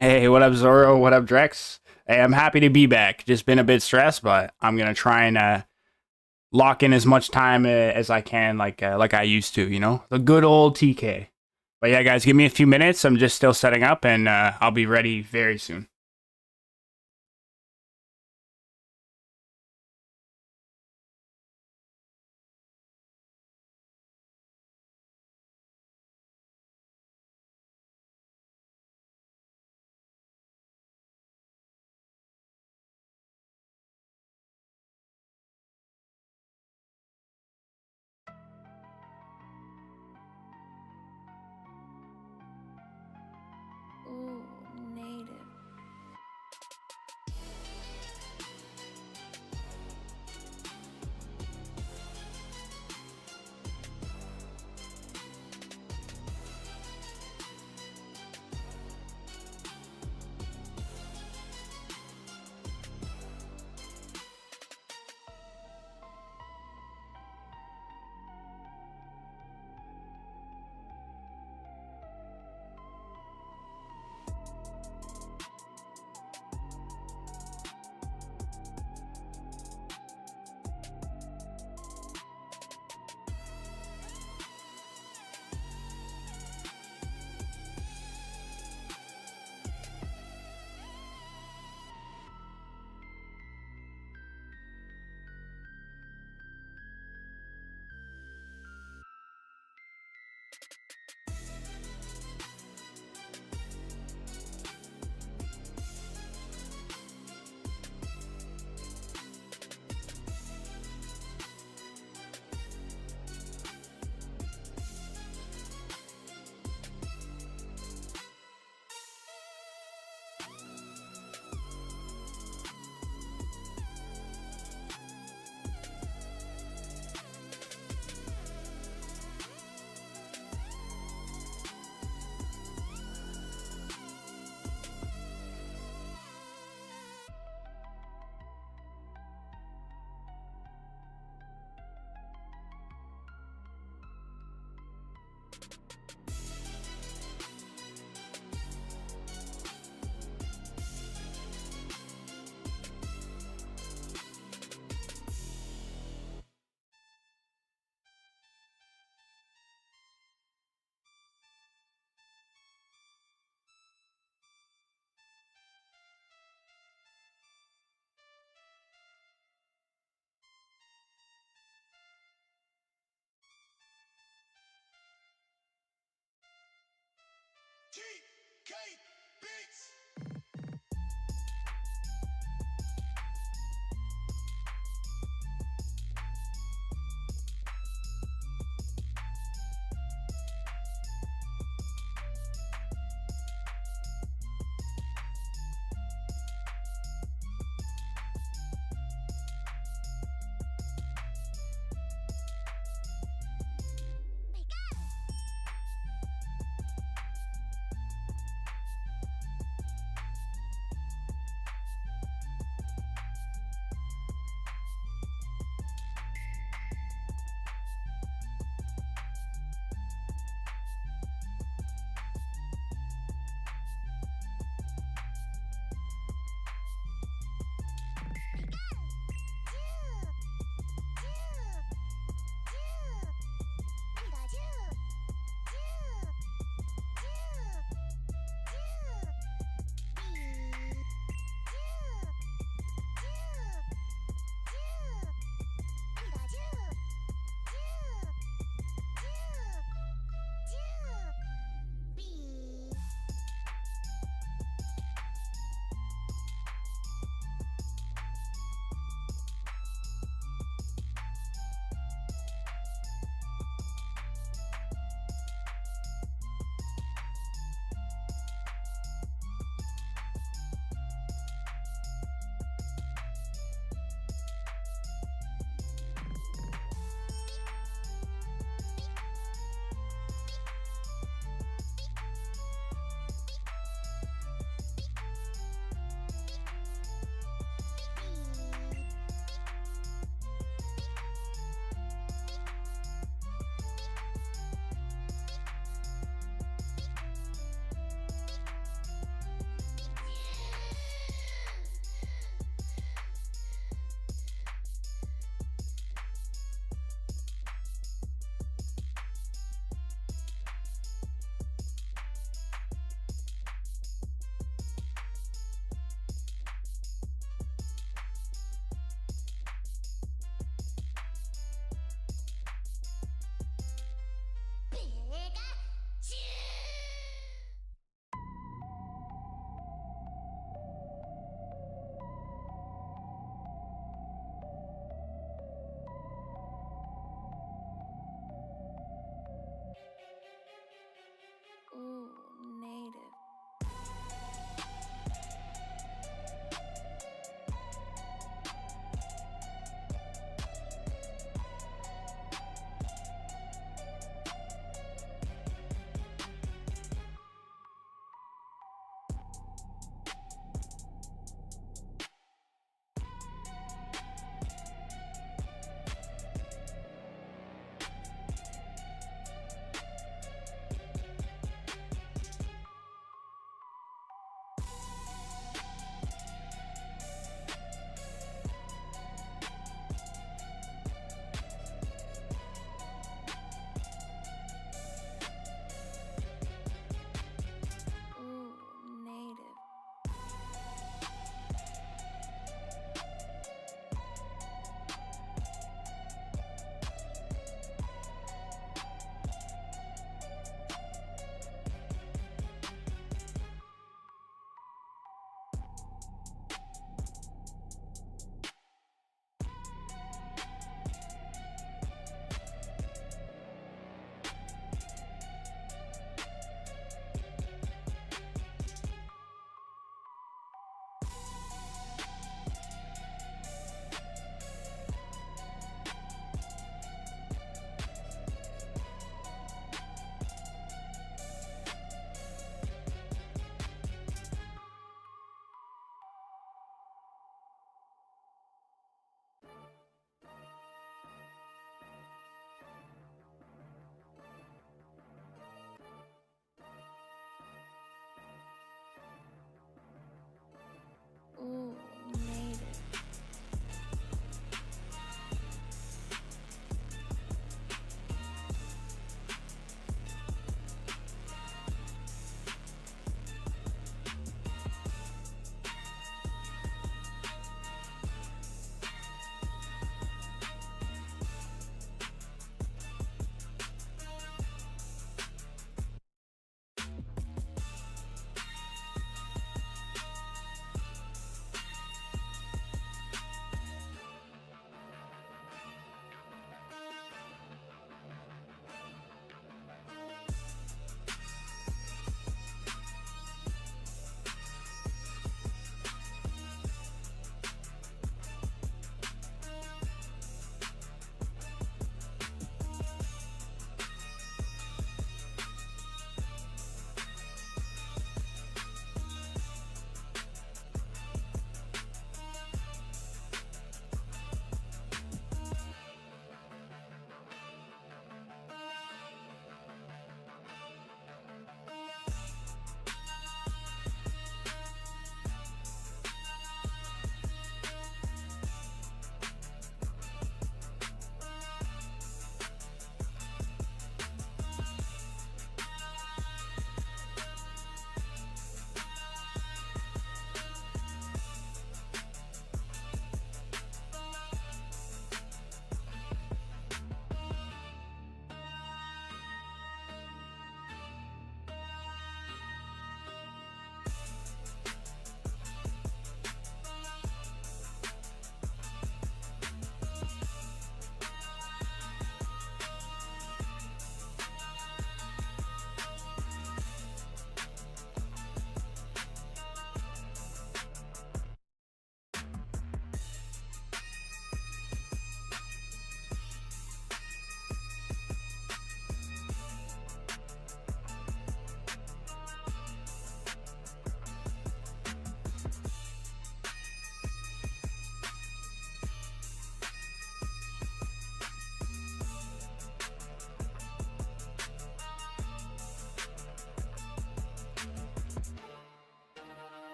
Hey, what up, Zoro? What up, Drex? Hey, I'm happy to be back. Just been a bit stressed, but I'm gonna try and lock in as much time as I can, like I used to. The good old TK. But yeah, guys, give me a few minutes. I'm just still setting up, and I'll be ready very soon. Ooh, native.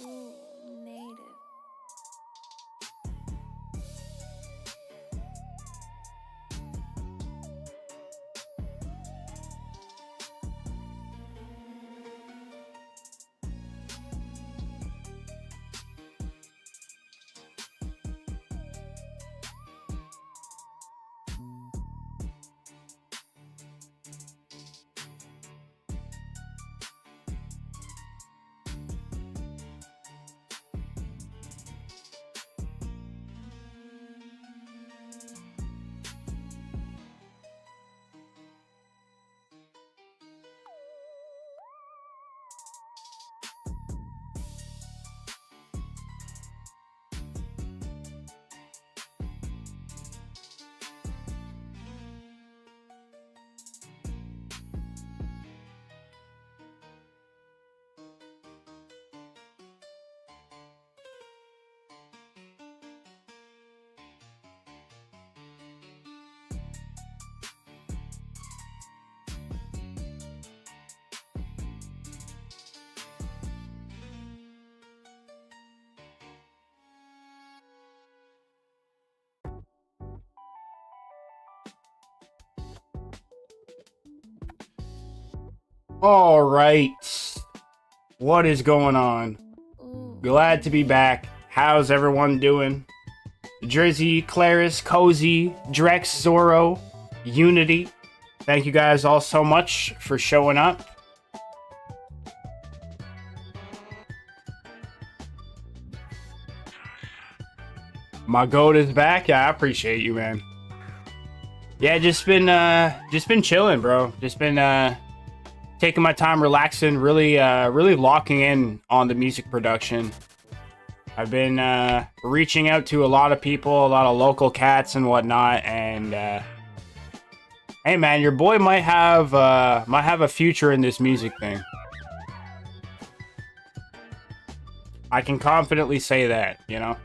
Ooh, native. All right. What is going on? Ooh. Glad to be back. How's everyone doing? Drizzy, Claris, Cozy, Drex, Zorro, Unity. Thank you guys all so much for showing up. My goat is back. Yeah, I appreciate you, man. Yeah, just been chilling, bro. Just been taking my time, relaxing, really locking in on the music production. I've been reaching out to a lot of people, a lot of local cats and whatnot, and hey, man, your boy might have a future in this music thing. I can confidently say that, you know.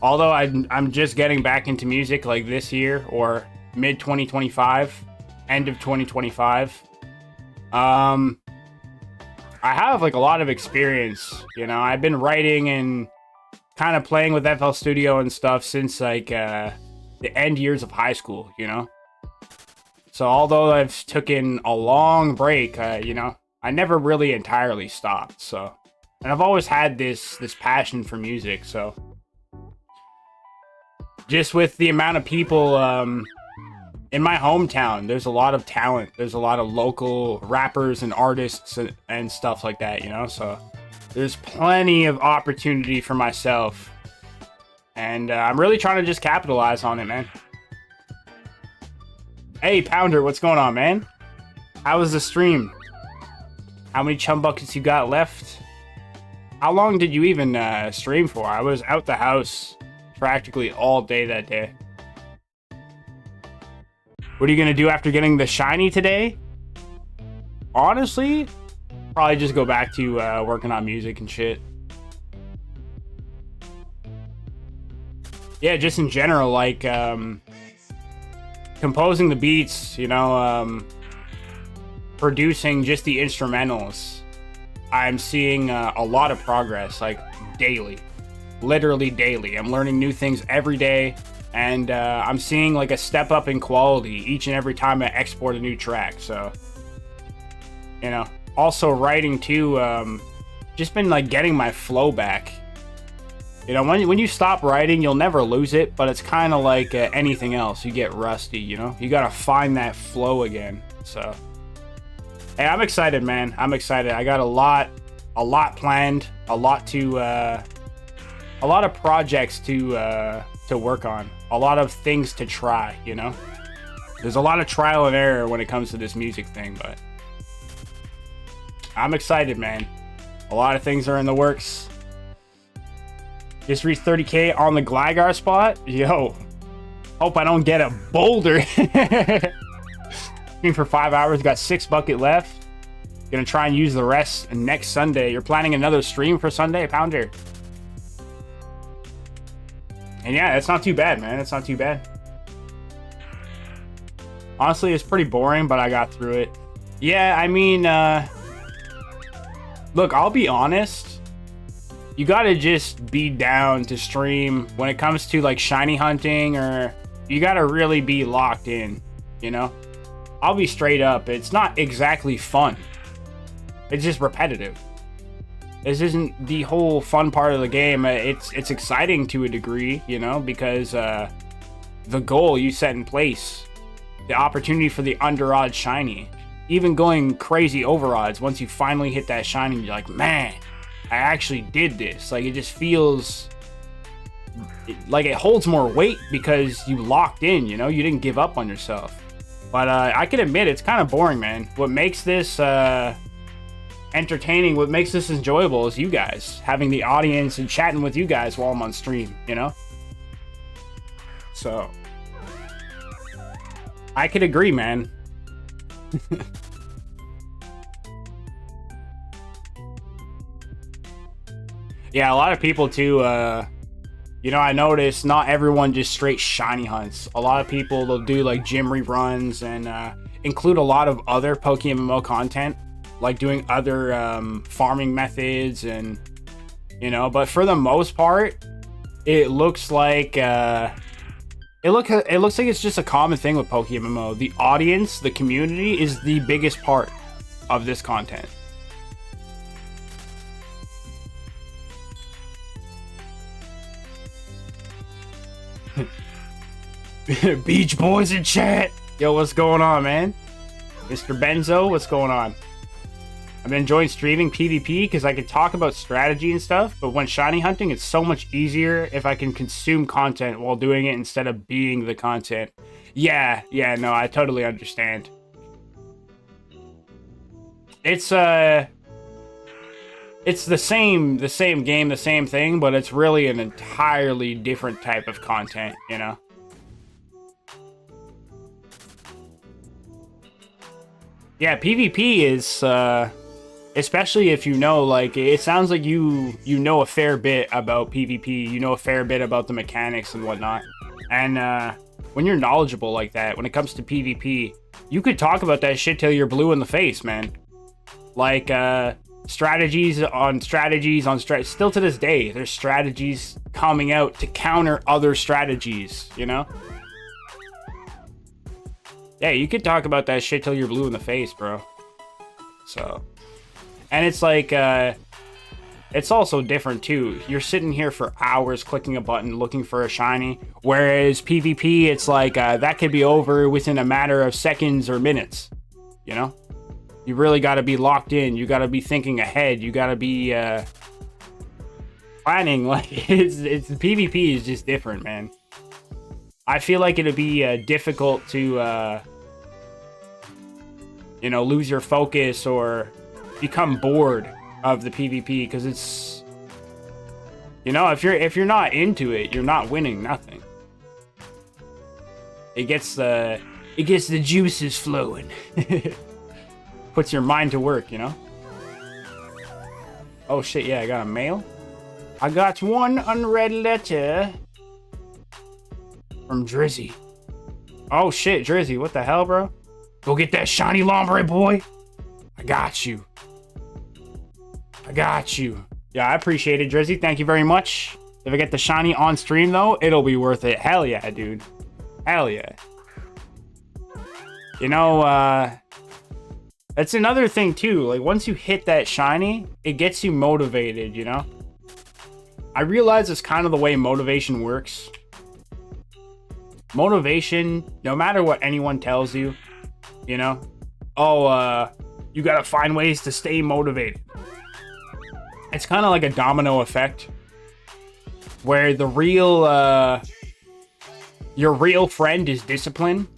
Although I'm just getting back into music like this year or mid 2025, end of 2025. I have like a lot of experience, you know. I've been writing and kind of playing with FL Studio and stuff since like the end years of high school, you know. So although I've taken a long break, you know, I never really entirely stopped. So, and I've always had this passion for music. So, just with the amount of people in my hometown, there's a lot of talent. There's a lot of local rappers and artists and stuff like that, you know? So there's plenty of opportunity for myself. And I'm really trying to just capitalize on it, man. Hey, Pounder, what's going on, man? How was the stream? How many chum buckets you got left? How long did you even stream for? I was out the house practically all day that day. What are you gonna do after getting the shiny today? Honestly, probably just go back to working on music and shit. Yeah, just in general, like composing the beats, you know, producing just the instrumentals. I'm seeing a lot of progress, like daily. Literally daily. I'm learning new things every day, and I'm seeing like a step up in quality each and every time I export a new track. So, you know, also writing too, just been like getting my flow back. You know, when you stop writing, you'll never lose it, but it's kind of like anything else. You get rusty, you know? You gotta find that flow again. So, hey, I'm excited, man. I'm excited. I got a lot planned, a lot of projects to work on, a lot of things to try, you know. There's a lot of trial and error when it comes to this music thing, but I'm excited, man. A lot of things are in the works. Just reached 30K on the Gligar spot. Yo, hope I don't get a boulder. Stream for 5 hours, got 6 bucket left. Gonna try and use the rest next Sunday. You're planning another stream for Sunday, Pounder? And yeah, it's not too bad, man. It's not too bad. Honestly, it's pretty boring, but I got through it. Yeah, I mean, look, I'll be honest. you gotta just be down to stream when it comes to like shiny hunting, or you gotta really be locked in, you know? I'll be straight up, it's not exactly fun. It's just repetitive. This isn't the whole fun part of the game. It's exciting to a degree, you know, because the goal you set in place, the opportunity for the under odds shiny, even going crazy over odds, once you finally hit that shiny, you're like, man, I actually did this. Like, it just feels like it holds more weight because you locked in, you know, you didn't give up on yourself. But I can admit it's kind of boring, man. What makes this entertaining, what makes this enjoyable is you guys, having the audience and chatting with you guys while I'm on stream, you know? So I could agree, man. Yeah, a lot of people too, you know, I noticed not everyone just straight shiny hunts. A lot of people, they'll do like gym reruns and include a lot of other PokeMMO content, like doing other farming methods, and you know, but for the most part, it looks like it looks like it's just a common thing with PokeMMO. The audience, the community is the biggest part of this content. Beach Boys in chat. Yo, what's going on, man? Mr. Benzo, what's going on? I've been enjoying streaming PvP because I can talk about strategy and stuff, but when shiny hunting, it's so much easier if I can consume content while doing it instead of being the content. Yeah, no, I totally understand. It's the same game, the same thing, but it's really an entirely different type of content, you know? Yeah, PvP is, especially if you know, like, it sounds like you know a fair bit about PvP, you know a fair bit about the mechanics and whatnot. And when you're knowledgeable like that, when it comes to PvP, you could talk about that shit till you're blue in the face, man. Like, strategies on strategies on strategies. Still to this day, there's strategies coming out to counter other strategies, you know? Yeah, you could talk about that shit till you're blue in the face, bro. So, and it's like, it's also different too. You're sitting here for hours clicking a button looking for a shiny, whereas PvP, it's like, that could be over within a matter of seconds or minutes, you know? You really got to be locked in. You got to be thinking ahead. You got to be planning. Like, it's PvP is just different, man. I feel like it'd be difficult to, you know, lose your focus or become bored of the PvP, because it's, you know, if you're not into it, you're not winning nothing. It gets the juices flowing. Puts your mind to work, you know? Oh shit, yeah, I got a mail. I got one unread letter from Drizzy. Oh shit, Drizzy, what the hell, bro? Go get that shiny Lombre, boy. I got you. Yeah, I appreciate it, Drizzy. Thank you very much. If I get the shiny on stream, though, it'll be worth it. Hell yeah, dude. Hell yeah. You know, that's another thing, too. Like, once you hit that shiny, it gets you motivated, you know? I realize it's kind of the way motivation works. Motivation, no matter what anyone tells you, you know? Oh, you gotta find ways to stay motivated. It's kind of like a domino effect, where the real, your real friend is discipline,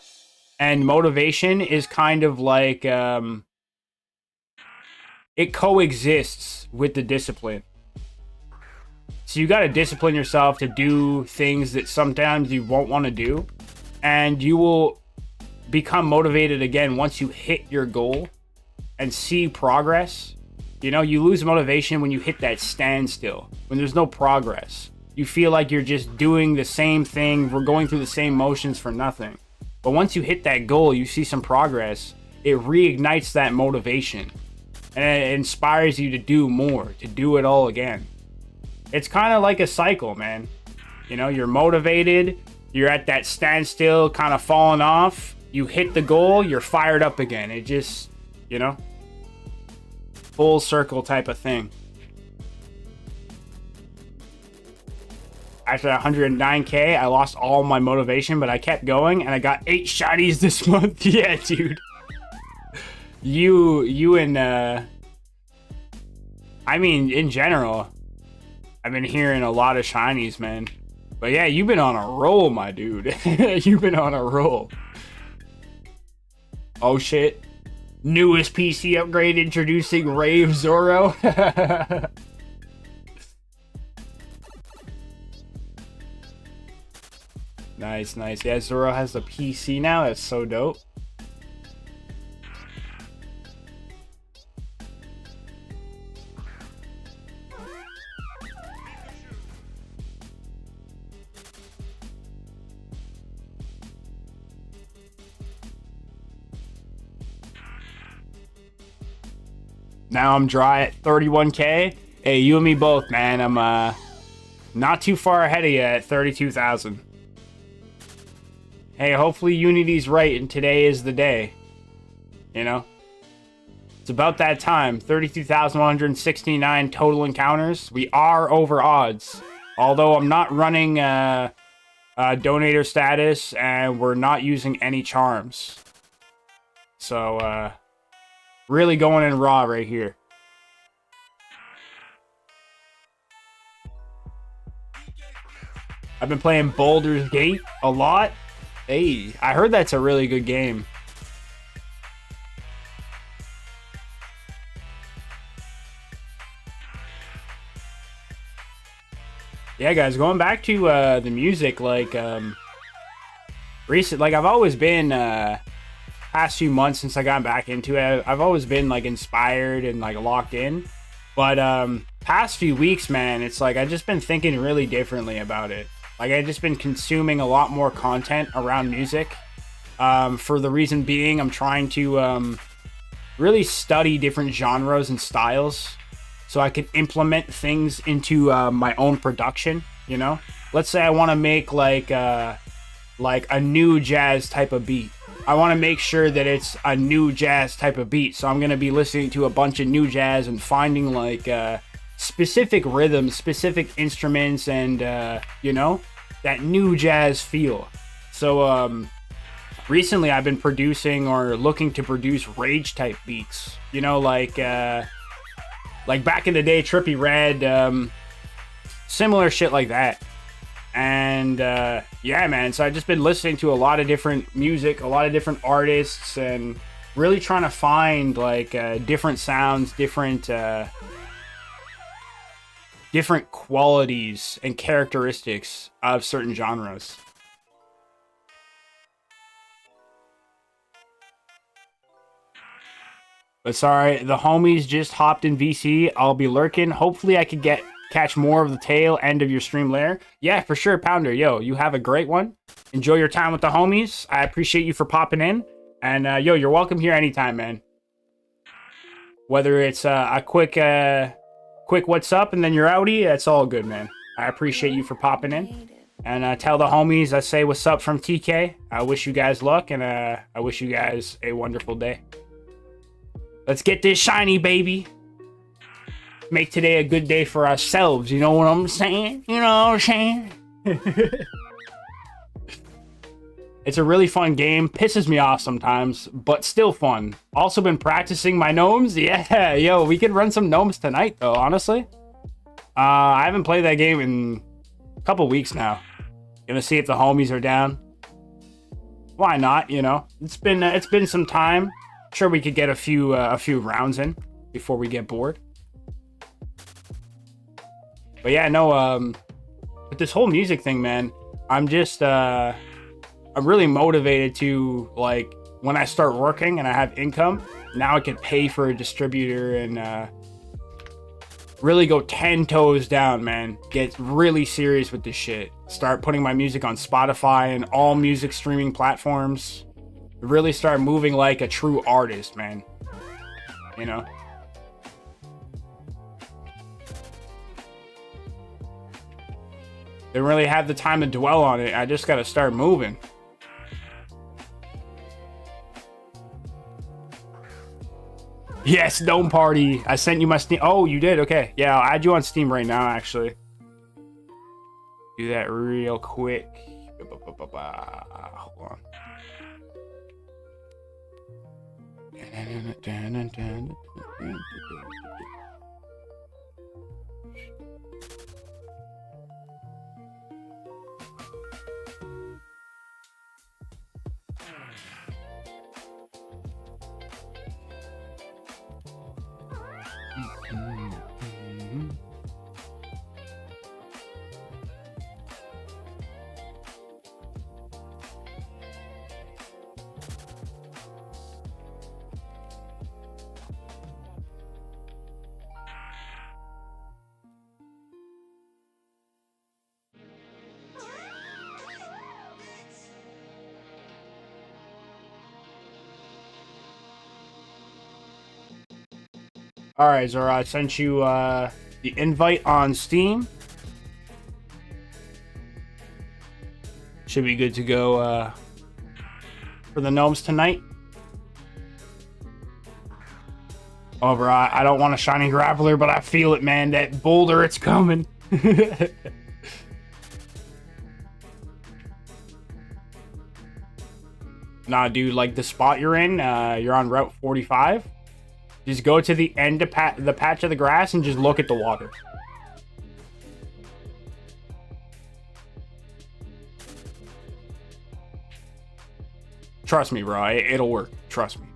and motivation is kind of like, it coexists with the discipline. So you got to discipline yourself to do things that sometimes you won't want to do, and you will become motivated again once you hit your goal and see progress. You know, you lose motivation when you hit that standstill, when there's no progress. You feel like you're just doing the same thing, we're going through the same motions for nothing. But once you hit that goal, you see some progress, it reignites that motivation, and it inspires you to do more, to do it all again. it's kind of like a cycle, man. You know, you're motivated, you're at that standstill, kind of falling off. You hit the goal, you're fired up again. It just, you know, full circle type of thing. After 109K, I lost all my motivation, but I kept going, and I got 8 shinies this month. Yeah, dude. You and, I mean, in general, I've been hearing a lot of shinies, man. But yeah, you've been on a roll, my dude. You've been on a roll. Oh, shit. Newest PC upgrade introducing Rave Zoro. Nice, nice. Yeah, Zoro has a PC now. That's so dope. Now I'm dry at 31K. Hey, you and me both, man. I'm not too far ahead of you at 32,000. Hey, hopefully Unity's right and today is the day. You know? It's about that time. 32,169 total encounters. We are over odds. Although I'm not running donator status and we're not using any charms. So, really going in raw right here. I've been playing Baldur's Gate a lot. Hey, I heard that's a really good game. Yeah, guys, going back to the music, like recent, like I've always been past few months since I got back into it, I've always been like inspired and like locked in. But past few weeks, man, it's like I've just been thinking really differently about it. Like I've just been consuming a lot more content around music. For the reason being, I'm trying to really study different genres and styles so I can implement things into my own production, you know? Let's say I want to make like a new jazz type of beat. I want to make sure that it's a new jazz type of beat. So I'm going to be listening to a bunch of new jazz and finding like specific rhythms, specific instruments, and you know, that new jazz feel. So recently I've been producing or looking to produce rage type beats, you know, like back in the day, Trippie Redd, similar shit like that. And yeah, man, so I've just been listening to a lot of different music, a lot of different artists, and really trying to find like different sounds, different qualities and characteristics of certain genres. But sorry, the homies just hopped in VC. I'll be lurking. Hopefully I could catch more of the tail end of your stream later. Yeah, for sure, Pounder. Yo, you have a great one. Enjoy your time with the homies. I appreciate you for popping in. And yo, you're welcome here anytime, man. Whether it's a quick what's up and then you're outie, that's all good, man. I appreciate you for popping in. And tell the homies I say what's up from TK. I wish you guys luck, and I wish you guys a wonderful day. Let's get this shiny, baby. Make today a good day for ourselves. You know what I'm saying? You know what I'm saying? It's a really fun game. Pisses me off sometimes, but still fun. Also been practicing my gnomes. Yeah, yo, we could run some gnomes tonight, though, honestly. I haven't played that game in a couple weeks now. Gonna see if the homies are down. Why not, you know? It's been some time. Sure, we could get a few rounds in before we get bored. But yeah, no, with this whole music thing, man, I'm just, I'm really motivated to, like, when I start working and I have income, now I can pay for a distributor and, really go 10 toes down, man. Get really serious with this shit. Start putting my music on Spotify and all music streaming platforms. Really start moving like a true artist, man. You know? Didn't really have the time to dwell on it. I just gotta start moving. Yes, Dome Party. I sent you my Steam. Oh, you did? Okay. Yeah, I'll add you on Steam right now, actually. Do that real quick. Hold on. All right, Zora, I sent you the invite on Steam. Should be good to go for the gnomes tonight. Oh, bro, I don't want a shiny grappler, but I feel it, man. That boulder, it's coming. Nah, dude, like the spot you're in, you're on Route 45. Just go to the end of the patch of the grass and just look at the water. Trust me, bro. It'll work. Trust me.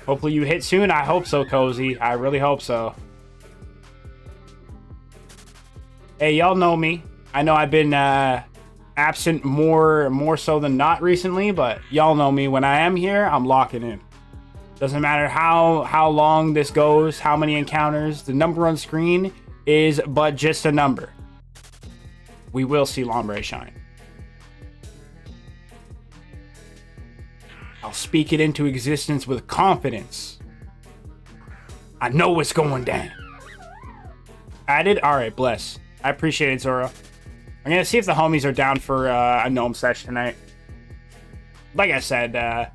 Hopefully you hit soon. I hope so, Cozy. I really hope so. Hey, y'all know me. I know I've been absent more so than not recently, but y'all know me. When I am here, I'm locking in. Doesn't matter how long this goes, how many encounters. The number on screen is but just a number. We will see Lombre shine. I'll speak it into existence with confidence. I know what's going down. Added? Alright, bless. I appreciate it, Zoro. I'm gonna see if the homies are down for a gnome sesh tonight. Like I said, I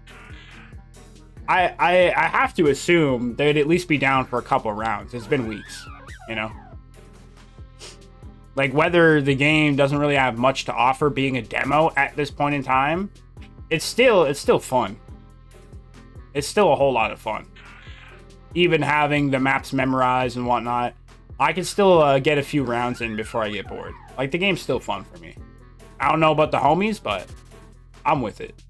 have to assume they'd at least be down for a couple rounds. It's been weeks, you know? Like, whether the game doesn't really have much to offer being a demo at this point in time, it's still fun. It's still a whole lot of fun. Even having the maps memorized and whatnot, I can still get a few rounds in before I get bored. Like, the game's still fun for me. I don't know about the homies, but I'm with it.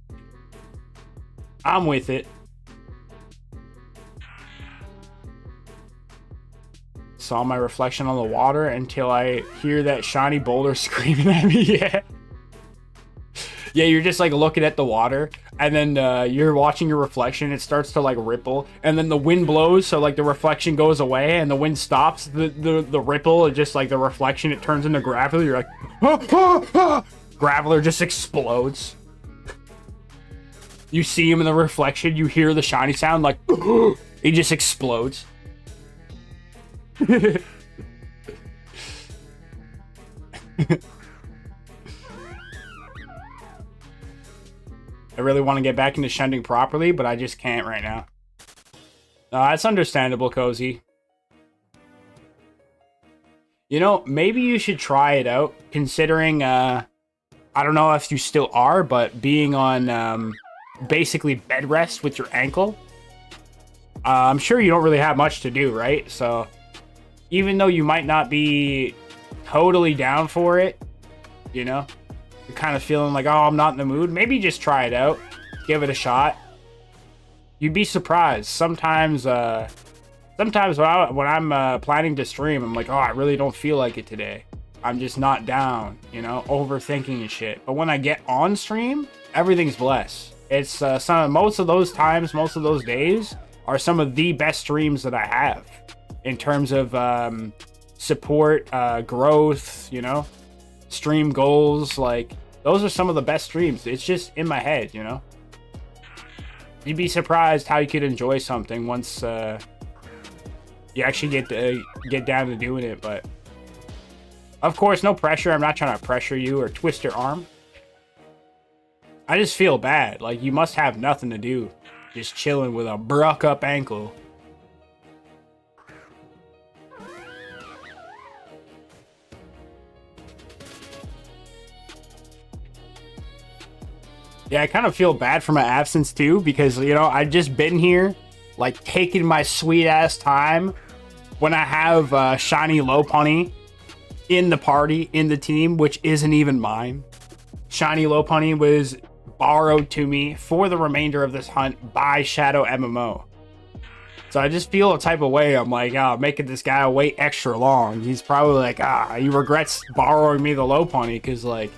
I'm with it. Saw my reflection on the water until I hear that shiny boulder screaming at me. Yeah. Yeah, you're just like looking at the water, and then you're watching your reflection. It starts to like ripple, and then the wind blows, so like the reflection goes away, and the wind stops. The ripple, and just like the reflection, it turns into gravel. You're like, ah, ah, ah. Graveler just explodes. You see him in the reflection. You hear the shiny sound, like he just explodes. I really want to get back into shunting properly, but I just can't right now. That's understandable, Cozy. You know, maybe you should try it out, considering, I don't know if you still are, but being on, basically bed rest with your ankle, I'm sure you don't really have much to do, right? So, even though you might not be totally down for it, you know, you're kind of feeling like, oh, I'm not in the mood, maybe just try it out. Give it a shot. You'd be surprised. Sometimes when I'm planning to stream, I'm like, oh, I really don't feel like it today. I'm just not down, you know, overthinking and shit. But when I get on stream, everything's blessed. It's most of those times, most of those days are some of the best streams that I have in terms of support, growth, you know, stream goals. Like, those are some of the best streams. It's just in my head, you know. You'd be surprised how you could enjoy something once you actually get down to doing it. But of course, no pressure. I'm not trying to pressure you or twist your arm. I just feel bad. Like, you must have nothing to do, just chilling with a broke up ankle. Yeah, I kind of feel bad for my absence too, because, you know, I've just been here, like, taking my sweet ass time when I have shiny Lopunny in the party, in the team, which isn't even mine. Shiny Lopunny was borrowed to me for the remainder of this hunt by Shadow MMO. So I just feel a type of way. I'm like, oh, making this guy wait extra long. He's probably like, he regrets borrowing me the Lopunny, because, like,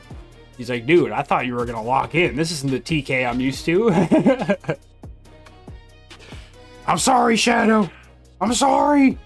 he's like, dude, I thought you were gonna lock in. This isn't the TK I'm used to. I'm sorry, Shadow. I'm sorry.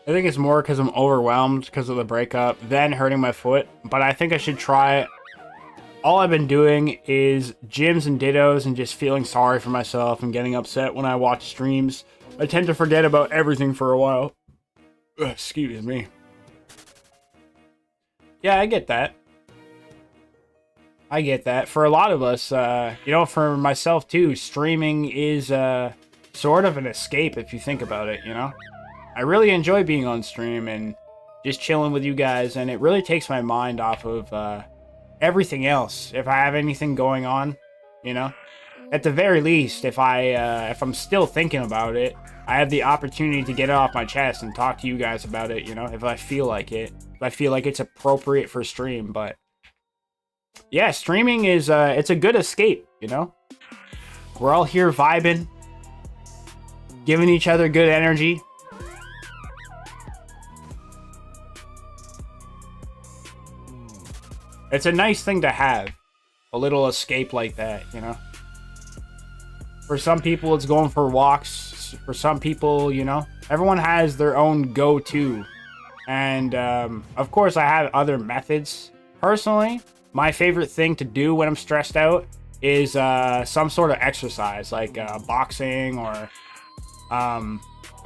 I think it's more because I'm overwhelmed because of the breakup, then hurting my foot. But I think I should try it. All I've been doing is gyms and dittos and just feeling sorry for myself and getting upset when I watch streams. I tend to forget about everything for a while. Ugh, excuse me. Yeah, I get that. I get that. For a lot of us, you know, for myself too, streaming is sort of an escape if you think about it, you know? I really enjoy being on stream and just chilling with you guys, and it really takes my mind off of everything else. If I have anything going on, you know, at the very least, if I'm still thinking about it, I have the opportunity to get it off my chest and talk to you guys about it, you know, if I feel like it, if I feel like it's appropriate for stream. But yeah, streaming is it's a good escape, you know. We're all here vibing, giving each other good energy. It's a nice thing to have, a little escape like that, you know? For some people, it's going for walks. For some people, you know, everyone has their own go-to. And, of course, I have other methods. Personally, my favorite thing to do when I'm stressed out is some sort of exercise, like boxing or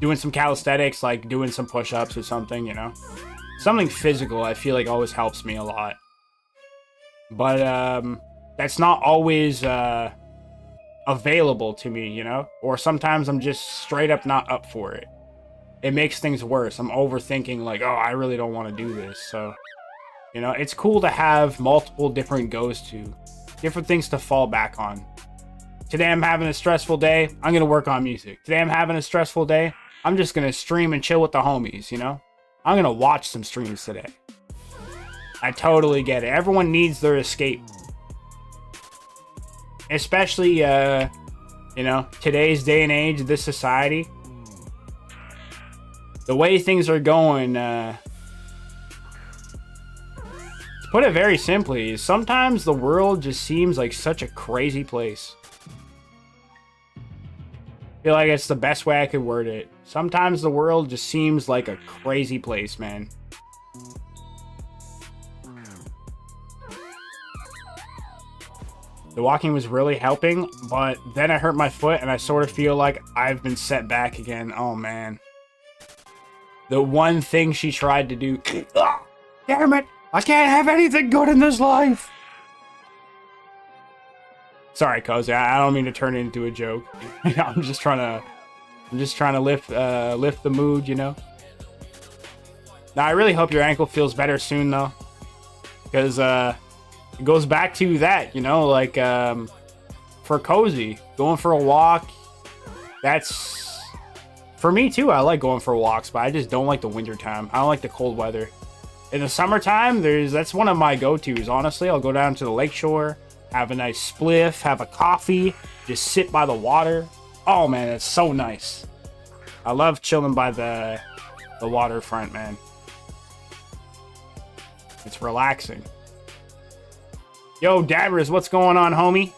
doing some calisthenics, like doing some push-ups or something, you know? Something physical, I feel like always helps me a lot. But that's not always available to me, you know? Or sometimes I'm just straight up not up for it. It makes things worse. I'm overthinking, like, oh, I really don't want to do this. So, you know, it's cool to have multiple different goes to, different things to fall back on. Today I'm having a stressful day, I'm going to work on music. Today I'm having a stressful day, I'm just going to stream and chill with the homies, you know? I'm going to watch some streams today. I totally get it. Everyone needs their escape. Especially, you know, today's day and age, this society. The way things are going, to put it very simply, sometimes the world just seems like such a crazy place. I feel like it's the best way I could word it. Sometimes the world just seems like a crazy place, man. The walking was really helping, but then I hurt my foot and I sort of feel like I've been set back again. Oh, man. The one thing she tried to do. Oh, damn it! I can't have anything good in this life! Sorry, Cozy. I don't mean to turn it into a joke. I'm just trying to lift the mood, you know? Now, I really hope your ankle feels better soon, though. Because, it goes back to that, you know, like, for Cozy, going for a walk, that's, for me too, I like going for walks, but I just don't like the winter time. I don't like the cold weather. In the summertime, that's one of my go-tos, honestly. I'll go down to the lakeshore, have a nice spliff, have a coffee, just sit by the water. Oh man, it's so nice. I love chilling by the the waterfront, man. It's relaxing. Yo, Dabbers, what's going on, homie?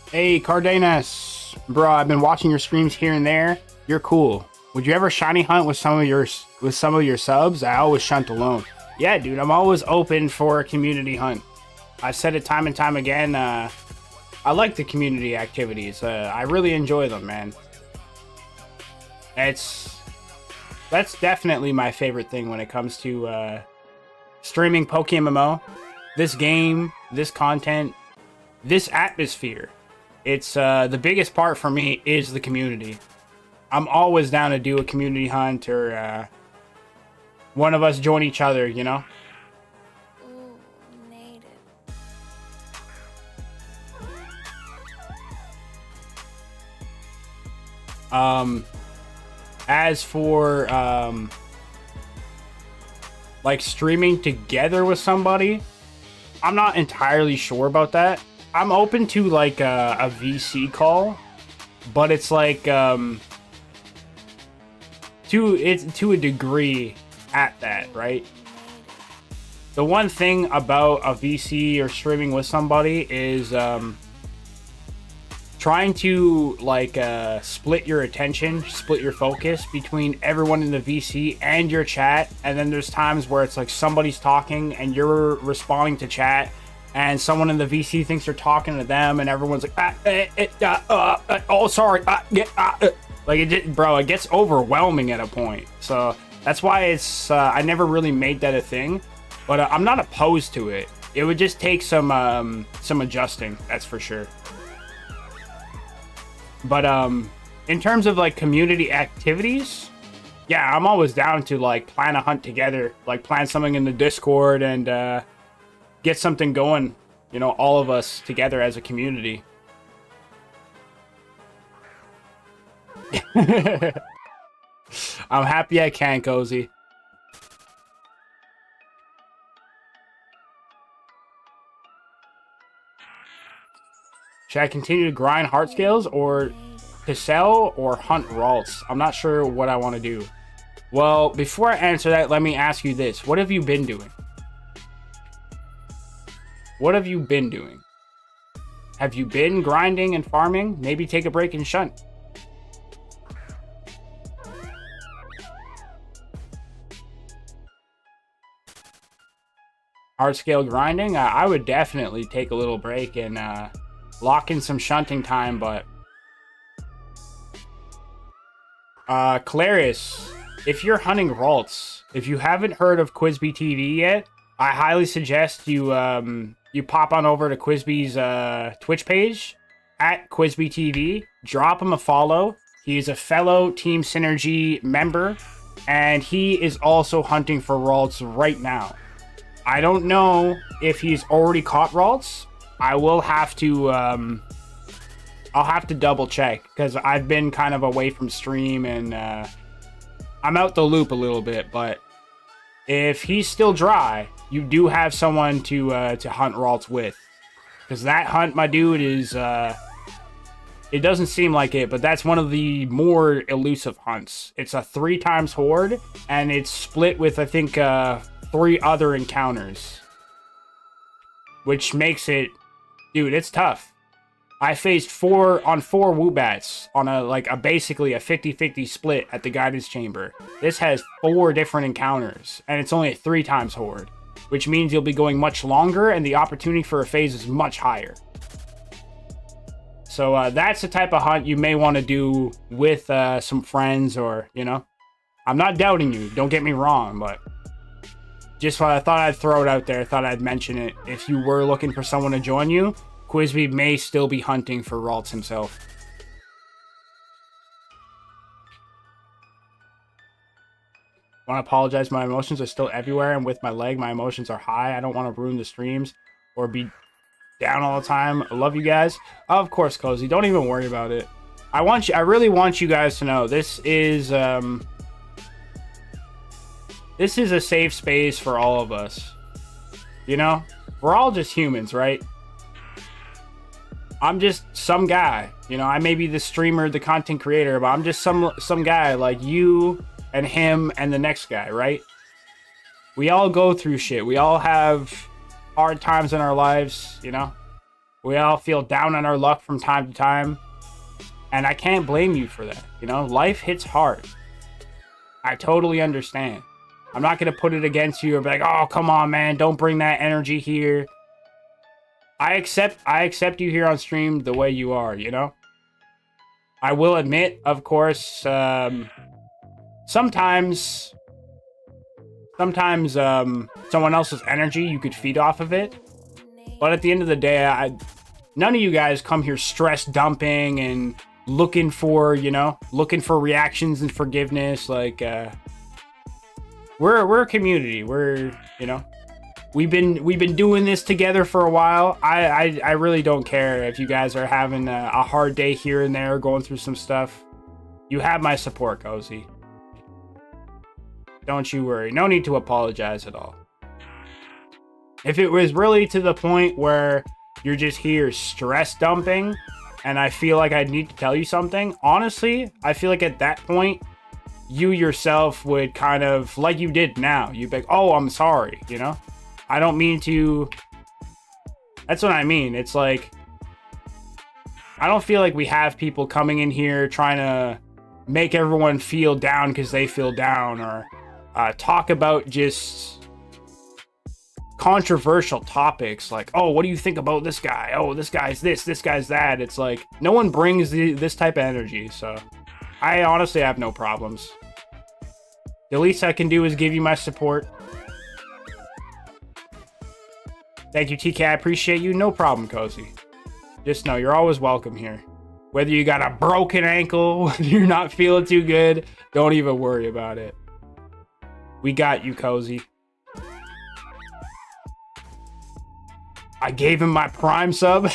Hey, Cardenas. Bro, I've been watching your streams here and there. You're cool. Would you ever shiny hunt with some of your subs? I always shunt alone. Yeah, dude, I'm always open for a community hunt. I've said it time and time again. I like the community activities. I really enjoy them, man. That's definitely my favorite thing when it comes to streaming PokeMMO. This game, this content, this atmosphere. It's the biggest part for me is the community. I'm always down to do a community hunt or one of us join each other, you know? Ooh, native. As for like streaming together with somebody, I'm not entirely sure about that. I'm open to like a VC call, but it's like to a degree at that, right? The one thing about a VC or streaming with somebody is trying to like split your attention, split your focus between everyone in the VC and your chat. And then there's times where it's like somebody's talking and you're responding to chat, and someone in the VC thinks you're talking to them, and everyone's like, oh, sorry, like bro, it gets overwhelming at a point. So that's why it's I never really made that a thing, but I'm not opposed to it. It would just take some adjusting, that's for sure. But in terms of like community activities, yeah, I'm always down to like plan a hunt together, like plan something in the Discord and get something going, you know, all of us together as a community. I'm happy I can, Cozy. Should I continue to grind heart scales or to sell or hunt Ralts? I'm not sure what I want to do. Well, before I answer that, let me ask you this. What have you been doing? What have you been doing? Have you been grinding and farming? Maybe take a break and shunt. Hard scale grinding? I would definitely take a little break and lock in some shunting time, but Clarice, if you're hunting Ralts, if you haven't heard of QuizBTV yet, I highly suggest you you pop on over to Quizby's Twitch page at QuizBTV. Drop him a follow. He is a fellow Team Synergy member, and he is also hunting for Ralts right now. I don't know if he's already caught Ralts. I will have to I'll have to double check because I've been kind of away from stream and I'm out the loop a little bit, but if he's still dry, you do have someone to hunt Ralts with, because that hunt, my dude, is it doesn't seem like it, but that's one of the more elusive hunts. It's a 3 times horde, and it's split with I think 3 other encounters, which makes it, dude, it's tough. I faced 4 Woobats on a basically a 50-50 split at the guidance chamber. This has 4 different encounters, and it's only 3 times horde, which means you'll be going much longer and the opportunity for a phase is much higher. So that's the type of hunt you may want to do with some friends, or, you know, I'm not doubting you, don't get me wrong, but just what I thought I'd throw it out there. I thought I'd mention it. If you were looking for someone to join you, Quizby may still be hunting for Ralts himself. Want to apologize, my emotions are still everywhere, and with my leg, my emotions are high. I don't want to ruin the streams or be down all the time. I love you guys. Of course, Cozy, don't even worry about it. I really want you guys to know this is a safe space for all of us. You know, we're all just humans, right? I'm just some guy, you know, I may be the streamer, the content creator, but I'm just some guy like you and him and the next guy, right? We all go through shit. We all have hard times in our lives, you know? We all feel down on our luck from time to time. And I can't blame you for that, you know? Life hits hard. I totally understand. I'm not going to put it against you or be like, oh, come on, man, don't bring that energy here. I accept you here on stream the way you are, you know? I will admit, of course, sometimes someone else's energy, you could feed off of it. But at the end of the day, none of you guys come here stress dumping and looking for, you know, looking for reactions and forgiveness. Like, we're a community. We're, you know, we've been doing this together for a while. I really don't care if you guys are having a hard day here and there, going through some stuff. You have my support, Cozy. Don't you worry. No need to apologize at all. If it was really to the point where you're just here stress dumping and I feel like I need to tell you something, honestly, I feel like at that point, you yourself would kind of, like you did now, you'd be like, oh, I'm sorry, you know? I don't mean to... That's what I mean. It's like, I don't feel like we have people coming in here trying to make everyone feel down because they feel down, or talk about just controversial topics like, oh, what do you think about this guy? Oh, this guy's this guy's that. It's like, no one brings this type of energy, so I honestly have no problems. The least I can do is give you my support. Thank you, TK. I appreciate you. No problem, Cozy. Just know you're always welcome here. Whether you got a broken ankle, whether you're not feeling too good, don't even worry about it. We got you, Cozy. I gave him my Prime sub.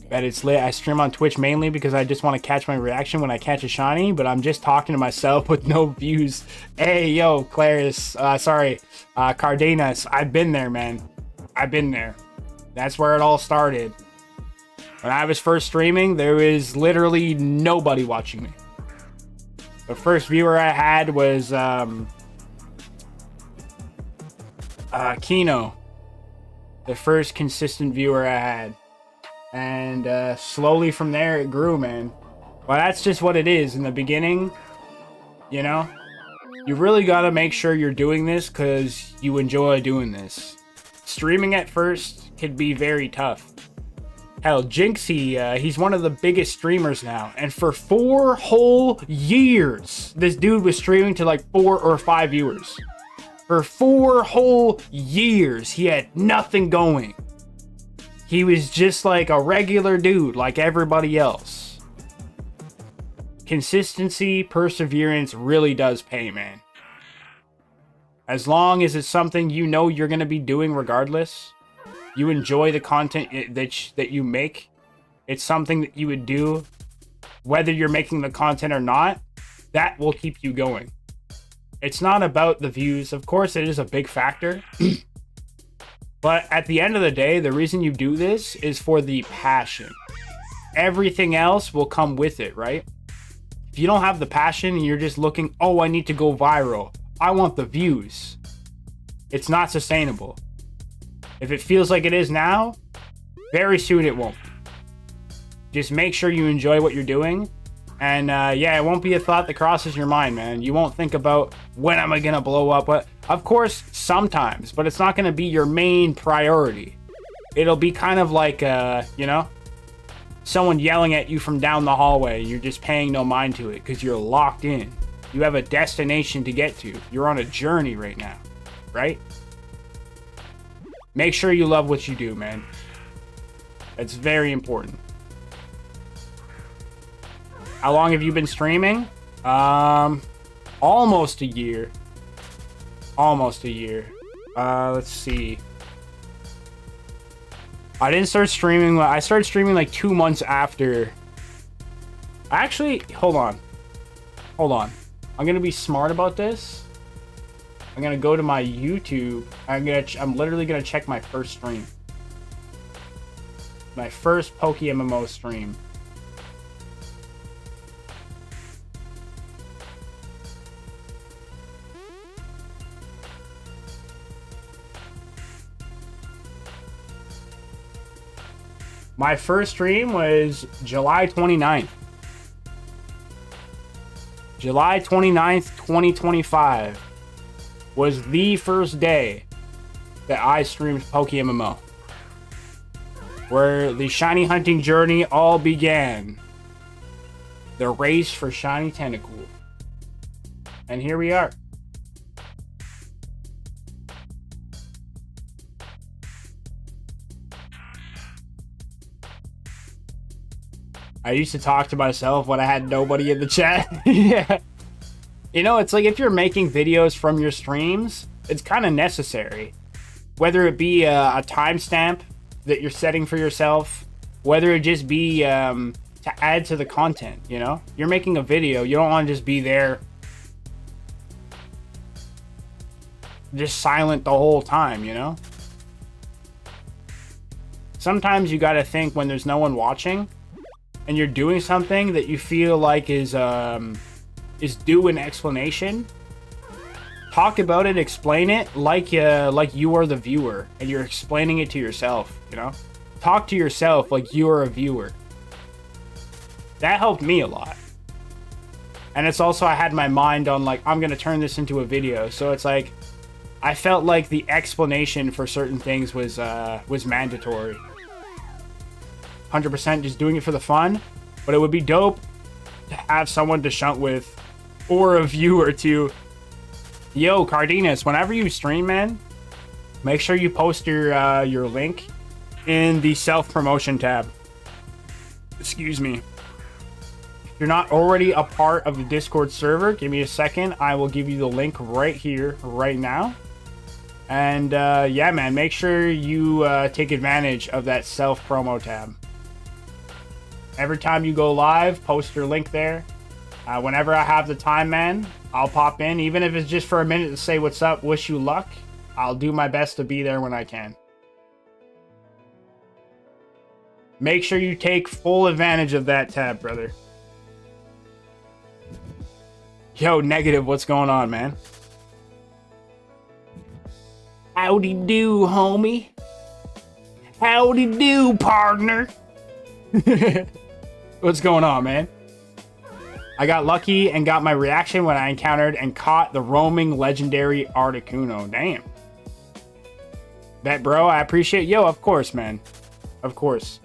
Bet it's lit. I stream on Twitch mainly because I just want to catch my reaction when I catch a shiny, but I'm just talking to myself with no views. Hey, yo, Claris. Cardenas. I've been there, man. I've been there. That's where it all started. When I was first streaming, there was literally nobody watching me. The first viewer I had was Kino. The first consistent viewer I had. And slowly from there it grew, man. Well, that's just what it is in the beginning, you know? You really gotta make sure you're doing this because you enjoy doing this. Streaming at first could be very tough. Hell, Jinxie, he's one of the biggest streamers now. And for 4 whole years, this dude was streaming to like 4 or 5 viewers. For 4 whole years, he had nothing going. He was just like a regular dude, like everybody else. Consistency, perseverance really does pay, man. As long as it's something you know you're going to be doing regardless, you enjoy the content that you make, it's something that you would do, whether you're making the content or not, that will keep you going. It's not about the views. Of course, it is a big factor. But at the end of the day, the reason you do this is for the passion. Everything else will come with it, right? If you don't have the passion and you're just looking, oh, I need to go viral, I want the views, it's not sustainable. If it feels like it is now, very soon it won't. Just make sure you enjoy what you're doing. And yeah, it won't be a thought that crosses your mind, man. You won't think about, when am I gonna blow up? But of course, sometimes, but it's not gonna be your main priority. It'll be kind of like, you know, someone yelling at you from down the hallway. You're just paying no mind to it because you're locked in. You have a destination to get to. You're on a journey right now, right? Make sure you love what you do, man. It's very important. How long have you been streaming? Almost a year. Almost a year. Let's see. I didn't start streaming. I started streaming like 2 months after. Actually, hold on. Hold on. I'm gonna be smart about this. I'm gonna go to my YouTube. I'm literally gonna check my first stream. My first PokeMMO stream. My first stream was July 29th. July 29th, 2025 was the first day that I streamed PokeMMO, where the shiny hunting journey all began. The race for shiny tentacle. And here we are. I used to talk to myself when I had nobody in the chat. Yeah. You know, it's like if you're making videos from your streams, it's kind of necessary. Whether it be a timestamp that you're setting for yourself, whether it just be to add to the content, you know? You're making a video, you don't want to just be there just silent the whole time, you know? Sometimes you got to think when there's no one watching and you're doing something that you feel like is due an explanation. Talk about it, explain it like you are the viewer and you're explaining it to yourself, you know? Talk to yourself like you are a viewer. That helped me a lot. And it's also, I had my mind on like, I'm going to turn this into a video. So it's like, I felt like the explanation for certain things was mandatory. 100% just doing it for the fun, but it would be dope to have someone to shunt with or a viewer to. Yo, Cardenas, whenever you stream, man, make sure you post your link in the self-promotion tab. Excuse me. If you're not already a part of the Discord server, give me a second. I will give you the link right here, right now. And yeah, man, make sure you take advantage of that self-promo tab. Every time you go live, post your link there. Whenever I have the time, man, I'll pop in. Even if it's just for a minute to say what's up, wish you luck. I'll do my best to be there when I can. Make sure you take full advantage of that tab, brother. Yo, Negative, what's going on, man? Howdy do, homie. Howdy do, partner. What's going on, man? I got lucky and got my reaction when I encountered and caught the roaming legendary Articuno. Damn. Bet, bro, I appreciate. Yo, of course, man. Of course.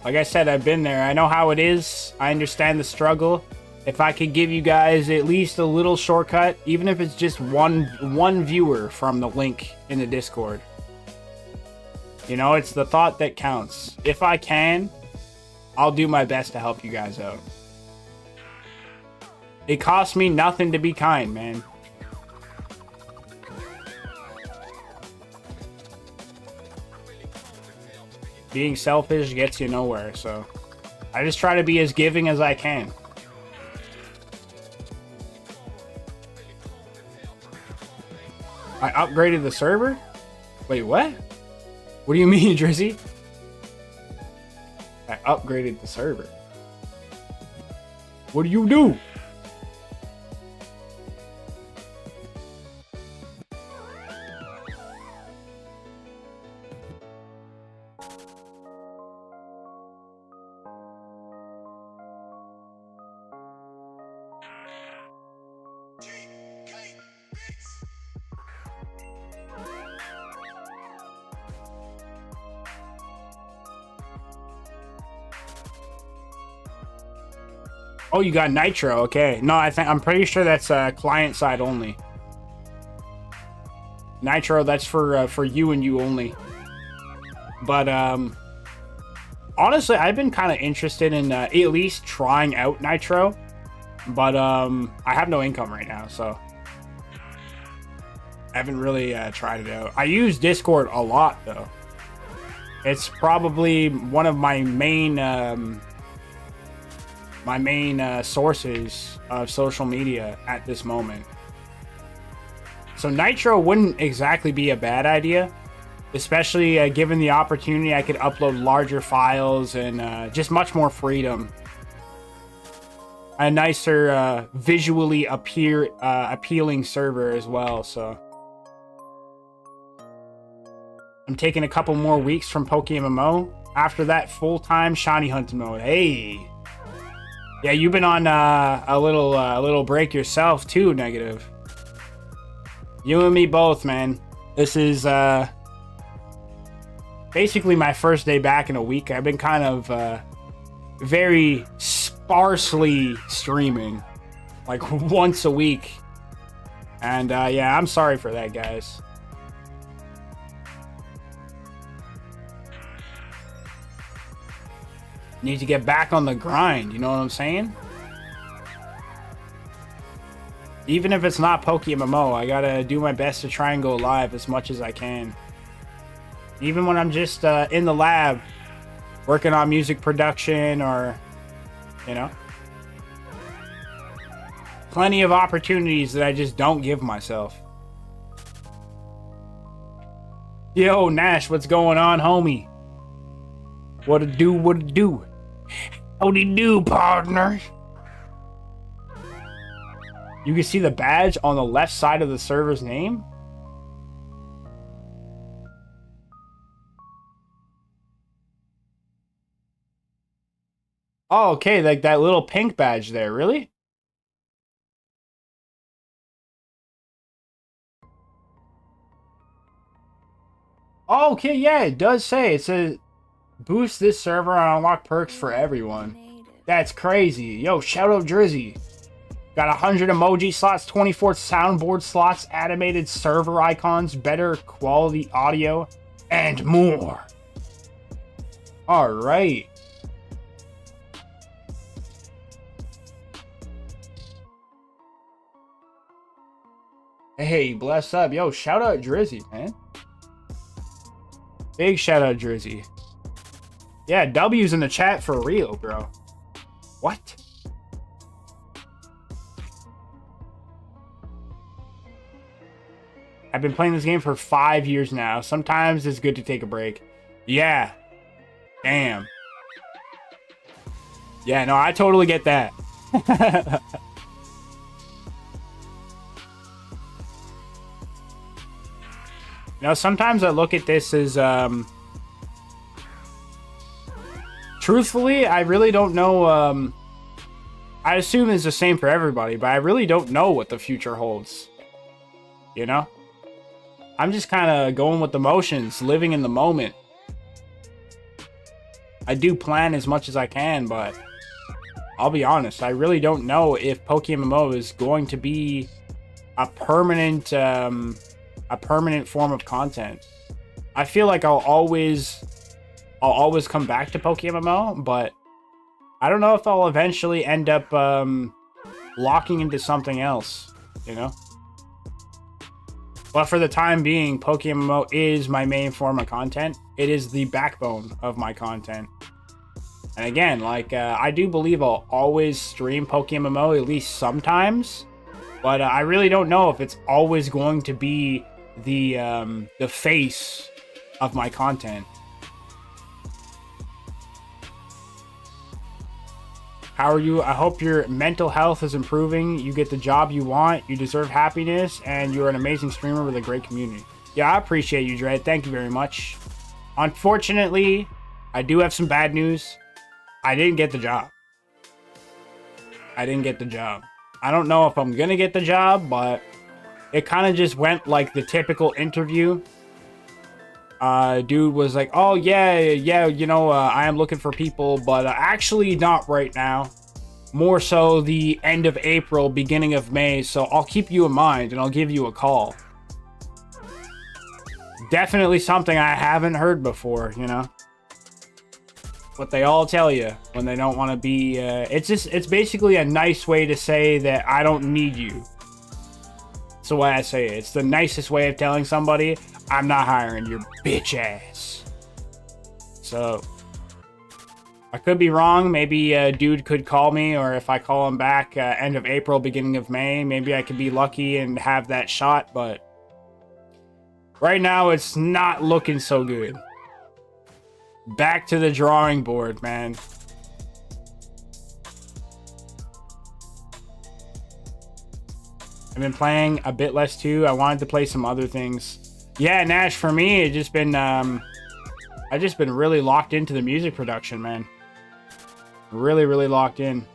Like I said, I've been there. I know how it is. I understand the struggle. If I could give you guys at least a little shortcut, even if it's just one viewer from the link in the Discord. You know, it's the thought that counts. If I can, I'll do my best to help you guys out. It costs me nothing to be kind, man. Being selfish gets you nowhere, so I just try to be as giving as I can. I upgraded the server? Wait, what? What do you mean, Drizzy? I upgraded the server. What do you do? Oh, you got Nitro. Okay. No, I'm pretty sure that's client side only. Nitro, that's for you and you only. But honestly, I've been kind of interested in at least trying out Nitro. But I have no income right now, so I haven't really tried it out. I use Discord a lot though. It's probably one of my main sources of social media at this moment. So Nitro wouldn't exactly be a bad idea, especially given the opportunity. I could upload larger files and just much more freedom. A nicer visually appealing server as well. So I'm taking a couple more weeks from PokeMMO. After that, full-time shiny hunting mode. Hey. Yeah, you've been on a little break yourself too, Negative. You and me both, man. This is basically my first day back in a week. I've been kind of very sparsely streaming, like once a week. And yeah, I'm sorry for that, guys. Need to get back on the grind, you know what I'm saying? Even if it's not PokeMMO, I gotta do my best to try and go live as much as I can. Even when I'm just in the lab, working on music production or, you know. Plenty of opportunities that I just don't give myself. Yo, Nash, what's going on, homie? What it do, what it do? Howdy do, partner? You can see the badge on the left side of the server's name. Oh, okay, like that little pink badge there, really? Oh, okay, yeah, it does say. It says, boost this server and unlock perks for everyone. That's crazy. Yo, shout out Drizzy. Got 100 emoji slots, 24 soundboard slots, animated server icons, better quality audio, and more. All right. Hey, bless up. Yo, shout out Drizzy, man. Big shout out Drizzy. Yeah, W's in the chat for real, bro. What? I've been playing this game for 5 years now. Sometimes it's good to take a break. Yeah. Damn. Yeah, no, I totally get that. You know, sometimes I look at this as, truthfully, I really don't know, I assume it's the same for everybody, but I really don't know what the future holds. You know? I'm just kind of going with the motions, living in the moment. I do plan as much as I can, but I'll be honest, I really don't know if PokeMMO is going to be a permanent form of content. I feel like I'll always come back to PokeMMO, but I don't know if I'll eventually end up locking into something else, you know? But for the time being, PokeMMO is my main form of content. It is the backbone of my content. And again, like, I do believe I'll always stream PokeMMO, at least sometimes. But I really don't know if it's always going to be the face of my content. How are you? I hope your mental health is improving. You get the job you want. You deserve happiness, and you're an amazing streamer with a great community. Yeah, I appreciate you, Dread. Thank you very much. Unfortunately, I do have some bad news. I didn't get the job. I didn't get the job. I don't know if I'm gonna get the job, but it kind of just went like the typical interview. Dude was like, oh yeah, you know, I am looking for people, but actually not right now. More so the end of April, beginning of May, so I'll keep you in mind and I'll give you a call. Definitely something I haven't heard before, you know? What they all tell you when they don't want to be, it's basically a nice way to say that I don't need you. That's the way I say it. It's the nicest way of telling somebody, I'm not hiring your bitch ass. So, I could be wrong. Maybe a dude could call me, or if I call him back end of April, beginning of May, maybe I could be lucky and have that shot, but right now it's not looking so good. Back to the drawing board, man. I've been playing a bit less too. I wanted to play some other things. Yeah, Nash, for me, it just been, I've just been really locked into the music production, man. Really, really locked in.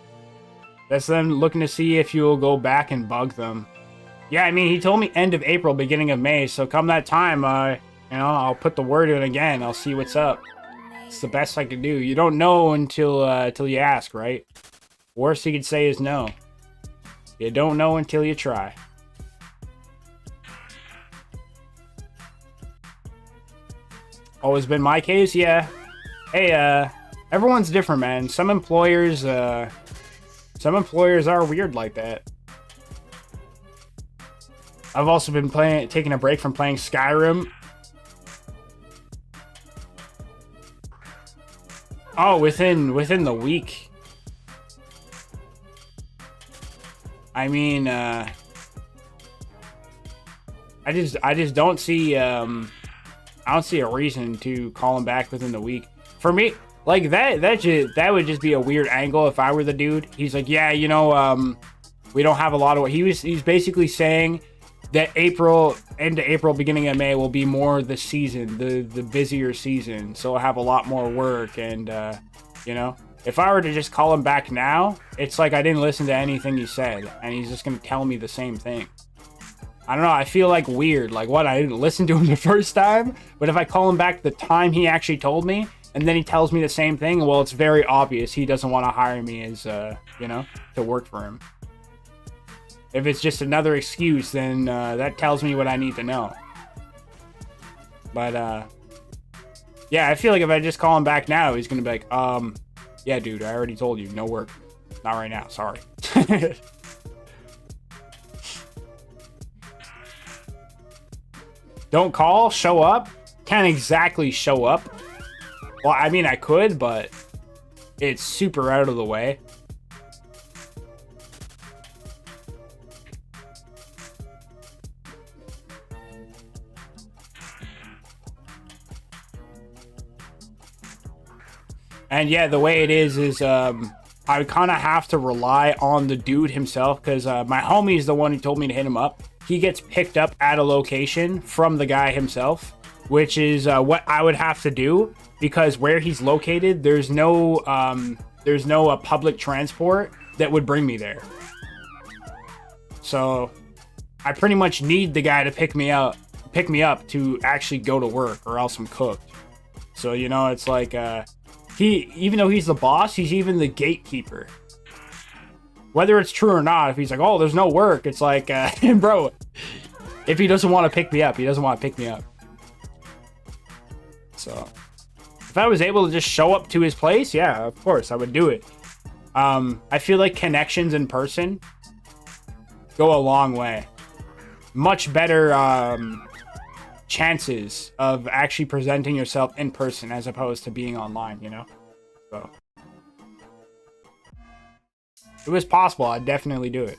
That's them looking to see if you'll go back and bug them. Yeah, I mean, he told me end of April, beginning of May, so come that time, you know, I'll put the word in again. I'll see what's up. It's the best I can do. You don't know until you ask, right? Worst he could say is no. You don't know until you try. Always been my case, yeah. Hey, everyone's different, man. Some employers are weird like that. I've also been taking a break from playing Skyrim. Oh, within the week. I mean, I just don't see, I don't see a reason to call him back within the week. For me, like that would just be a weird angle if I were the dude. He's like, yeah, you know, we don't have a lot of. He's basically saying that end of April, beginning of May will be more the season, the busier season. So I'll have a lot more work, and you know, if I were to just call him back now, it's like I didn't listen to anything he said, and he's just gonna tell me the same thing. I don't know, I feel like weird. Like, what, I didn't listen to him the first time? But if I call him back the time he actually told me, and then he tells me the same thing, well, it's very obvious he doesn't want to hire me as, you know, to work for him. If it's just another excuse, then that tells me what I need to know. But, yeah, I feel like if I just call him back now, he's going to be like, yeah, dude, I already told you, no work. Not right now, sorry. Don't call, show up. Can't exactly show up. Well, I mean, I could, but it's super out of the way. And yeah, the way it is I kind of have to rely on the dude himself, because my homie is the one who told me to hit him up. He gets picked up at a location from the guy himself, which is what I would have to do, because where he's located, there's no public transport that would bring me there. So I pretty much need the guy to pick me up to actually go to work, or else I'm cooked. So, you know, it's like even though he's the boss, he's even the gatekeeper. Whether it's true or not, if he's like, oh, there's no work, it's like, bro, if he doesn't want to pick me up, he doesn't want to pick me up. So, if I was able to just show up to his place, yeah, of course, I would do it. I feel like connections in person go a long way. Much better chances of actually presenting yourself in person as opposed to being online, you know? So, if it was possible, I'd definitely do it.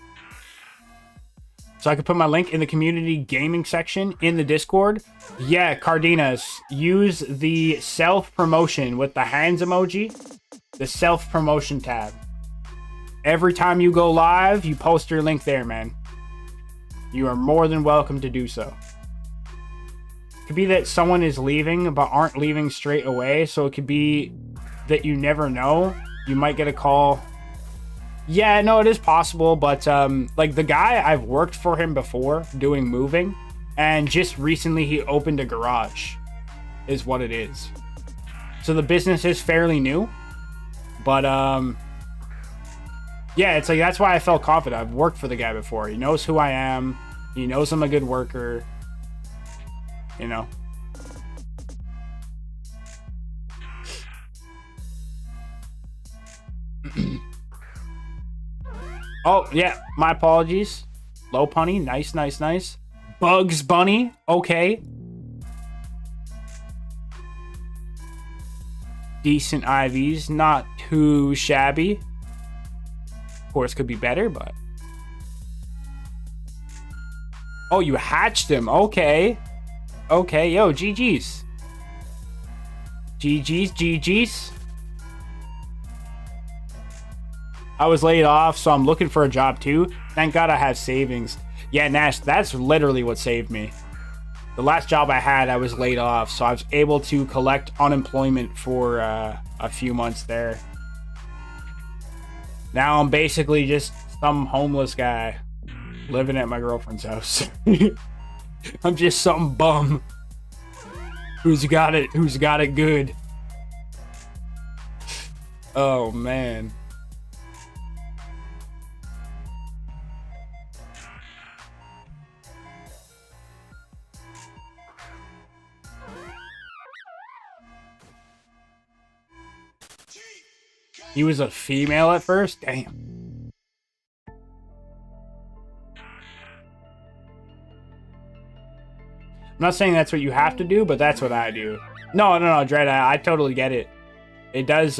So I could put my link in the community gaming section in the Discord. Yeah, Cardenas, use the self-promotion with the hands emoji, the self-promotion tab. Every time you go live, you post your link there, man. You are more than welcome to do so. It could be that someone is leaving, but aren't leaving straight away, so it could be that you never know. You might get a call. Yeah, no, it is possible, but like the guy, I've worked for him before doing moving, and just recently he opened a garage, is what it is. So the business is fairly new, but yeah, it's like that's why I felt confident. I've worked for the guy before. He knows who I am. He knows I'm a good worker. You know. Oh, yeah, my apologies. Low punny, nice, nice, nice. Bugs Bunny, okay. Decent IVs, not too shabby. Of course, could be better, but... Oh, you hatched him, okay. Okay, yo, GG's. GG's, GG's. I was laid off, so I'm looking for a job too. Thank God I have savings. Yeah, Nash, that's literally what saved me. The last job I had, I was laid off, so I was able to collect unemployment for a few months there. Now I'm basically just some homeless guy living at my girlfriend's house. I'm just some bum who's got it good. Oh, man. He was a female at first? Damn. I'm not saying that's what you have to do, but that's what I do. No, Dread, I totally get it. It does,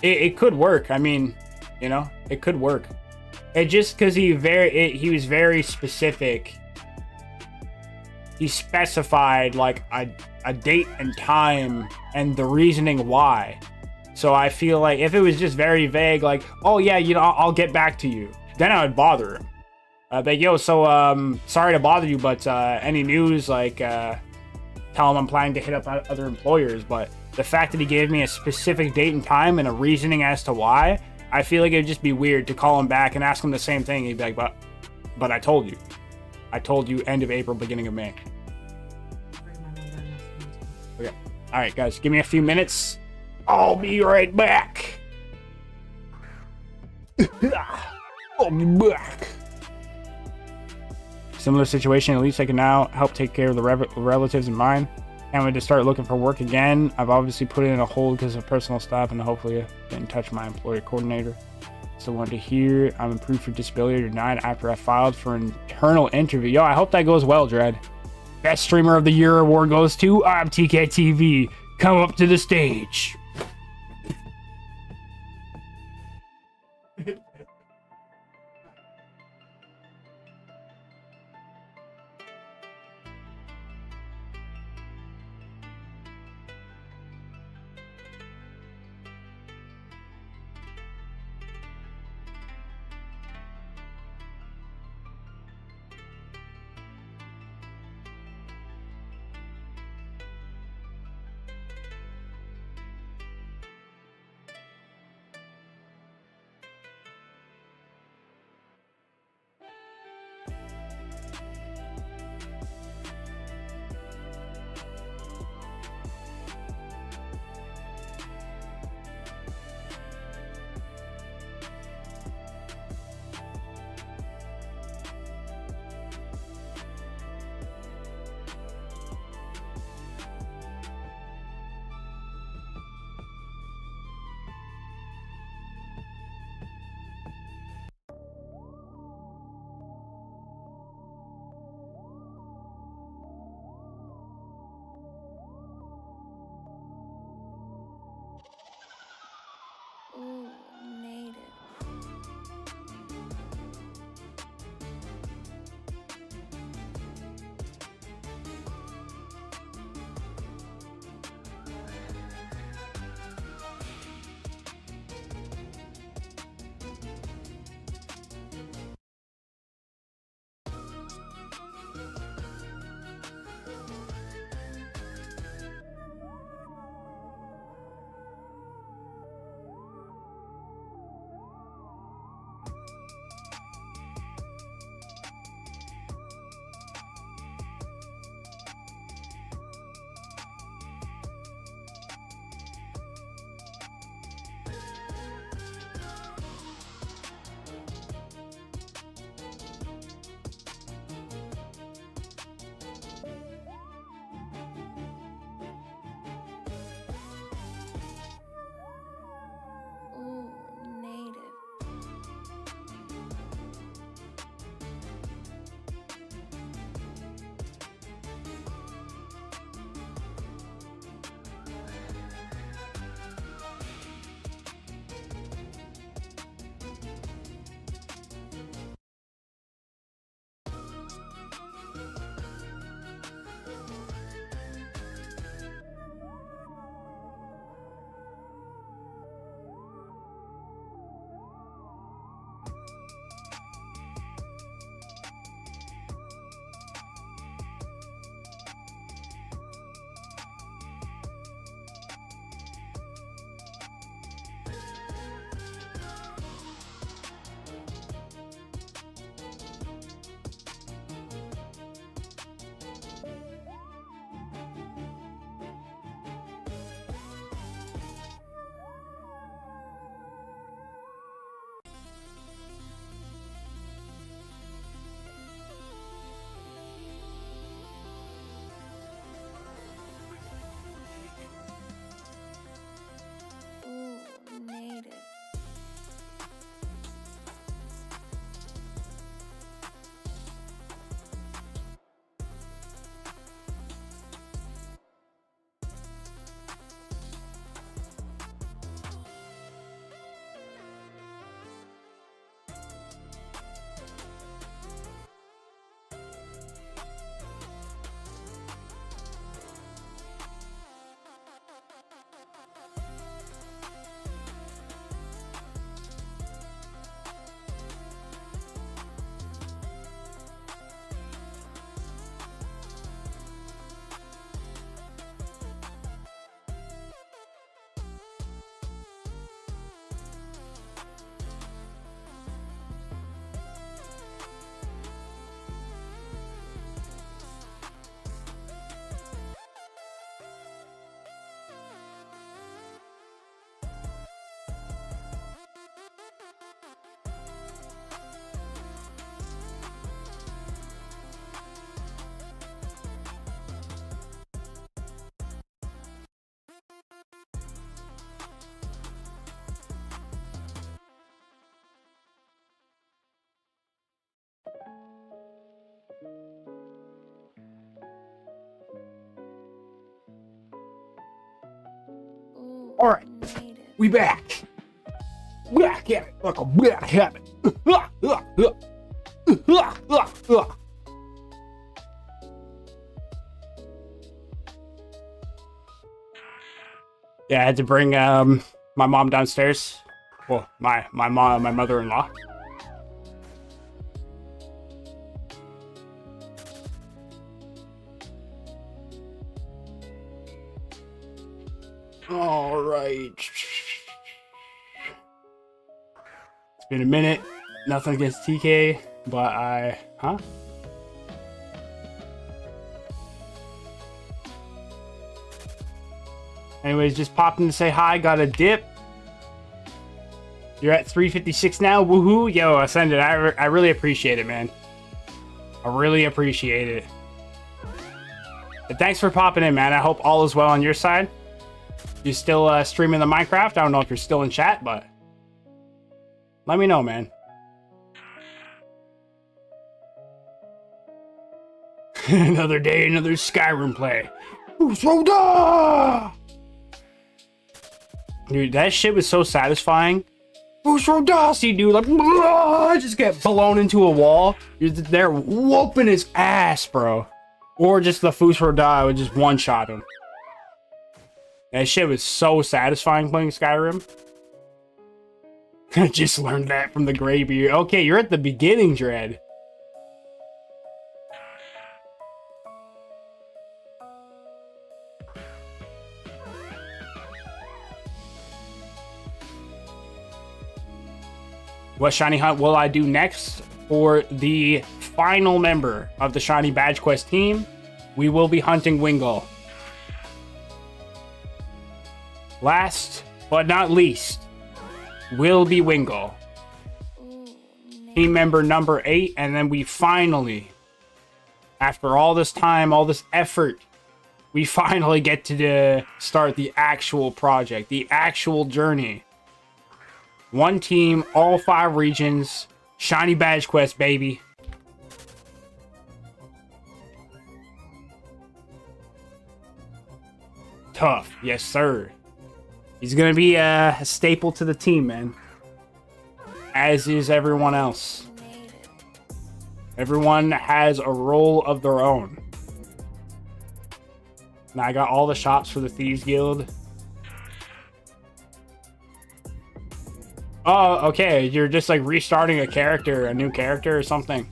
it could work. I mean, you know, it could work. It just because he was very specific. He specified, like, a date and time and the reasoning why. So I feel like if it was just very vague, like, oh yeah, you know, I'll get back to you, then I would bother him. But yo, so sorry to bother you, but any news, like, tell him I'm planning to hit up other employers. But the fact that he gave me a specific date and time and a reasoning as to why, I feel like it'd just be weird to call him back and ask him the same thing. He'd be like, but I told you. I told you end of April, beginning of May. Okay. All right, guys, give me a few minutes. I'll be right back. I'll be back. Similar situation, at least I can now help take care of the relatives in mine. Can't wait to start looking for work again. I've obviously put it in a hold because of personal stuff, and hopefully get in touch with my employer coordinator. So wanted to hear I'm approved for disability or denied after I filed for an internal interview. Yo, I hope that goes well, Dread. Best Streamer of the Year award goes to IamTkTV. Come up to the stage. All right, Native. we back. Back at it like a bad habit. Yeah, I had to bring my mom downstairs. Well, my mom, my mother-in-law. All right. It's been a minute. Nothing against TK, but huh? Anyways, just popped in to say hi. Got a dip. You're at 356 now. Woohoo. Yo, I send it. I really appreciate it, man. I really appreciate it. But thanks for popping in, man. I hope all is well on your side. You still streaming the Minecraft? I don't know if you're still in chat, but let me know, man. Another day, another Skyrim play. Usroda! Dude, that shit was so satisfying. Usrodasi, dude, like, I just get blown into a wall. You're there whooping his ass, bro. Or just the Fusroda would just one-shot him. That shit was so satisfying playing Skyrim. I just learned that from the Greybeard. Okay, you're at the beginning, Dread. What shiny hunt will I do next? For the final member of the Shiny Badge Quest team, we will be hunting Wingull. Last but not least will be Wingull. Ooh, native. Team member number 8, and then we finally, after all this time, all this effort, we finally get to start the actual project, the actual journey. One team, all 5 regions, Shiny Badge Quest, baby. Tough, yes sir. He's gonna be a staple to the team, man. As is everyone else. Native. Everyone has a role of their own. Now I got all the shops for the Thieves Guild. Oh, okay. You're just like restarting a character, a new character or something.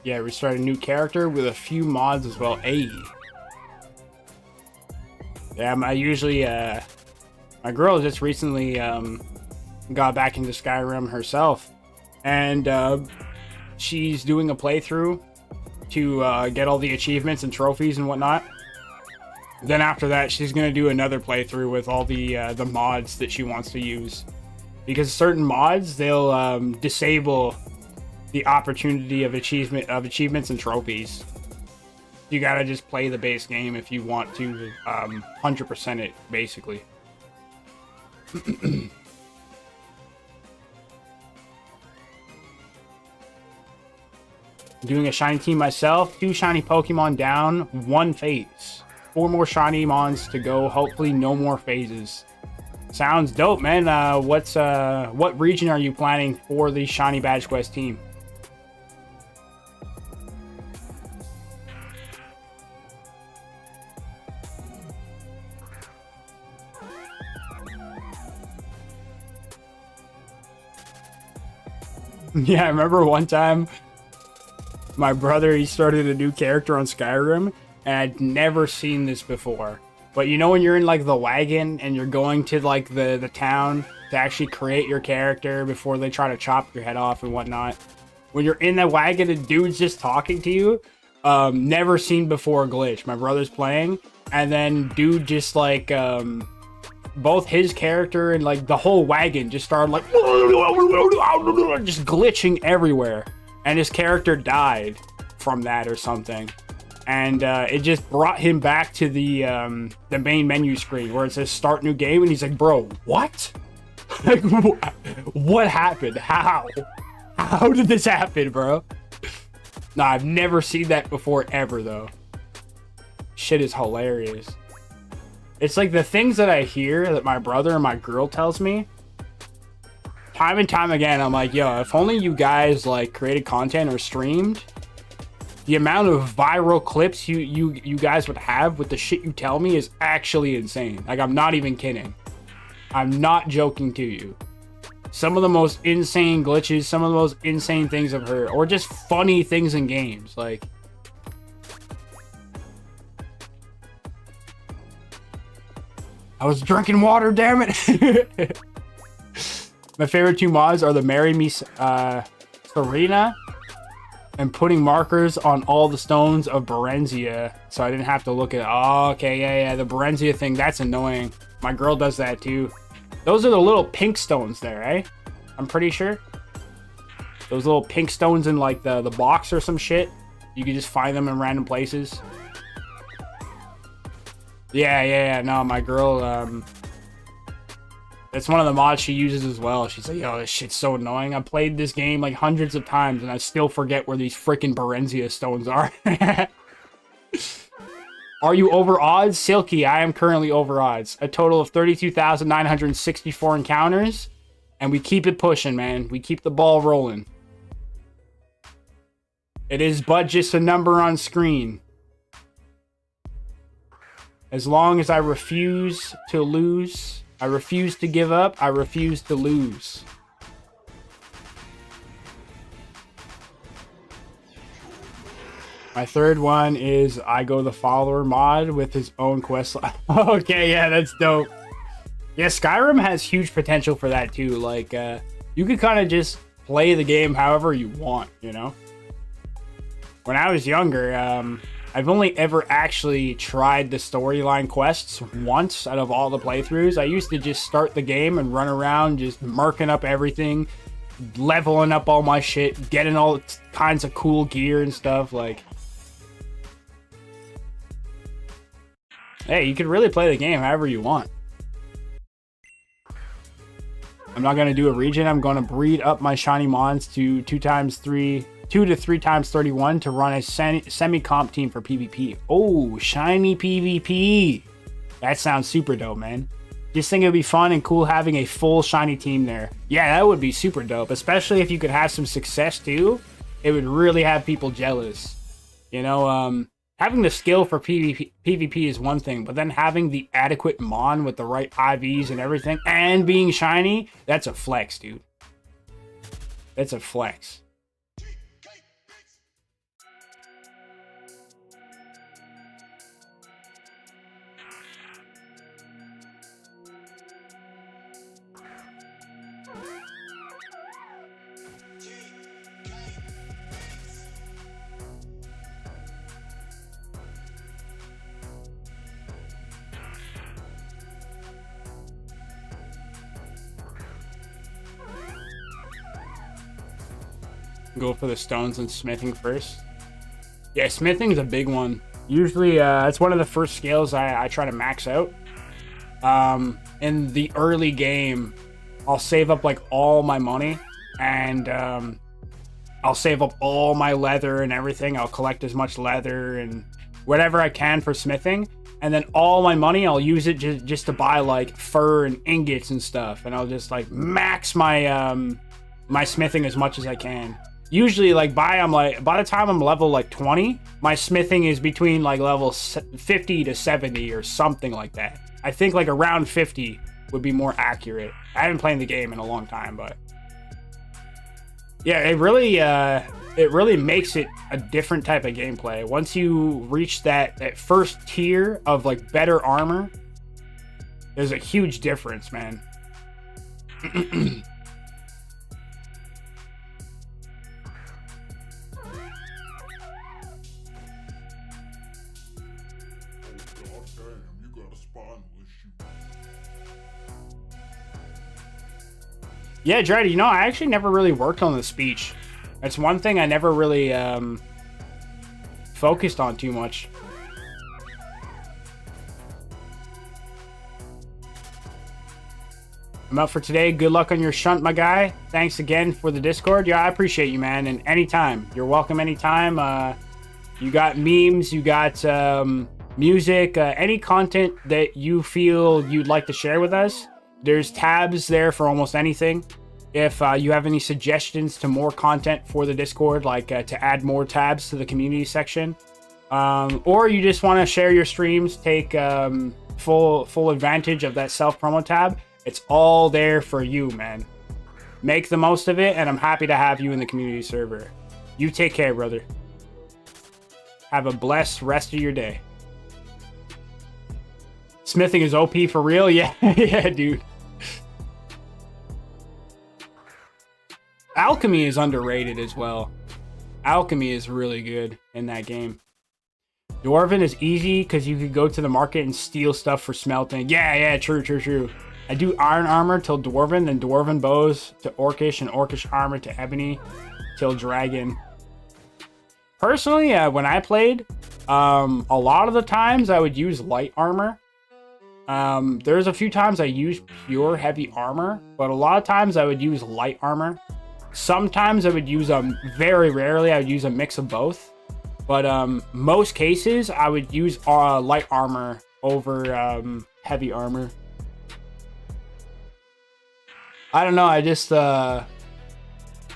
Yeah, restart a new character with a few mods as well. Hey. Yeah, I usually, my girl just recently, got back into Skyrim herself. And, she's doing a playthrough to, get all the achievements and trophies and whatnot. Then after that, she's gonna do another playthrough with all the mods that she wants to use. Because certain mods, they'll, disable the opportunity of achievements and trophies. You gotta just play the base game if you want to 100% it, basically. Doing a shiny team myself, 2 shiny Pokemon down, 1 phase. 4 more shiny mons to go, hopefully no more phases. Sounds dope, man. What region are you planning for the Shiny Badge Quest team? Yeah, I remember one time my brother, he started a new character on Skyrim and I'd never seen this before. But you know when you're in like the wagon and you're going to like the town to actually create your character before they try to chop your head off and whatnot? When you're in that wagon and dude's just talking to you, never seen before glitch. My brother's playing and then dude just like both his character and like the whole wagon just started like just glitching everywhere, and his character died from that or something, and it just brought him back to the main menu screen where it says start new game, and he's like, bro, what? Like, what happened? How did this happen, bro? Nah, I've never seen that before ever though. Shit is hilarious. It's like the things that I hear that my brother and my girl tells me time and time again. I'm like, yo, if only you guys like created content or streamed, the amount of viral clips you guys would have with the shit you tell me is actually insane. Like, I'm not even kidding. I'm not joking to you. Some of the most insane glitches, some of the most insane things I've heard, or just funny things in games. Like, I was drinking water, damn it. My favorite two mods are the Marry Me Serena and putting markers on all the stones of Berenzia, so I didn't have to look at. Oh, okay, yeah, the Berenzia thing, that's annoying. My girl does that too. Those are the little pink stones there, right? I'm pretty sure. Those little pink stones in like the box or some shit. You can just find them in random places. Yeah, no, my girl, that's one of the mods she uses as well. She's like, yo, this shit's so annoying. I played this game like hundreds of times and I still forget where these freaking Berenzia stones are. Are you over odds? Silky, I am currently over odds. A total of 32,964 encounters. And we keep it pushing, man. We keep the ball rolling. It is but just a number on screen. As long as I refuse to lose, I refuse to give up, I refuse to lose. My third one is I Go the Follower mod with his own quest line. Okay, yeah, that's dope. Yeah, Skyrim has huge potential for that too. Like, you could kind of just play the game however you want, you know? When I was younger, I've only ever actually tried the storyline quests once out of all the playthroughs. I used to just start the game and run around just marking up everything, leveling up all my shit, getting all kinds of cool gear and stuff. Like, hey, you can really play the game however you want. I'm not going to do a region. I'm going to breed up my shiny mons to 2 to 3 times 31 to run a semi-comp team for PvP. Oh, shiny PvP. That sounds super dope, man. Just think it would be fun and cool having a full shiny team there. Yeah, that would be super dope, especially if you could have some success too. It would really have people jealous. You know, having the skill for PvP is one thing, but then having the adequate mon with the right IVs and everything and being shiny, that's a flex, dude. That's a flex. Go for the stones and smithing first. Yeah, smithing is a big one. Usually, it's one of the first skills I try to max out. In the early game, I'll save up like all my money, and I'll save up all my leather and everything. I'll collect as much leather and whatever I can for smithing, and then all my money I'll use it just to buy like fur and ingots and stuff, and I'll just like max my my smithing as much as I can. Usually, like by the time I'm level like 20, my smithing is between like level 50 to 70 or something like that. I think like around 50 would be more accurate. I haven't played the game in a long time, but yeah, it really makes it a different type of gameplay. Once you reach that first tier of like better armor, there's a huge difference, man. Yeah, Dreddy, you know, I actually never really worked on the speech. That's one thing I never really focused on too much. I'm out for today. Good luck on your shunt, my guy. Thanks again for the Discord. Yeah, I appreciate you, man. And anytime. You're welcome anytime. You got memes, you got music, any content that you feel you'd like to share with us. There's tabs there for almost anything. If you have any suggestions to more content for the Discord, like to add more tabs to the community section, or you just want to share your streams, take full advantage of that self-promo tab, it's all there for you, man. Make the most of it, and I'm happy to have you in the community server. You take care, brother. Have a blessed rest of your day. Smithing is OP for real? Yeah, yeah, dude. Alchemy is underrated as well. Alchemy is really good in that game. Dwarven is easy because you could go to the market and steal stuff for smelting. Yeah, true. I do iron armor till Dwarven, then Dwarven bows to Orcish, and Orcish armor to Ebony till Dragon. Personally, when I played, a lot of the times I would use light armor. There's a few times I used pure heavy armor, but a lot of times I would use light armor. Sometimes I would use very rarely I would use a mix of both, but most cases I would use light armor over heavy armor. I don't know, I just I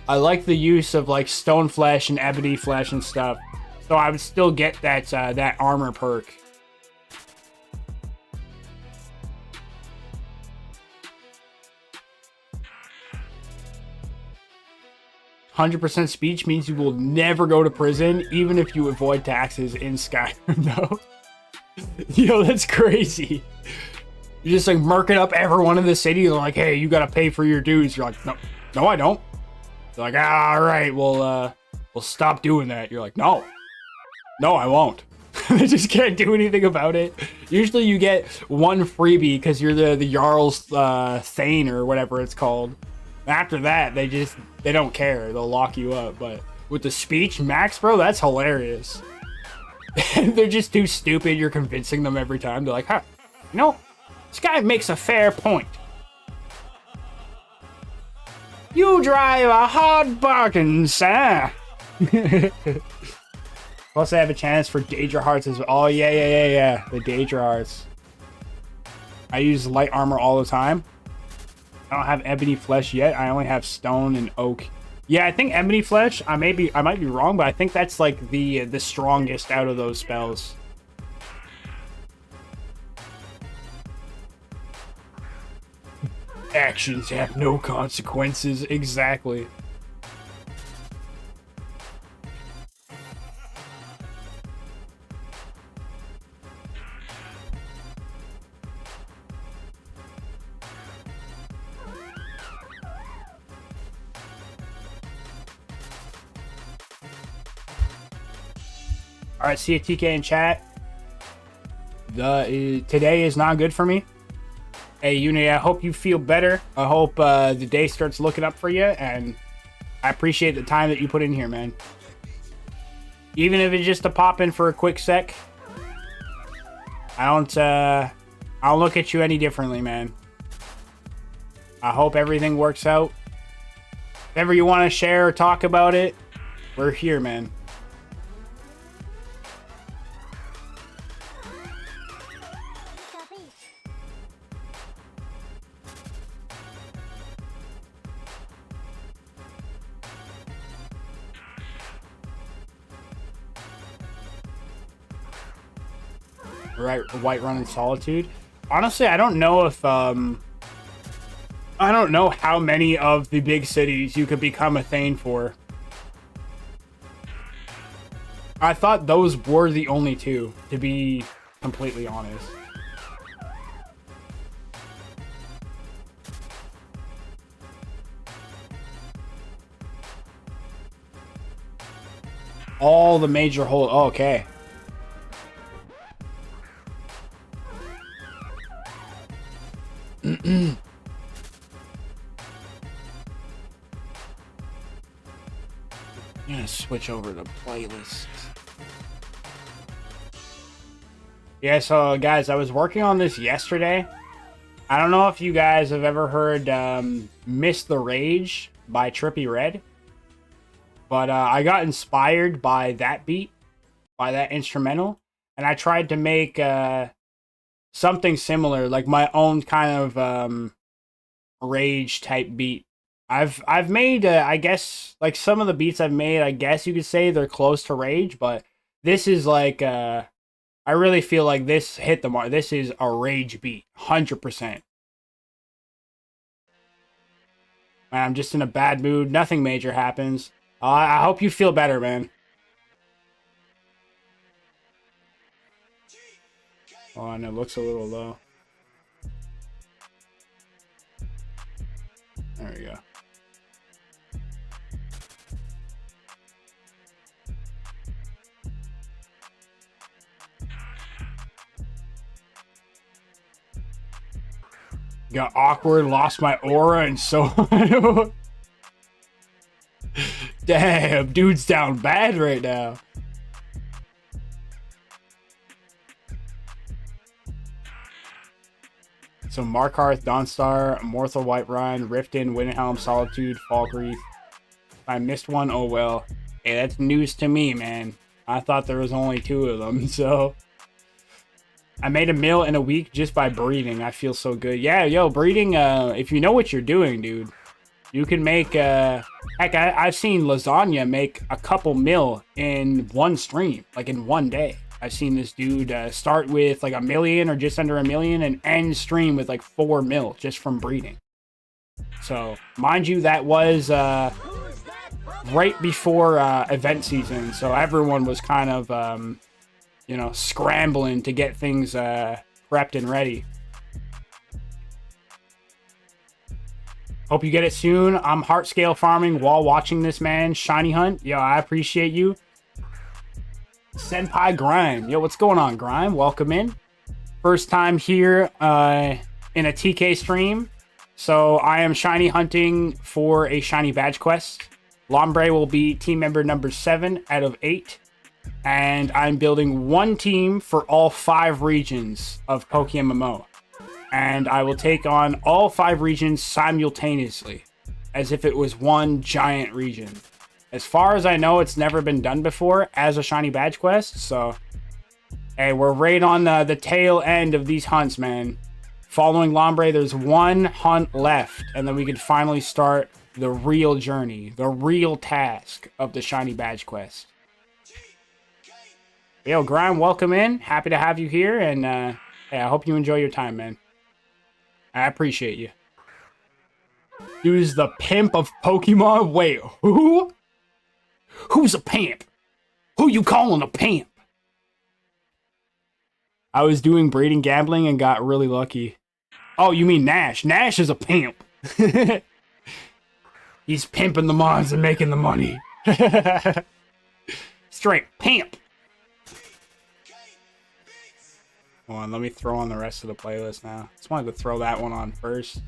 like the use of like stone flesh and ebony flesh and stuff, so I would still get that that armor perk. "100% speech means you will never go to prison, even if you avoid taxes in Skyrim." No. Yo, that's crazy. You're just like murking up everyone in the city. They're like, "Hey, you gotta pay for your dues." You're like, no, I don't. They're like, all right, we'll stop doing that. You're like, no, I won't. They just can't do anything about it. Usually you get one freebie because you're the Jarl's Thane or whatever it's called. After that, they don't care. They'll lock you up. But with the speech, Max, bro, that's hilarious. They're just too stupid. You're convincing them every time. They're like, huh, you know, this guy makes a fair point. You drive a hard bargain, sir. Plus, I have a chance for Daedra Hearts as well. Oh, yeah. The Daedra Hearts. I use light armor all the time. I don't have ebony flesh yet. I only have stone and oak. Yeah, I think ebony flesh, I might be wrong, but I think that's like the strongest out of those spells. Actions have no consequences. Exactly. Alright, see you, TK, in chat. Today is not good for me. Hey, Uni, I hope you feel better. I hope the day starts looking up for you, and I appreciate the time that you put in here, man. Even if it's just to pop in for a quick sec, I don't look at you any differently, man. I hope everything works out. If ever you want to share or talk about it, we're here, man. Right, White Run in Solitude. Honestly, I don't know if I don't know how many of the big cities you could become a Thane for. I thought those were the only two, to be completely honest. All the major hole. Oh, okay. I'm gonna switch over to playlists. Yeah, so guys, I was working on this yesterday. I don't know if you guys have ever heard Miss the Rage by Trippie Redd. But I got inspired by that beat, by that instrumental. And I tried to make something similar, like my own kind of rage type beat. I've made, I guess, like some of the beats I've made, I guess you could say they're close to rage. But this is like... I really feel like this hit the mark. This is a rage beat, 100%. Man, I'm just in a bad mood. Nothing major happens. I hope you feel better, man. Oh, and it looks a little low. There we go. Got awkward, lost my aura, and so damn, dude's down bad right now. So Markarth, Dawnstar, Morthal, Whiterun, Riften, Winhelm, Solitude, Falkreath. If I missed one, oh well. Hey, that's news to me, man. I thought there was only 2 of them, so... I made a meal in a week just by breeding. I feel so good. Yeah, yo, breeding, if you know what you're doing, dude, you can make, heck, I've seen Lasagna make a couple mil in one stream, like in one day. I've seen this dude start with like 1 million or just under 1 million and end stream with like 4 mil just from breeding. So, mind you, that was right before event season, so everyone was kind of... you know, scrambling to get things prepped and ready. Hope you get it soon. I'm heart scale farming while watching this, man. Shiny Hunt. Yo, I appreciate you. Senpai Grime. Yo, what's going on, Grime? Welcome in. First time here in a TK stream. So I am shiny hunting for a shiny badge quest. Lombre will be team member number 7 out of 8. And I'm building one team for all 5 regions of PokeMMO. And I will take on all 5 regions simultaneously, as if it was one giant region. As far as I know, it's never been done before as a shiny badge quest, so... Hey, we're right on the tail end of these hunts, man. Following Lombre, there's 1 hunt left, and then we can finally start the real journey, the real task of the shiny badge quest. Yo, Grime, welcome in. Happy to have you here, and hey, I hope you enjoy your time, man. I appreciate you. Dude's the pimp of Pokemon? Wait, who? Who's a pimp? Who you calling a pimp? I was doing breeding gambling and got really lucky. Oh, you mean Nash. Nash is a pimp. He's pimping the mons and making the money. Straight pimp. Hold on, let me throw on the rest of the playlist now. Just wanted to throw that one on first.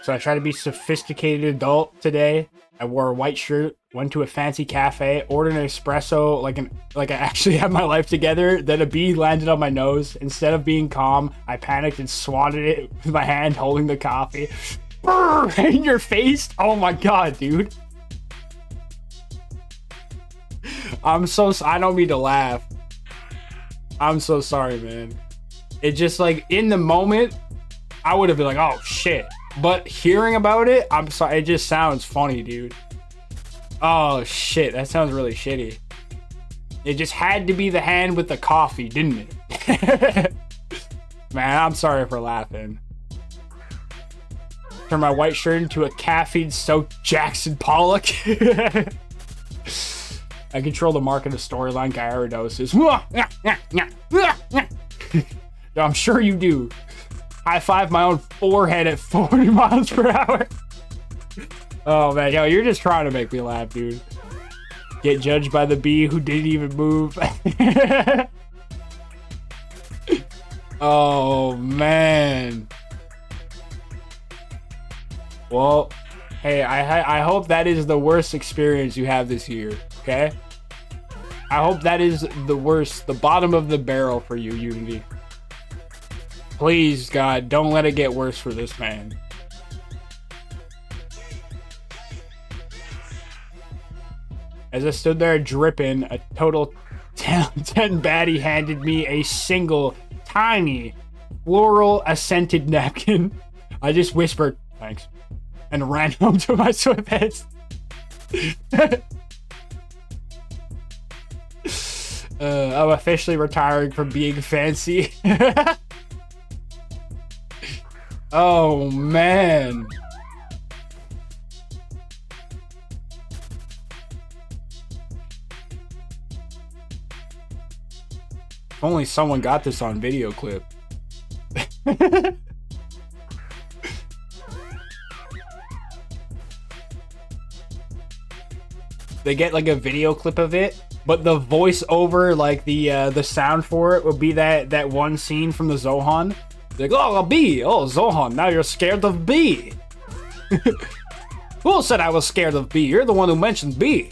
So I tried to be sophisticated adult today. I wore a white shirt, went to a fancy cafe, ordered an espresso like I actually had my life together. Then a bee landed on my nose. Instead of being calm, I panicked and swatted it with my hand holding the coffee. Brrr, in your face? Oh my god, dude. I don't mean to laugh. I'm so sorry, man. It just like in the moment, I would have been like, oh shit. But hearing about it, I'm sorry, it just sounds funny, dude. Oh shit, that sounds really shitty. It just had to be the hand with the coffee, didn't it? Man, I'm sorry for laughing. Turn my white shirt into a caffeine-soaked Jackson Pollock. I control the market of storyline Gyarados. I'm sure you do. High five my own forehead at 40 miles per hour. Oh man, yo, you're just trying to make me laugh, dude. Get judged by the bee who didn't even move. Oh, man. Well, hey, I hope that is the worst experience you have this year, okay? I hope that is the worst, the bottom of the barrel for you, Unity. Please, God, don't let it get worse for this man. As I stood there dripping, a total 10 baddie handed me a single, tiny, floral scented napkin. I just whispered, thanks, and ran home to my sweatpants. I'm officially retiring from being fancy. Oh, man. If only someone got this on video clip. They get like a video clip of it, but the voice over, like the sound for it, would be that one scene from the Zohan. Like, oh, a bee. Oh, Zohan, now you're scared of bee. Who said I was scared of bee? You're the one who mentioned bee.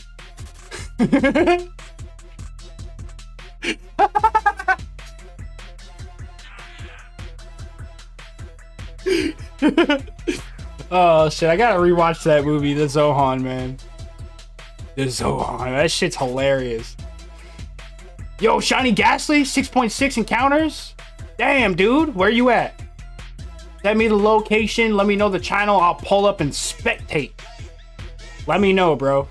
Oh shit, I gotta rewatch that movie, the Zohan, man. The Zohan, that shit's hilarious. Yo, Shiny Ghastly, 6.6 encounters? Damn, dude, where you at? Send me the location, let me know the channel, I'll pull up and spectate. Let me know, bro.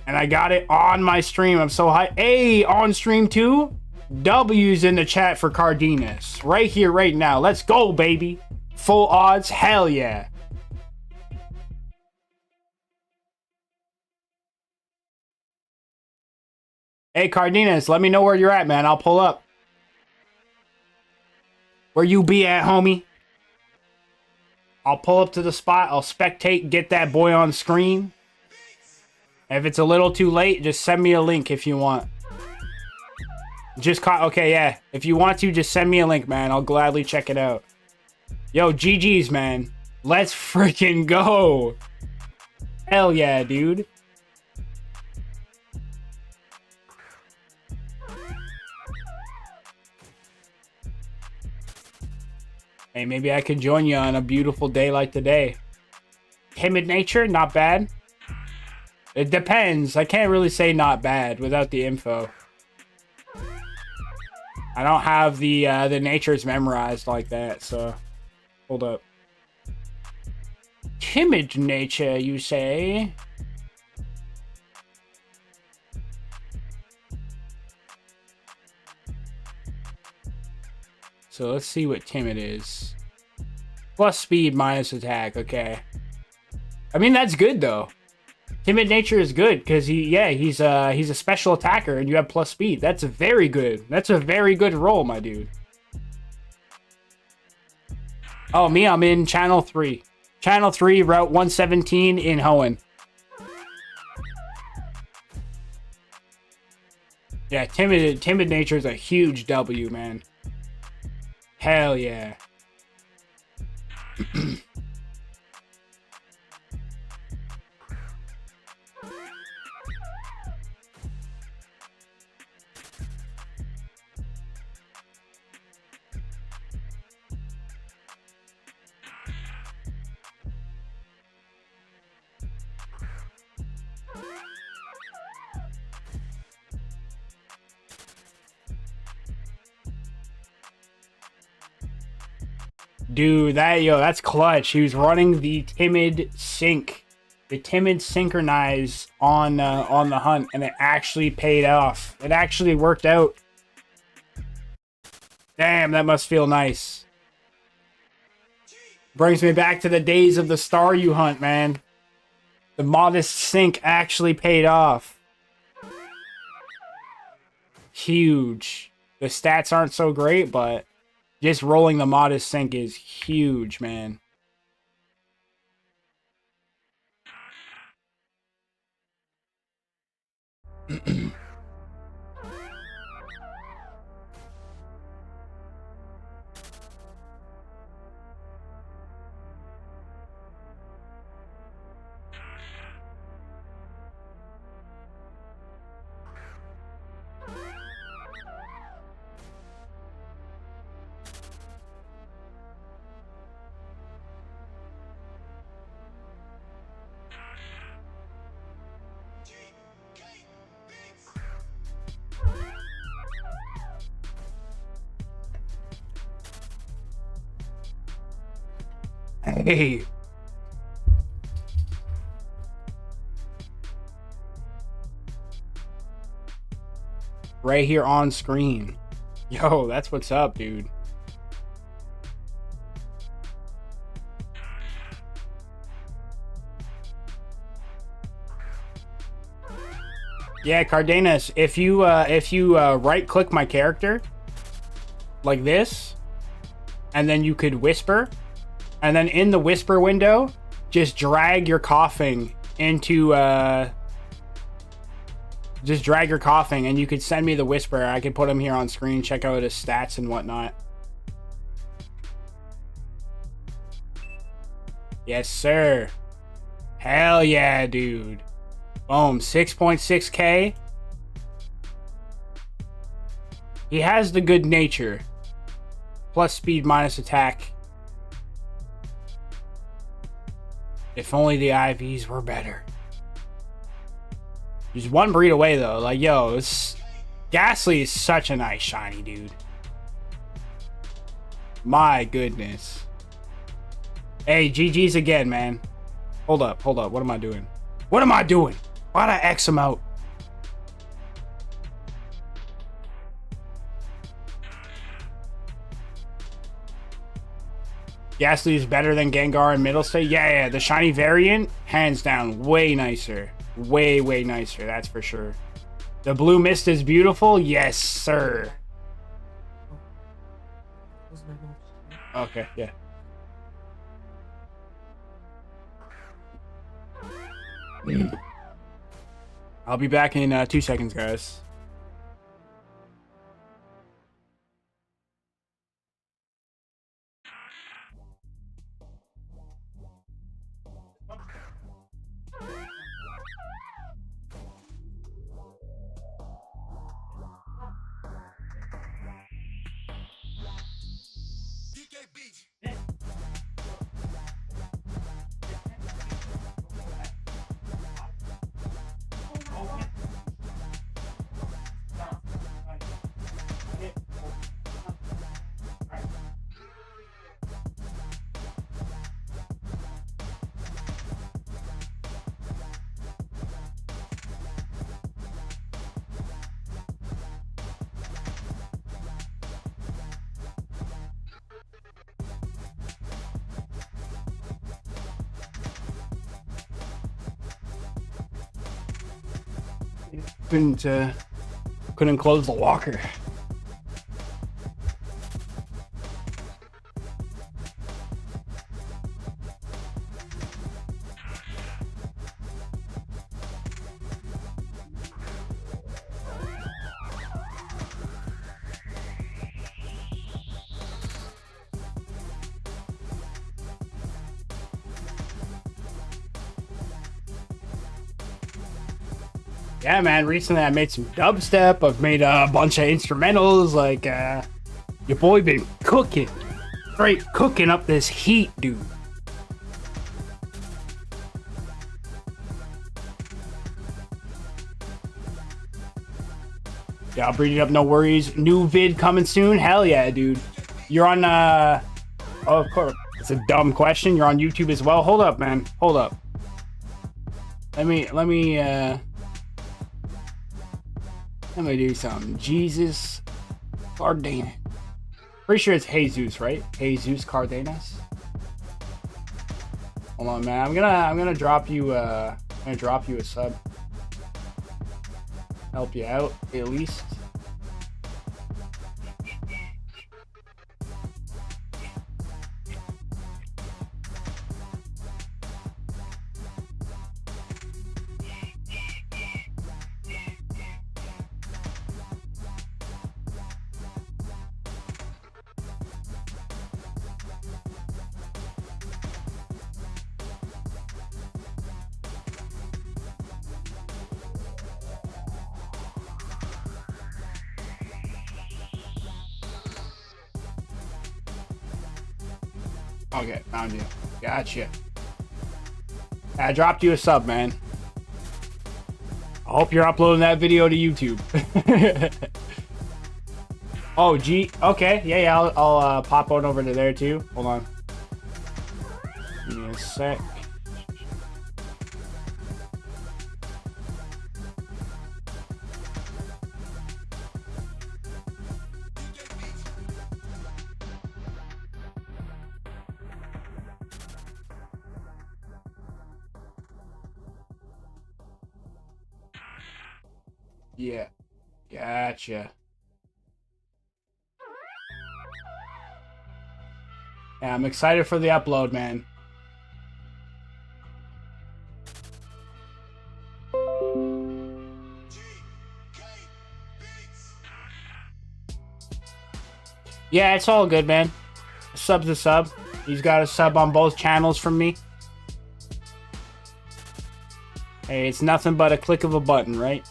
And I got it on my stream, I'm so hyped. Hey, on stream too? W's in the chat for Cardenas. Right here, right now. Let's go, baby. Full odds, hell yeah. Hey, Cardenas, let me know where you're at, man. I'll pull up. Where you be at, homie? I'll pull up to the spot. I'll spectate, get that boy on screen. If it's a little too late, just send me a link if you want. Just caught. Okay, yeah. If you want to, just send me a link, man. I'll gladly check it out. Yo, GG's, man. Let's freaking go. Hell yeah, dude. Hey, maybe I could join you on a beautiful day like today. Timid nature, not bad. It depends. I can't really say not bad without the info. I don't have the natures memorized like that, so hold up. Timid nature, you say? So let's see what timid is. Plus speed, minus attack. Okay. I mean, that's good though. Timid nature is good because he's a special attacker and you have plus speed. That's very good. That's a very good roll, my dude. Oh, me, I'm in channel 3. Channel 3, route 117 in Hoenn. Yeah, timid nature is a huge W, man. Hell yeah. Dude, that's clutch. He was running the timid sync, the timid synchronize on the hunt, and it actually paid off. It actually worked out. Damn, that must feel nice. Brings me back to the days of the Staryu hunt, man. The modest sync actually paid off. Huge. The stats aren't so great, but just rolling the modest sync is huge, man. Hey. Right here on screen. Yo, that's what's up, dude. Yeah, Cardenas, if you right click my character like this, and then you could whisper, and then in the whisper window, just drag your coughing into just drag your coughing, and you could send me the whisper. I could put him here on screen, check out his stats and whatnot. Yes, sir. Hell yeah, dude. Boom, 6.6k. He has the good nature. Plus speed minus attack. If only the IVs were better. He's one breed away though. Like, yo, Ghastly is such a nice shiny, dude. My goodness. Hey, GG's again, man. Hold up. What am I doing? What am I doing? Why'd I X him out? Ghastly is better than Gengar in middle state. Yeah, the shiny variant, hands down, way nicer. Way nicer, that's for sure. The blue mist is beautiful. Yes, sir. Okay, yeah. I'll be back in 2 seconds, guys. Couldn't close the locker. Yeah, man, recently I made some dubstep. I've made a bunch of instrumentals. Like, your boy been cooking. Straight cooking up this heat, dude. Yeah, I'll breed it up, no worries. New vid coming soon. Hell yeah, dude. You're on, oh, of course. It's a dumb question. You're on YouTube as well. Hold up, man. Hold up. Let me do something. Jesus Cardenas. Pretty sure it's Jesus, right? Jesus Cardenas. Hold on, man. I'm gonna drop you a sub. Help you out at least. Okay, found you. Gotcha. I dropped you a sub, man. I hope you're uploading that video to YouTube. Oh, gee. Okay. Yeah. I'll pop on over to there too. Hold on. Give me a sec. Yeah. Gotcha. Yeah, I'm excited for the upload, man. Yeah, it's all good, man. A sub's a sub. He's got a sub on both channels from me. Hey, it's nothing but a click of a button, right?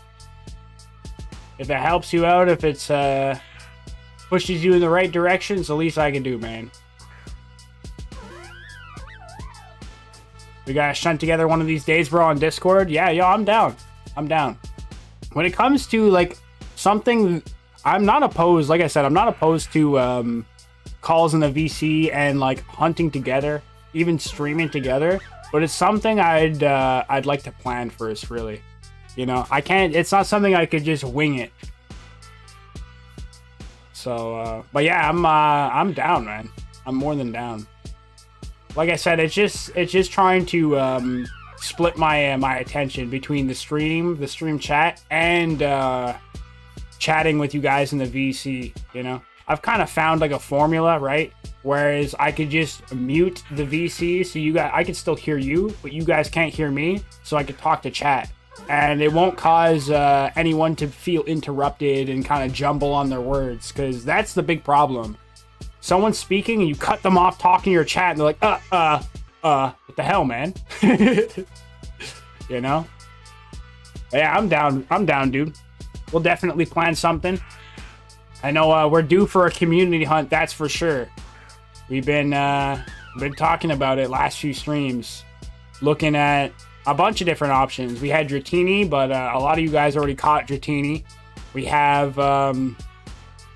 If it helps you out, if it's pushes you in the right direction, it's the least I can do, man. We gotta shunt together one of these days, bro, on Discord. Yeah, yo, I'm down. I'm down. When it comes to, like, something... I'm not opposed, like I said, I'm not opposed to calls in the VC and, like, hunting together, even streaming together. But it's something I'd like to plan first, really. You know, I can't... It's not something I could just wing it. So, but yeah, I'm down, man. I'm more than down. Like I said, it's just trying to split my my attention between the stream chat, and chatting with you guys in the VC. You know, I've kind of found like a formula, right? Whereas I could just mute the VC, so I could still hear you, but you guys can't hear me, so I could talk to chat, and it won't cause anyone to feel interrupted and kind of jumble on their words, because that's the big problem. Someone's speaking and you cut them off talking to your chat, and they're like, what the hell, man? You know? Yeah, I'm down, dude. We'll definitely plan something. I know we're due for a community hunt, that's for sure. We've been talking about it last few streams, looking at a bunch of different options. We had Dratini, but a lot of you guys already caught Dratini. We have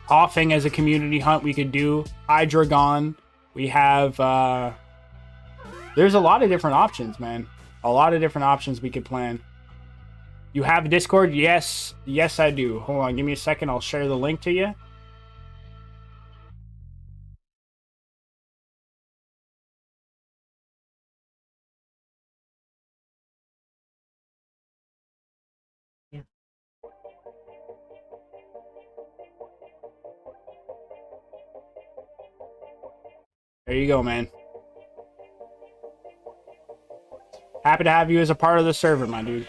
offing as a community hunt we could do. Hydreigon. We have there's a lot of different options, man. A lot of different options we could plan. You have Discord? Yes I do. Hold on, give me a second, I'll share the link to you. There you go, man. Happy to have you as a part of the server, my dude.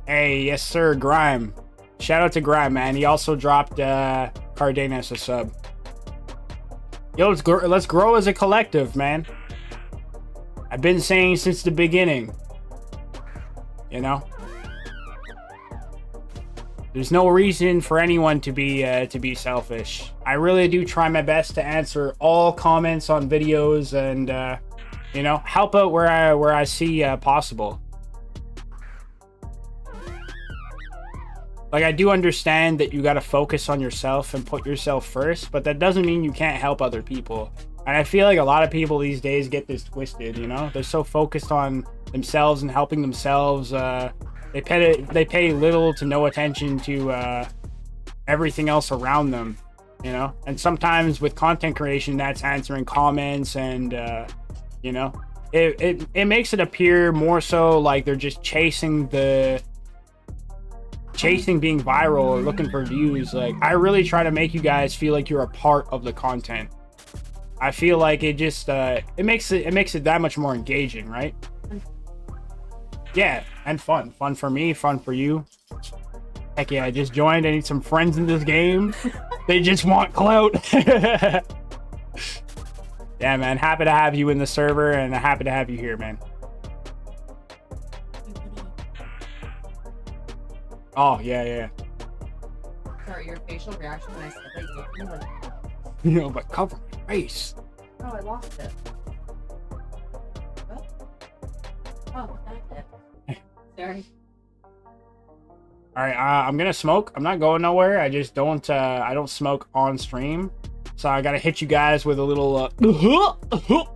Hey, yes sir, Grime. Shout out to Grime, man. He also dropped Cardenas a sub. Yo, let's grow as a collective, man. I've been saying since the beginning. You know? There's no reason for anyone to be selfish. I really do try my best to answer all comments on videos and you know, help out where I see possible. Like, I do understand that you got to focus on yourself and put yourself first, but that doesn't mean you can't help other people. And I feel like a lot of people these days get this twisted, you know? They're so focused on themselves and helping themselves. They pay little to no attention to everything else around them, you know? And sometimes with content creation, that's answering comments and, you know? It makes it appear more so like they're just chasing being viral or looking for views. Like, I really try to make you guys feel like you're a part of the content. I feel like it just it makes it that much more engaging, right? Yeah, and fun for me, fun for you. Heck yeah, I just joined. I need some friends in this game. They just want clout. Yeah, man, happy to have you in the server and happy to have you here, man. Oh, yeah. Sorry, your facial reaction when I said that, you looked at me like, You know, but cover my face. oh, I lost it. What? Oh, that's it. Sorry. All right, I'm gonna smoke. I'm not going nowhere. I just don't. I don't smoke on stream, so I gotta hit you guys with a little. Okay.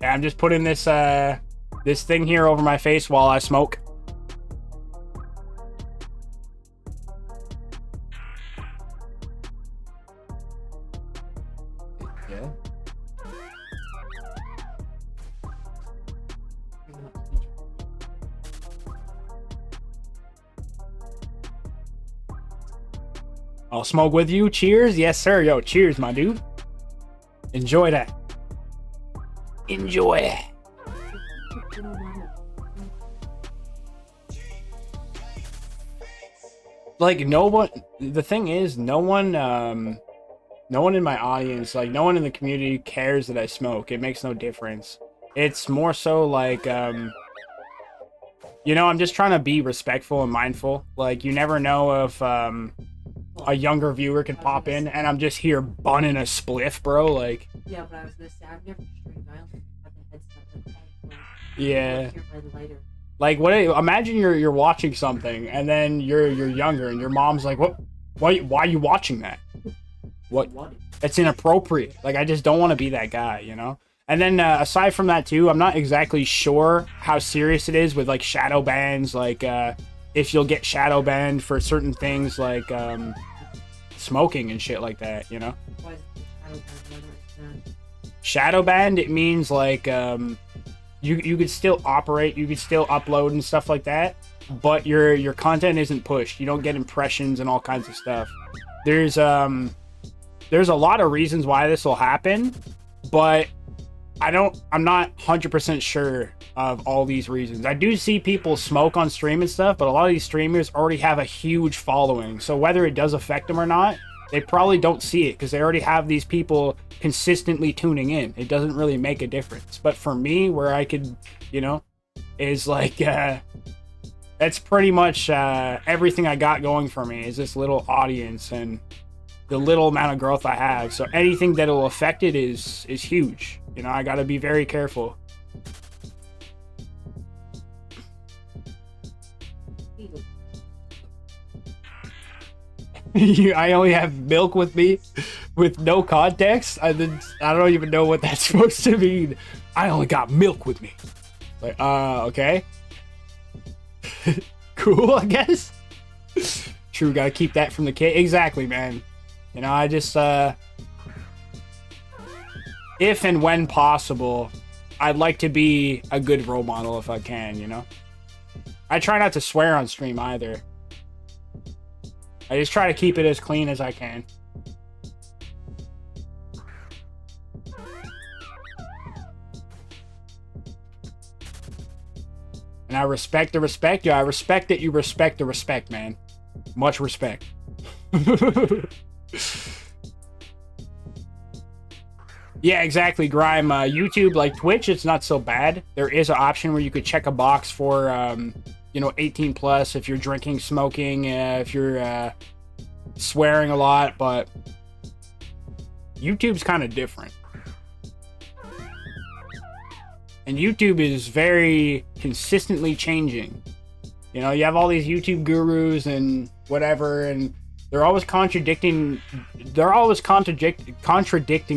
Yeah, I'm just putting this this thing here over my face while I smoke. Yeah. I'll smoke with you. Cheers. Yes, sir. Yo, cheers, my dude. Enjoy that. Enjoy. Like, no one, the thing is, no one in my audience, like, no one in the community cares that I smoke. It makes no difference. It's more so like, you know, I'm just trying to be respectful and mindful. Like, you never know if, a younger viewer could pop in and I'm just here bunning a spliff, bro. Like, Yeah, but I was gonna say, I've never streamed. I only had the headset like, yeah. here by the lighter. Like, what? Imagine you're watching something and then you're younger and your mom's like, "What? Why are you watching that? What? That's inappropriate." Like, I just don't want to be that guy, you know. And then aside from that too, I'm not exactly sure how serious it is with like shadow bans. Like, if you'll get shadow banned for certain things like smoking and shit like that, you know. Why is it Shadow banned, it means like you could still operate, you could still upload and stuff like that, but your content isn't pushed. You don't get impressions and all kinds of stuff. There's a lot of reasons why this will happen, but I'm not 100% sure of all these reasons. I do see people smoke on stream and stuff, but a lot of these streamers already have a huge following. So whether it does affect them or not, they probably don't see it because they already have these people consistently tuning in. It doesn't really make a difference. But for me, where I could, you know, is like, that's pretty much everything I got going for me is this little audience and the little amount of growth I have. So anything that'll affect it is huge. You know, I got to be very careful. I only have milk with me with no context. I don't even know what that's supposed to mean. I only got milk with me. Like, okay. Cool, I guess. True, gotta keep that from the kid. Exactly, man. You know, I just, if and when possible, I'd like to be a good role model if I can, you know? I try not to swear on stream either. I just try to keep it as clean as I can. And I respect the respect. Yeah, I respect that you respect the respect, man. Much respect. Yeah, exactly, Grime. YouTube, like Twitch, it's not so bad. There is an option where you could check a box for, you know, 18 plus if you're drinking, smoking, if you're swearing a lot, but YouTube's kind of different. And YouTube is very consistently changing. You know, you have all these YouTube gurus and whatever, and they're always contradicting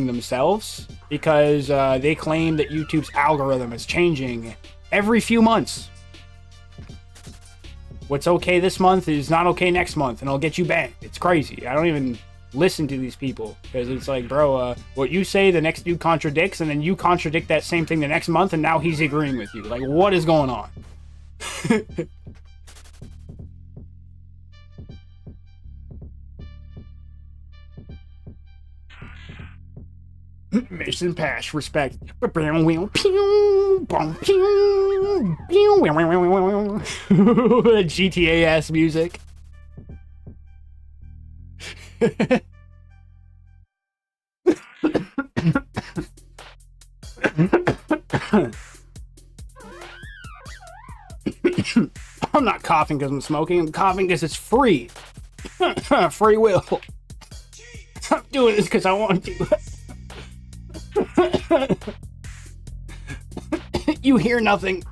themselves because they claim that YouTube's algorithm is changing every few months. What's okay this month is not okay next month, and it'll get you banned. It's crazy. I don't even listen to these people because it's like, bro, what you say the next dude contradicts, and then you contradict that same thing the next month, and now he's agreeing with you. Like, what is going on? Mission pass, respect. GTA ass music. I'm not coughing because I'm smoking. I'm coughing because it's free. Free will. I'm doing this because I want to. You hear nothing.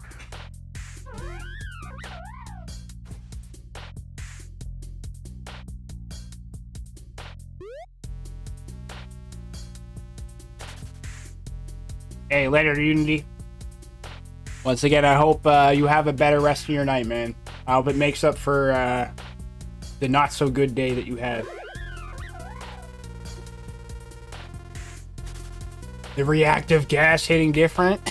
Hey, later, Unity. Once again, I hope you have a better rest of your night, man. I hope it makes up for the not-so-good day that you had. The reactive gas hitting different?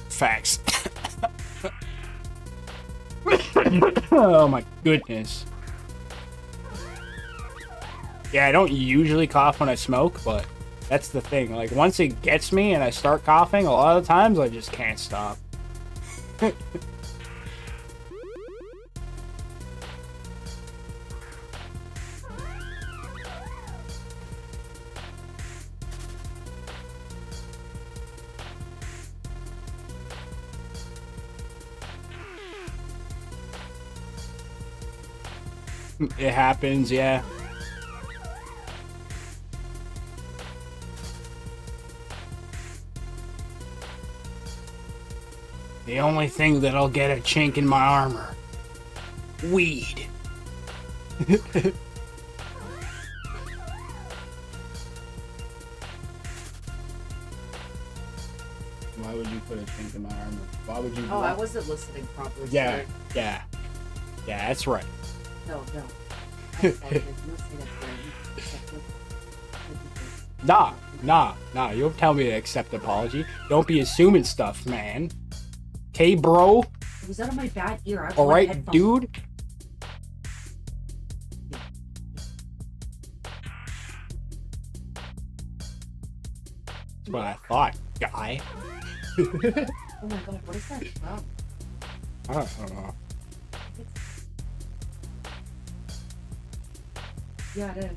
Facts. Oh my goodness. Yeah, I don't usually cough when I smoke, but that's the thing. Like, once it gets me and I start coughing, a lot of times I just can't stop. It happens, yeah. The only thing that'll get a chink in my armor. Weed. Why would you put a chink in my armor? Why would you? Oh, I wasn't listening properly. Yeah, Sorry. yeah. Yeah, that's right. No. I apologize. You must say that for Nah. You don't tell me to accept apology. Don't be assuming stuff, man. Okay, bro? It was out of my bad ear. I have Alright, headphones. dude? That's what I thought, guy. Oh my god, what is that from? I don't know. Yeah, it is.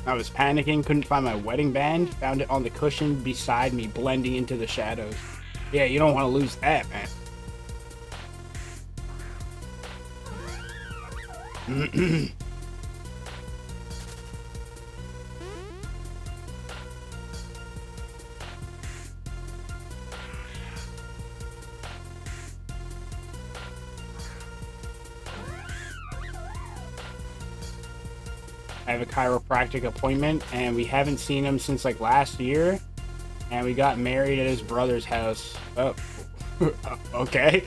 I was panicking, couldn't find my wedding band, found it on the cushion beside me, blending into the shadows. Yeah, you don't want to lose that, man. I have a chiropractic appointment, and we haven't seen him since like last year, and we got married at his brother's house. Oh, okay.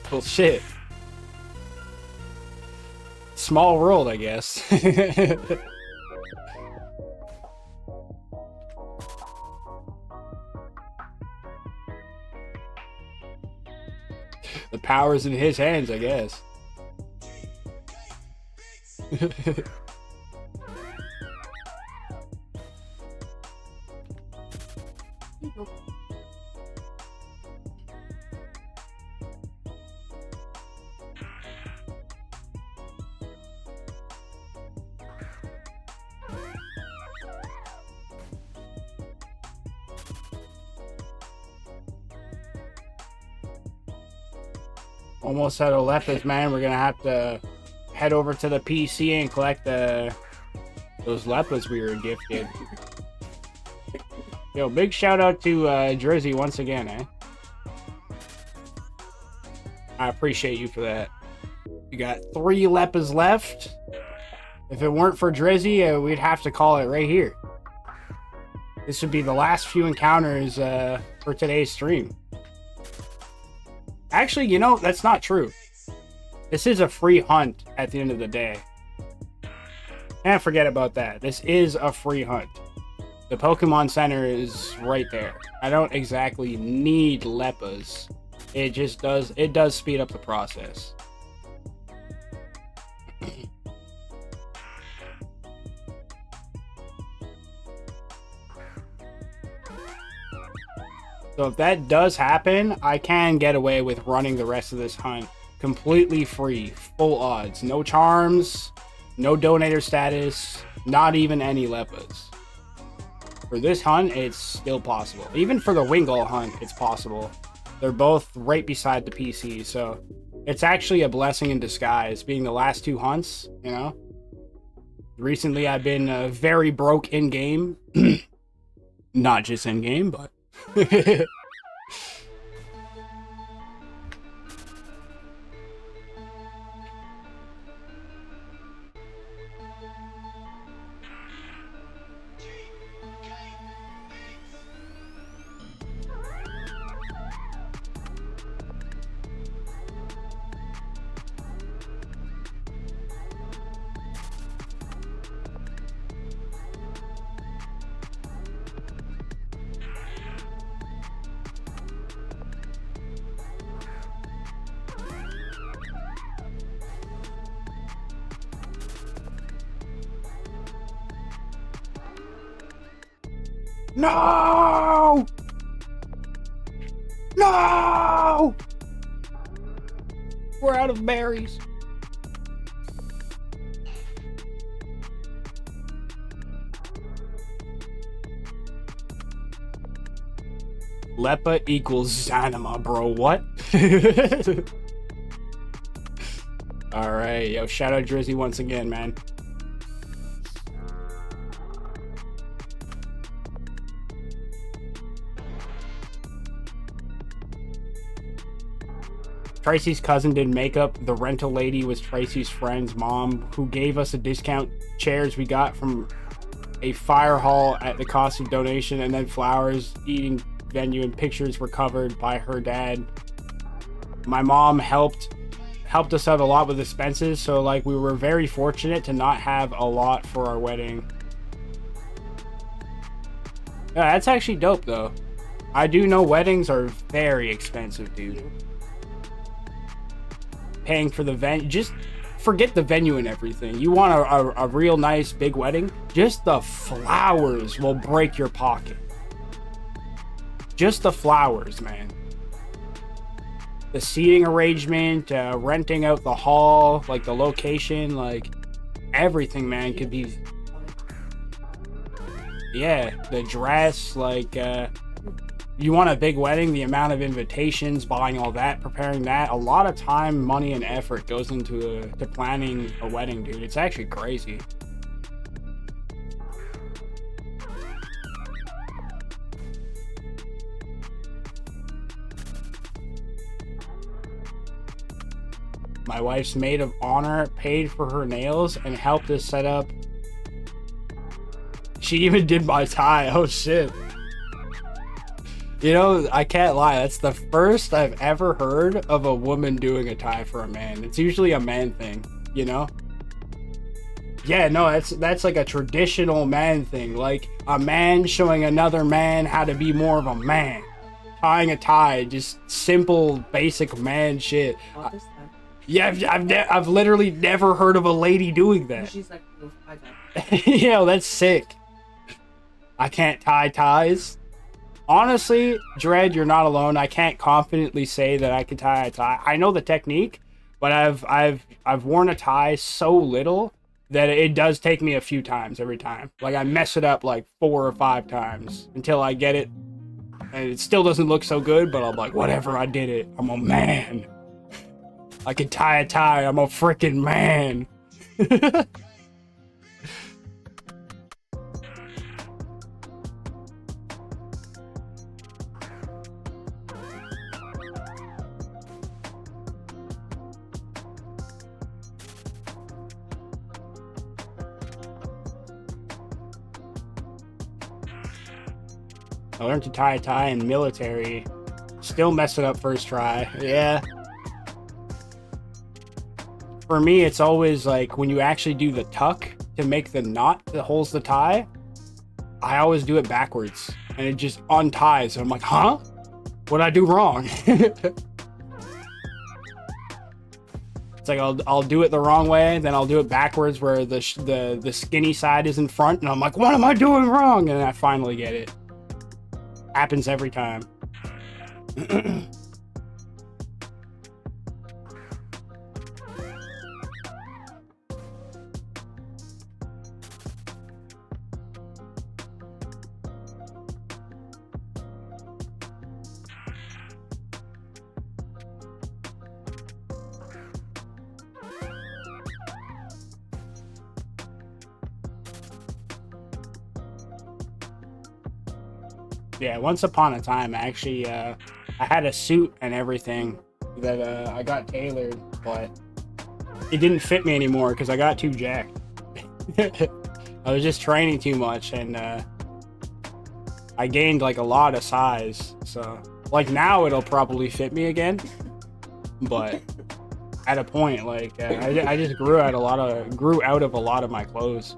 Well, shit. Small world, I guess. The power's in his hands, I guess. Almost out of lepers, man. We're gonna have to head over to the PC and collect those lepers we were gifted. Yo, big shout out to Drizzy once again, eh? I appreciate you for that. We got 3 lepers left. If it weren't for Drizzy, we'd have to call it right here. This would be the last few encounters for today's stream. Actually, you know, that's not true. This is a free hunt at the end of the day. Can't forget about that. This is a free hunt. The Pokemon Center is right there. I don't exactly need Leppas. It just does, it does speed up the process. So if that does happen, I can get away with running the rest of this hunt completely free, full odds, no charms, no donator status, not even any Leppas. For this hunt, it's still possible. Even for the Wingull hunt, it's possible. They're both right beside the PC, so it's actually a blessing in disguise, being the last two hunts, you know? Recently, I've been very broke in-game. Not just in-game, but... No! No! We're out of berries. Leppa equals Zanima, bro. What? Alright, yo, shout out Drizzy once again, man. Tracy's cousin did makeup. The rental lady was Tracy's friend's mom, who gave us a discount chairs we got from a fire hall at the cost of donation, and then flowers, eating venue, and pictures were covered by her dad. My mom helped us out a lot with expenses, so like we were very fortunate to not have a lot for our wedding. Yeah, that's actually dope though. I do know weddings are very expensive, dude. Paying for the venue, just forget the venue and everything. You want a real nice big wedding, just the flowers will break your pocket. Just the flowers, man. The seating arrangement, renting out the hall, like the location, like everything, man, could be. Yeah, the dress, like you want a big wedding, the amount of invitations, buying all that, preparing that, a lot of time, money, and effort goes into to planning a wedding, dude. It's actually crazy. My wife's maid of honor paid for her nails and helped us set up. She even did my tie. Oh shit. You know, I can't lie, that's the first I've ever heard of a woman doing a tie for a man. It's usually a man thing, you know? Yeah, no, that's like a traditional man thing. Like a man showing another man how to be more of a man. Tying a tie, just simple, basic man shit. Yeah, I've literally never heard of a lady doing that. She's like, oh, Yo, that's sick. I can't tie ties. Honestly, Dread, you're not alone. I can't confidently say that I can tie a tie. I know the technique, but I've worn a tie so little that it does take me a few times every time. Like I mess it up like 4 or 5 times until I get it, and it still doesn't look so good. But I'm like, whatever, I did it. I'm a man. I can tie a tie. I'm a freaking man. I learned to tie a tie in military. Still mess it up first try. Yeah. for me, it's always like when you actually do the tuck to make the knot that holds the tie, I always do it backwards and it just unties. And I'm like, huh? What'd I do wrong? It's like I'll do it the wrong way, then I'll do it backwards where the skinny side is in front, and I'm like, what am I doing wrong? And then I finally get it. Happens every time. Yeah, once upon a time, actually, I had a suit and everything that I got tailored, but it didn't fit me anymore because I got too jacked. I was just training too much, and I gained like a lot of size. So, like now, it'll probably fit me again, but at a point, like I just grew out of a lot of my clothes.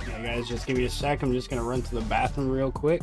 Yeah, guys, just give me a sec. I'm just gonna run to the bathroom real quick.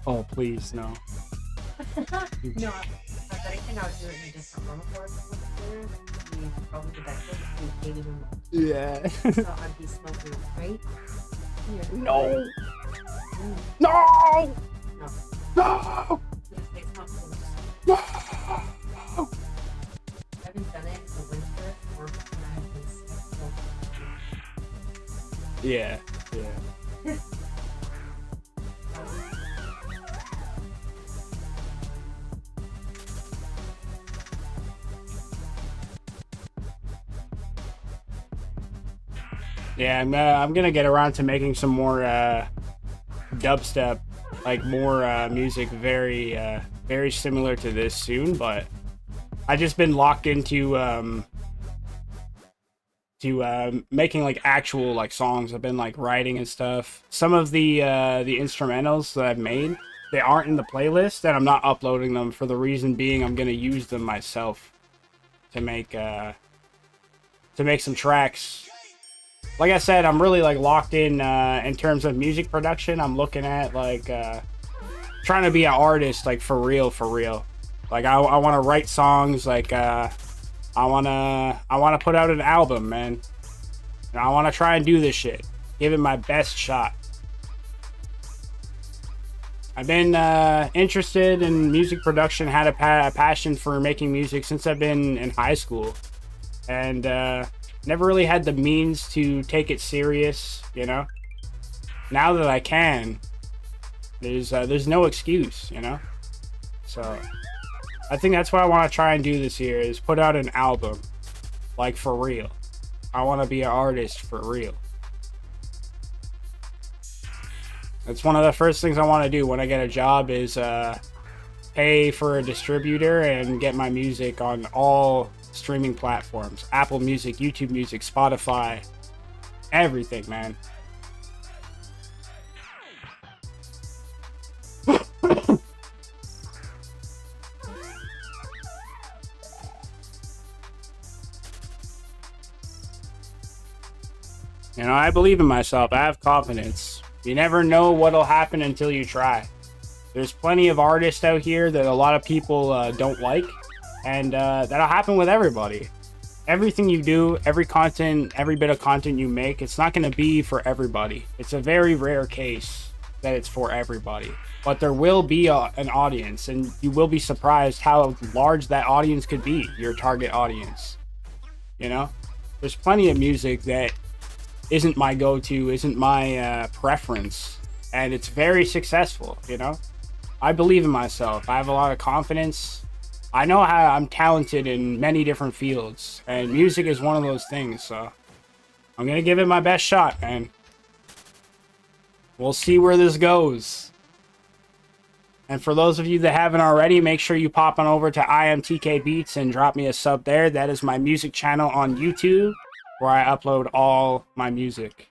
Oh, please, no. No, if anything, I would do it in a different room for probably the best way to be hated in Yeah. so I'd be smoking right here. No. Mm, No. no. No. Just say smoke. No. I haven't done it in the winter or when I have been sick. Yeah. Yeah. Yeah, I'm gonna get around to making some more dubstep, like more music, very similar to this soon. But I just been locked into making like actual like songs. I've been like writing and stuff. Some of the instrumentals that I've made, they aren't in the playlist, and I'm not uploading them for the reason being I'm gonna use them myself to make some tracks. Like I said, I'm really like locked in terms of music production. I'm looking at like trying to be an artist, like for real. Like I want to write songs. Like I want to put out an album, man. And I want to try and do this shit. Give it my best shot. I've been interested in music production. Had a passion for making music since I've been in high school, and never really had the means to take it serious, you know. Now that I can, there's no excuse, you know. So I think that's what I want to try and do this year is put out an album, like for real. I want to be an artist for real. That's one of the first things I want to do when I get a job is pay for a distributor and get my music on all streaming platforms. Apple Music, YouTube Music, Spotify, everything, man. You know, I believe in myself. I have confidence. You never know what'll happen until you try. There's plenty of artists out here that a lot of people don't like, and that'll happen with everybody. Everything you do, every bit of content you make, it's not going to be for everybody. It's a very rare case that it's for everybody. But there will be an audience, and you will be surprised how large that audience could be, your target audience. You know? There's plenty of music that isn't my go-to, isn't my preference, and it's very successful, you know? I believe in myself. I have a lot of confidence. I know how I'm talented in many different fields, and music is one of those things, so I'm gonna give it my best shot, man. We'll see where this goes. And for those of you that haven't already, make sure you pop on over to IamTkBeats and drop me a sub there. That is my music channel on YouTube, where I upload all my music.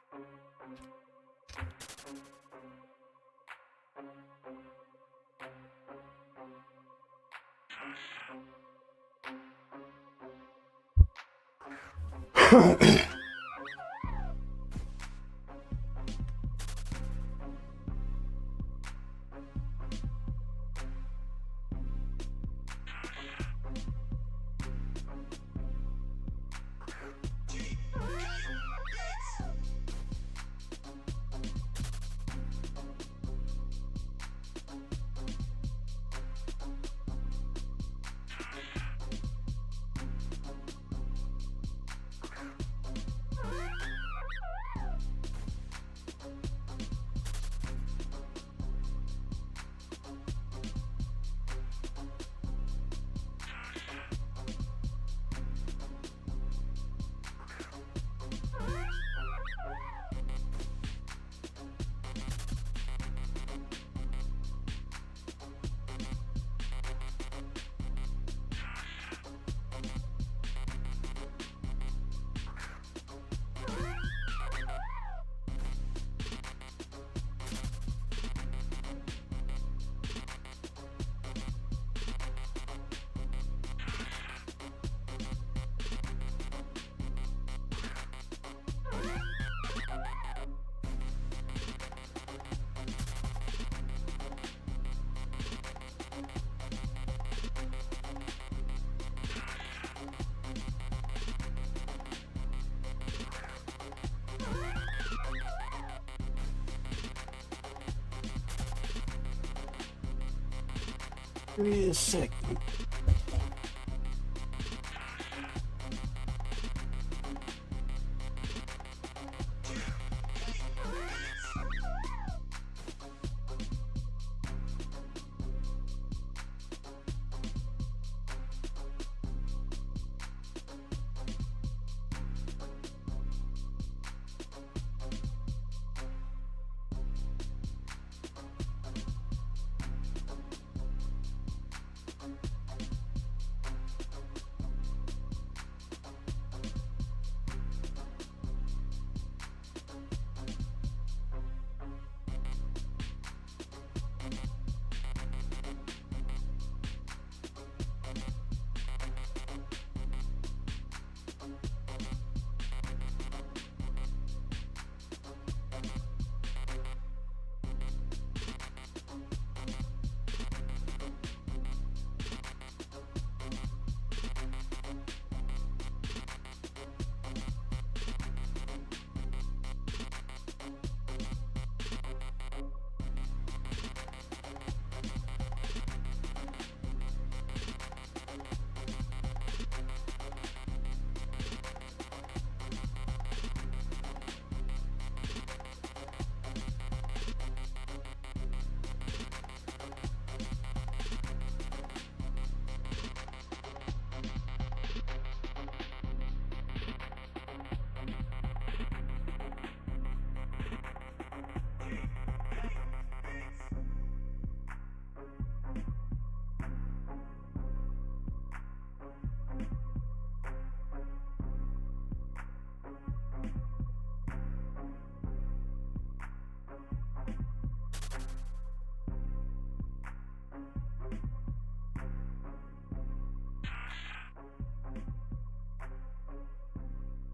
Give me a second.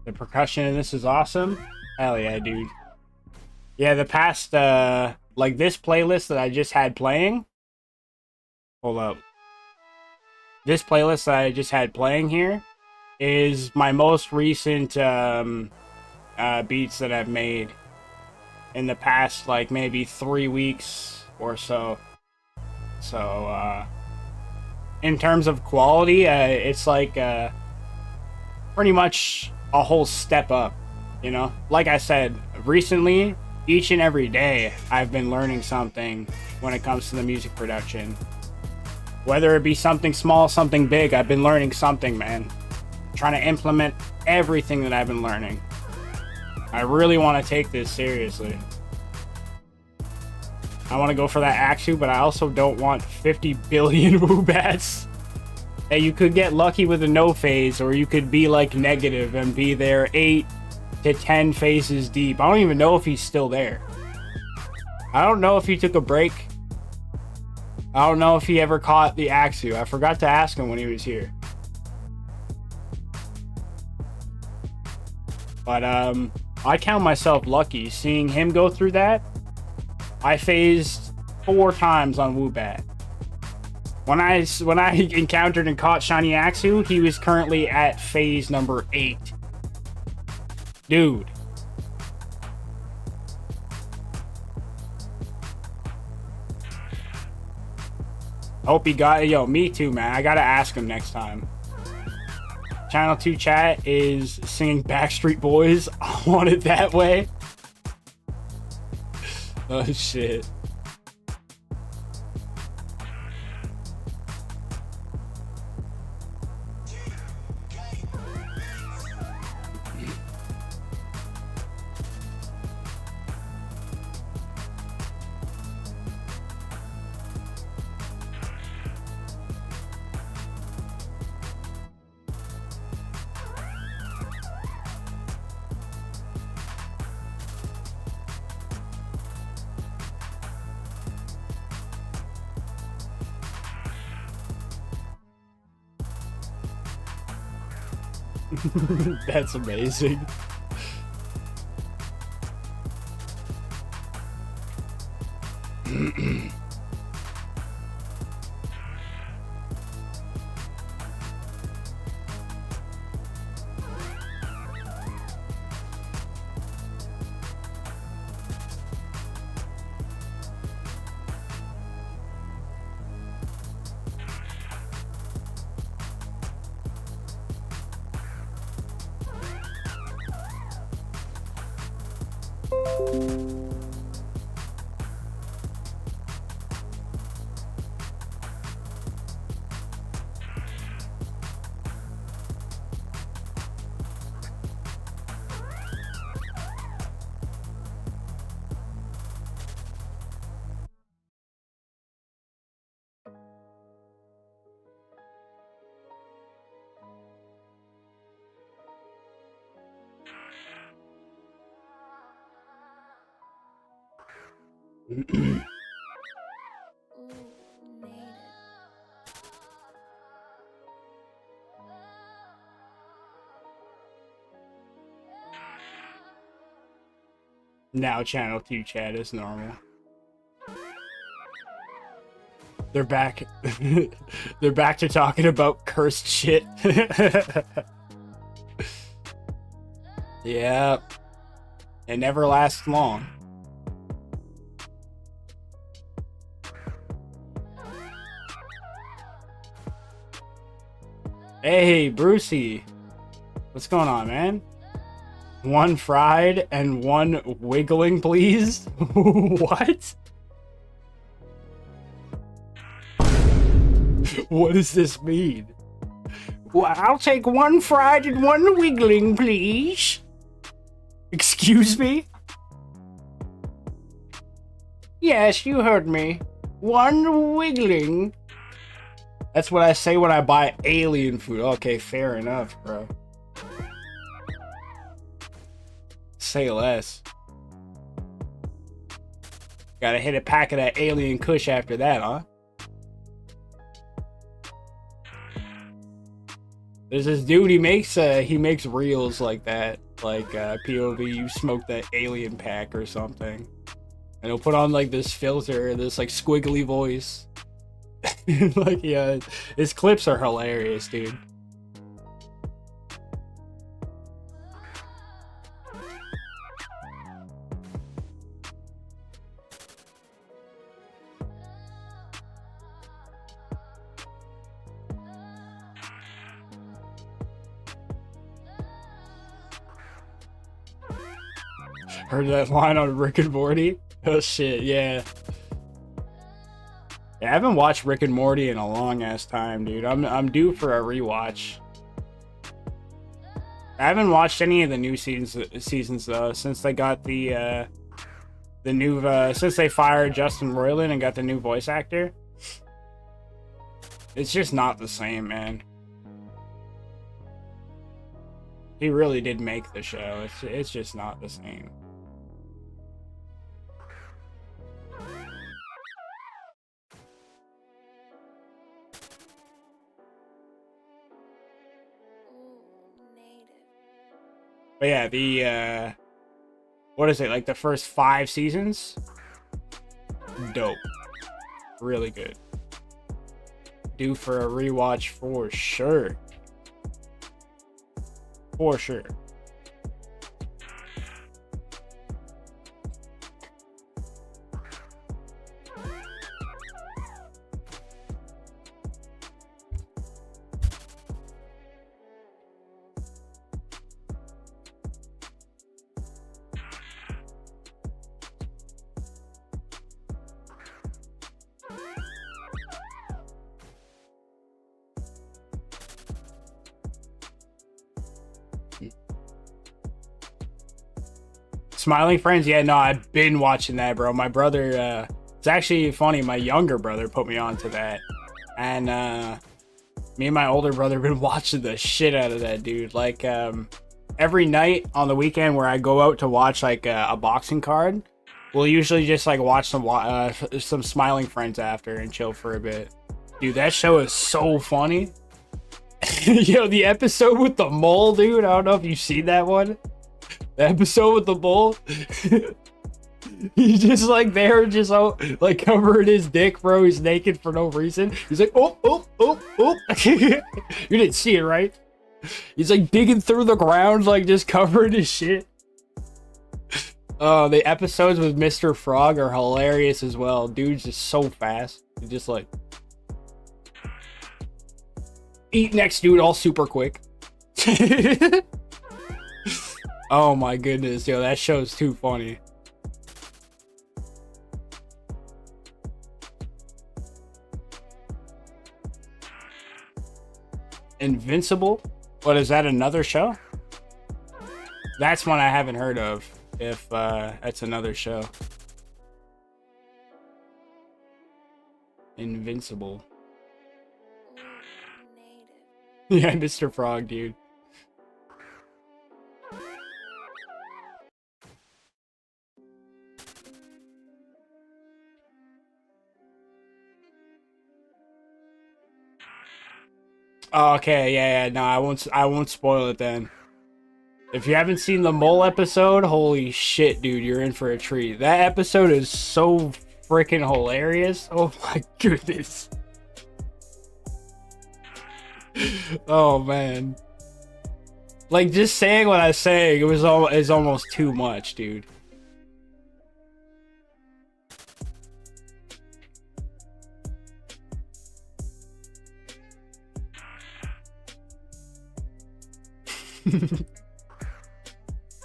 The percussion in this is awesome. Hell yeah, dude. Yeah, the past, like this playlist that I just had playing. Hold up. This playlist that I just had playing here is my most recent beats that I've made in the past, like maybe 3 weeks or so. So, in terms of quality, it's like pretty much a whole step up, you know? Like I said, recently, each and every day, I've been learning something when it comes to the music production. Whether it be something small, something big, I've been learning something, man. Trying to implement everything that I've been learning. I really want to take this seriously. I want to go for that Axu, but I also don't want 50 billion Woobats. Hey, you could get lucky with a no phase, or you could be like negative and be there 8 to 10 phases deep. I don't even know if he's still there. I don't know if he took a break. I don't know if he ever caught the Axu. I forgot to ask him when he was here. But I count myself lucky seeing him go through that. I phased 4 times on Woobat. When I encountered and caught Shiny Axu, he was currently at phase number 8. Dude. Hope he got it. Yo, me too, man. I gotta ask him next time. Channel 2 chat is singing Backstreet Boys. I want it that way. Oh, shit. That's amazing. Now channel 2 chat is normal. They're back. They're back to talking about cursed shit. Yeah. It never lasts long. Hey, Brucey. What's going on, man? One fried and one wiggling, please? What? What does this mean? Well, I'll take one fried and one wiggling, please. Excuse me? Yes, you heard me. One wiggling. That's what I say when I buy alien food. Okay, fair enough, bro. Say less. Gotta hit a pack of that alien kush after that, huh? There's this dude, he makes reels like that, like POV, you smoke that alien pack or something. And he'll put on like this filter, this like squiggly voice. Like, yeah, his clips are hilarious, dude. Heard that line on Rick and Morty? Oh shit, yeah. Yeah, I haven't watched Rick and Morty in a long ass time, dude. I'm due for a rewatch. I haven't watched any of the new seasons though, since they got the new since they fired Justin Roiland and got the new voice actor. It's just not the same, man. He really did make the show. It's just not the same. But yeah, the what is it, like the first 5 seasons? Dope. Really good. Due for a rewatch for sure. For sure. Smiling Friends? Yeah, no, I've been watching that, bro. My brother, it's actually funny, my younger brother put me onto that. And me and my older brother have been watching the shit out of that, dude. Like, every night on the weekend where I go out to watch, like, a boxing card, we'll usually just, like, watch some Smiling Friends after and chill for a bit. Dude, that show is so funny. Yo, the episode with the mole, dude, I don't know if you've seen that one. The episode with the bull. He's just like there, just like covering his dick, bro. He's naked for no reason. He's like, oh, oh, oh, oh. You didn't see it, right? He's like digging through the ground, like just covering his shit. The episodes with Mr. Frog are hilarious as well. Dude's just so fast. He's just like, eat next, dude, all super quick. Oh my goodness, yo, that show's too funny. Invincible? What, is that another show? That's one I haven't heard of, if that's another show. Invincible. Yeah, Mr. Frog, dude. Oh, okay, yeah, no, I won't spoil it then. If you haven't seen the mole episode, holy shit, dude, you're in for a treat. That episode is so freaking hilarious. Oh my goodness. Oh man. Like, just saying what I was saying, is almost too much, dude.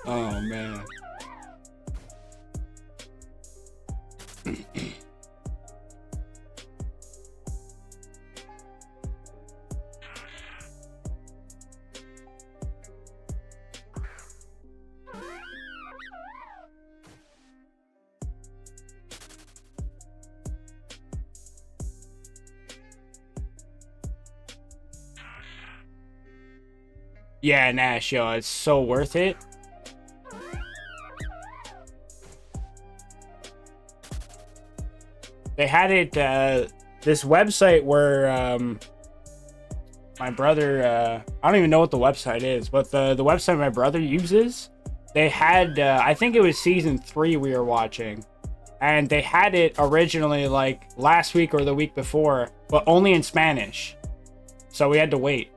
Oh man. Yeah, Nash, yo, it's so worth it. They had it, this website where, my brother, I don't even know what the website is, but the website my brother uses, they had, I think it was season 3 we were watching, and they had it originally, like, last week or the week before, but only in Spanish, so we had to wait.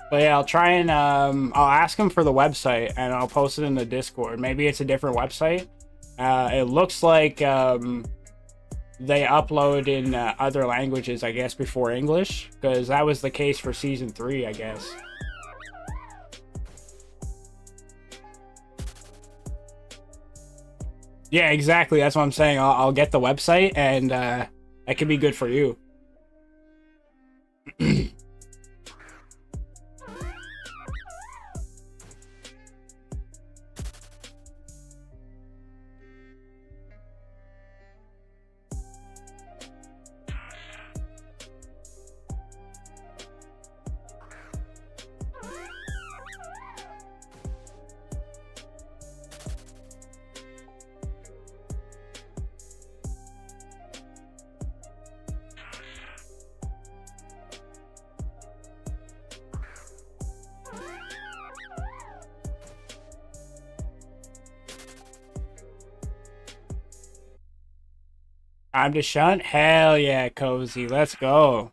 But yeah, I'll try and I'll ask him for the website and I'll post it in the Discord. Maybe it's a different website. It looks like they upload in other languages, I guess, before English, because that was the case for season 3, I guess. Yeah, exactly. That's what I'm saying. I'll get the website and that could be good for you. Time to shunt? Hell yeah, Cozy. Let's go.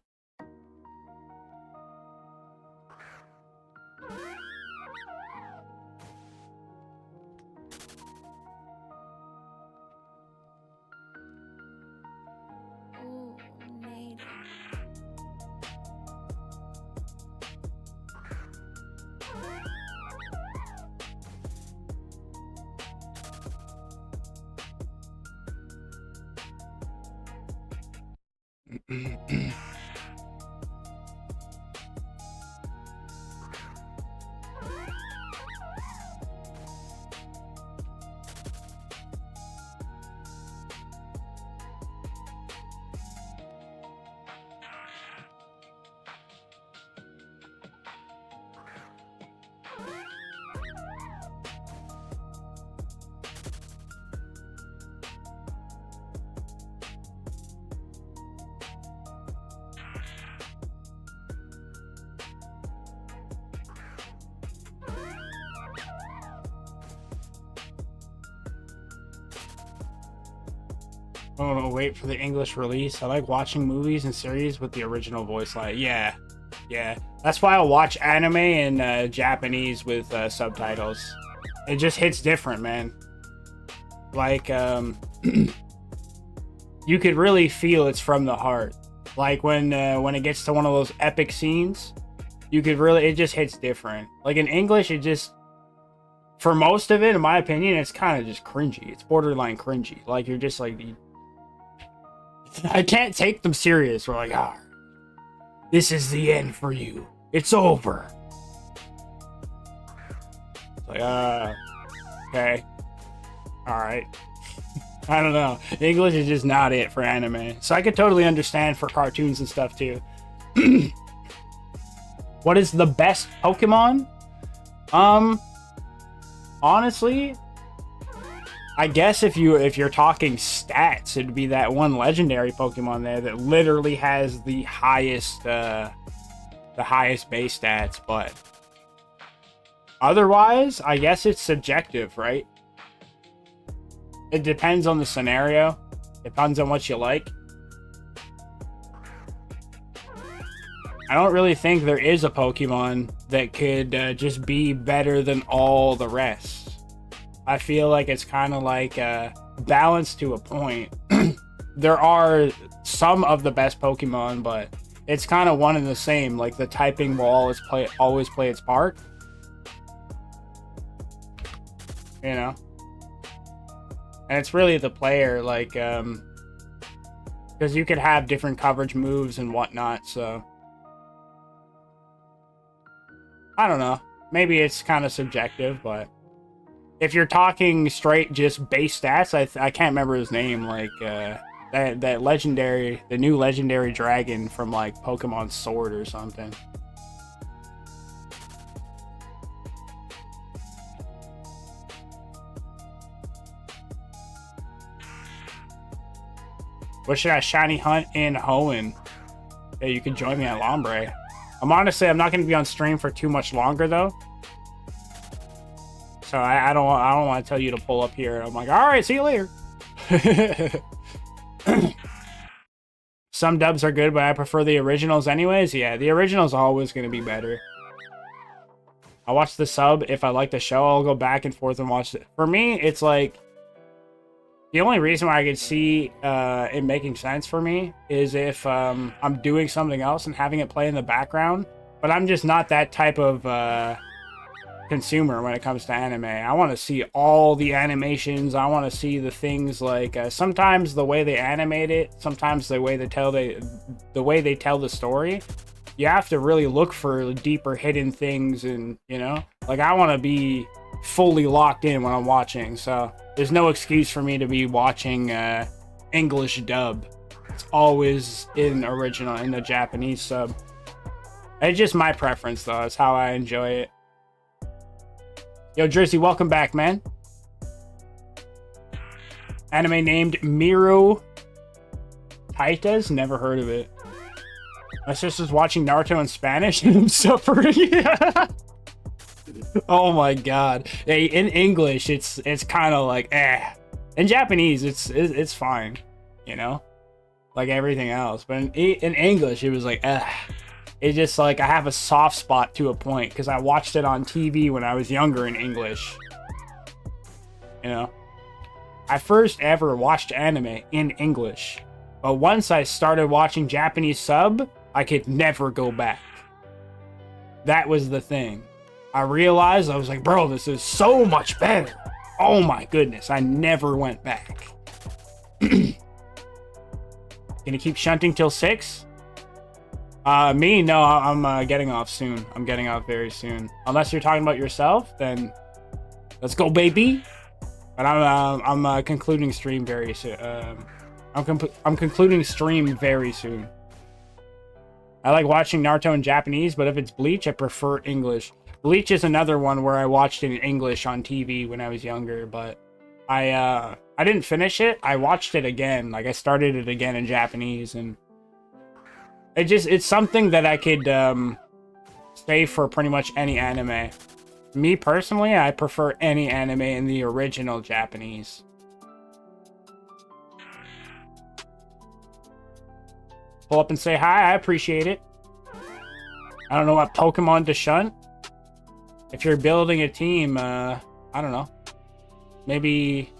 Ooh, made it. Oh, wait for the English release. I like watching movies and series with the original voice line. Yeah, yeah. That's why I'll watch anime in Japanese with subtitles. It just hits different, man. Like, you could really feel it's from the heart. Like when it gets to one of those epic scenes, you could really, it just hits different. Like in English, it just, for most of it, in my opinion, it's kind of just cringy. It's borderline cringy. Like you're just like, I can't take them serious. We're like, ah, this is the end for you. It's over. It's like, okay. All right. I don't know. English is just not it for anime. So I could totally understand for cartoons and stuff too. What is the best Pokemon? Honestly, I guess if you're talking stats, it'd be that one legendary Pokemon there that literally has the highest base stats, but otherwise, I guess it's subjective, right? It depends on the scenario. Depends on what you like. I don't really think there is a Pokemon that could just be better than all the rest. I feel like it's kind of like balanced to a point. There are some of the best Pokemon, but it's kind of one and the same. Like the typing will always play its part. You know? And it's really the player, like, because you could have different coverage moves and whatnot, so I don't know. Maybe it's kind of subjective, but if you're talking straight just base stats, I can't remember his name. Like that legendary, the new legendary dragon from like Pokemon Sword or something. What should I shiny hunt in Hoenn? Yeah, you can join me at Lombre. I'm not going to be on stream for too much longer though. So I don't want to tell you to pull up here. I'm like, all right, see you later. Some dubs are good, but I prefer the originals anyways. Yeah, the originals are always going to be better. I watch the sub. If I like the show, I'll go back and forth and watch it. For me, it's like, the only reason why I could see it making sense for me is if I'm doing something else and having it play in the background. But I'm just not that type of consumer when it comes to anime. I want to see all the animations. I want to see the things like sometimes the way they animate it, sometimes the way they tell the story. You have to really look for deeper hidden things, and you know, like I want to be fully locked in when I'm watching. So there's no excuse for me to be watching English dub. It's always in original, in the Japanese sub. It's just my preference though. It's how I enjoy it. Yo, Jersey, welcome back, man. Anime named Miro Taitas? Never heard of it. My sister's watching Naruto in Spanish and I'm suffering. Oh my god. Hey, in English, it's kind of like, eh. In Japanese, it's fine, you know? Like everything else. But in English, it was like, eh. It's just like I have a soft spot to a point because I watched it on TV when I was younger in English. You know? I first ever watched anime in English. But once I started watching Japanese sub, I could never go back. That was the thing. I realized, I was like, bro, this is so much better. Oh my goodness, I never went back. Gonna keep shunting till 6? Me? No, I'm getting off soon. I'm getting off very soon. Unless you're talking about yourself, then let's go, baby. But I'm concluding stream very soon. I'm concluding stream very soon. I like watching Naruto in Japanese, but if it's Bleach, I prefer English. Bleach is another one where I watched it in English on TV when I was younger, but I didn't finish it. I watched it again. Like I started it again in Japanese, and it's something that I could say for pretty much any anime. Me personally, I prefer any anime in the original Japanese. Pull up and say hi, I appreciate it. I don't know what Pokemon to shunt. If you're building a team, I don't know. Maybe,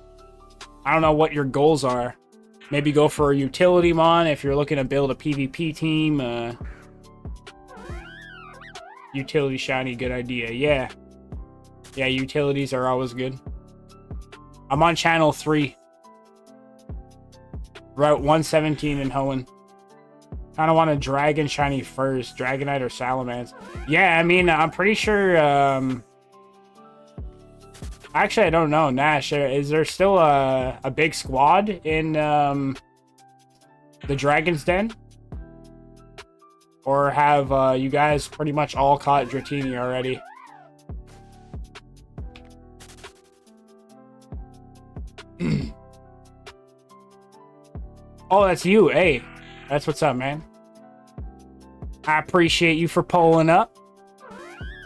I don't know what your goals are. Maybe go for a utility mon if you're looking to build a PvP team. Utility shiny, good idea. Yeah. Yeah, utilities are always good. I'm on channel 3. Route 117 in Hoenn. Kind of want a dragon shiny first. Dragonite or Salamence. Yeah, I mean, I'm pretty sure... Actually, I don't know. Nash, is there still a big squad in the Dragon's Den? Or have you guys pretty much all caught Dratini already? Oh, that's you. Hey, that's what's up, man. I appreciate you for pulling up.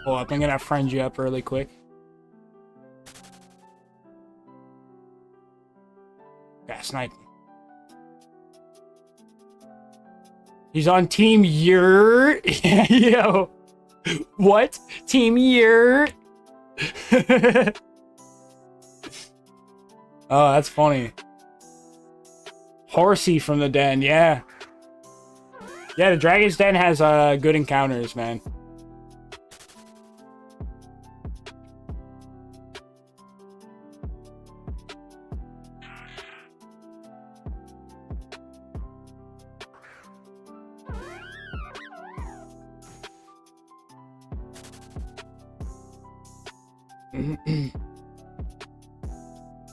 Pull up. I'm gonna friend you up really quick. Yeah, snipe. He's on Team Yurt. Yo. What? Team Yurt? Oh, that's funny. Horsey from the Den, yeah. Yeah, the Dragon's Den has good encounters, man.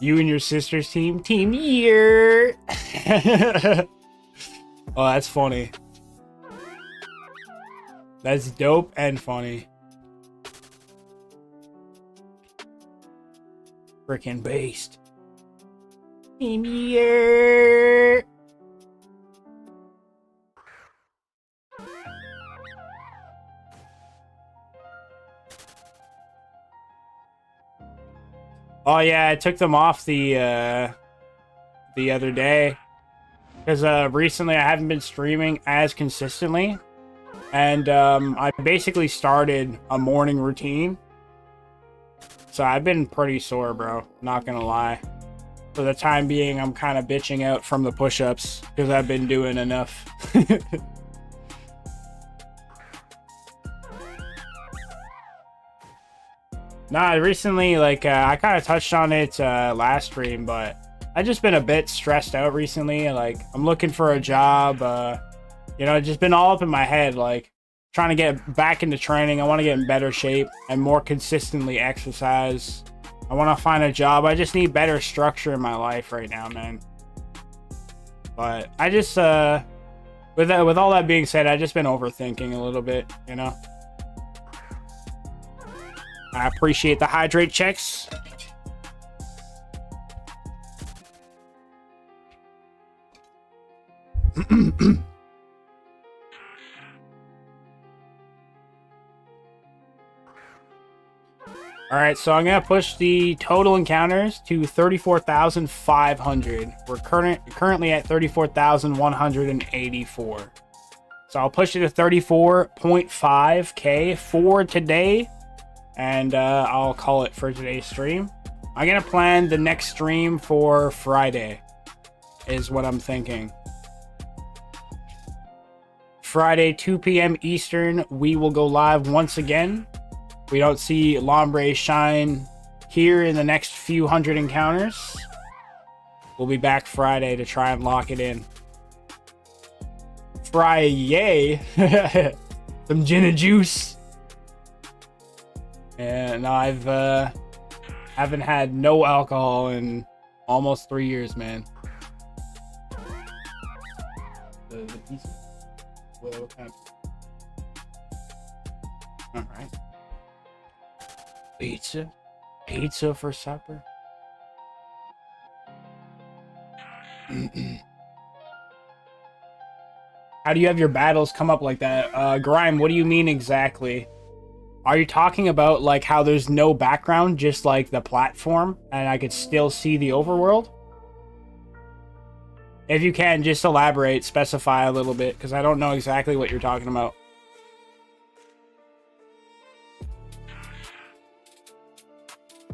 You and your sister's team? Team Year! Oh, that's funny. That's dope and funny. Freaking based. Team Year! Oh yeah, I took them off the other day because recently I haven't been streaming as consistently, and I basically started a morning routine, so I've been pretty sore, bro. Not gonna lie. For the time being, I'm kind of bitching out from the push-ups because I've been doing enough. Nah, recently, like, I kind of touched on it last stream, but I've just been a bit stressed out recently. Like, I'm looking for a job, you know, just been all up in my head, like, trying to get back into training. I want to get in better shape and more consistently exercise. I want to find a job. I just need better structure in my life right now, man. But I just, with all that being said, I've just been overthinking a little bit, you know? I appreciate the hydrate checks. All right, so I'm gonna push the total encounters to 34,500. We're currently at 34,184. So I'll push it to 34.5k for today. And I'll call it for today's stream. I'm gonna plan the next stream for Friday, is what I'm thinking. Friday, 2 p.m. Eastern, we will go live once again. We don't see Lombre shine here in the next few hundred encounters. We'll be back Friday to try and lock it in. Friday! Some gin and juice. And I've haven't had no alcohol in almost 3 years, man. The pizza? What kind of... All right. Pizza? Pizza for supper? How do you have your battles come up like that? Grime, what do you mean exactly? Are you talking about like how there's no background, just like the platform, and I could still see the overworld? If you can, just elaborate, specify a little bit, because I don't know exactly what you're talking about.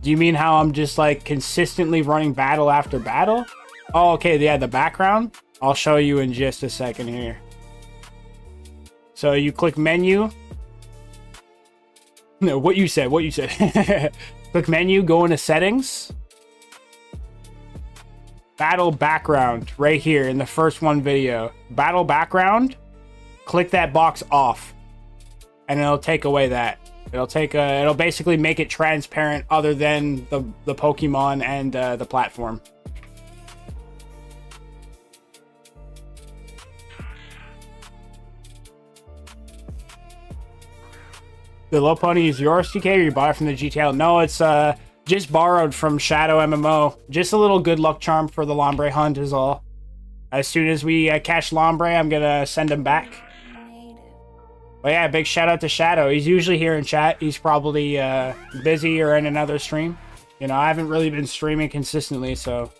Do you mean how I'm just like consistently running battle after battle? Oh, okay, yeah, the background. I'll show you in just a second here. So you click menu. No, what you said. Click menu, go into settings. Battle background, right here in the first one video. Battle background, click that box off. And it'll take away that. It'll basically make it transparent other than the Pokemon and the platform. The low pony is yours, TK, or you bought it from the GTL? No, it's Just borrowed from Shadow MMO. Just a little good luck charm for the Lombre hunt is all. As soon as we catch Lombre, I'm gonna send him back. But yeah, big shout out to Shadow. He's usually here in chat. He's probably busy or in another stream. You know, I haven't really been streaming consistently, so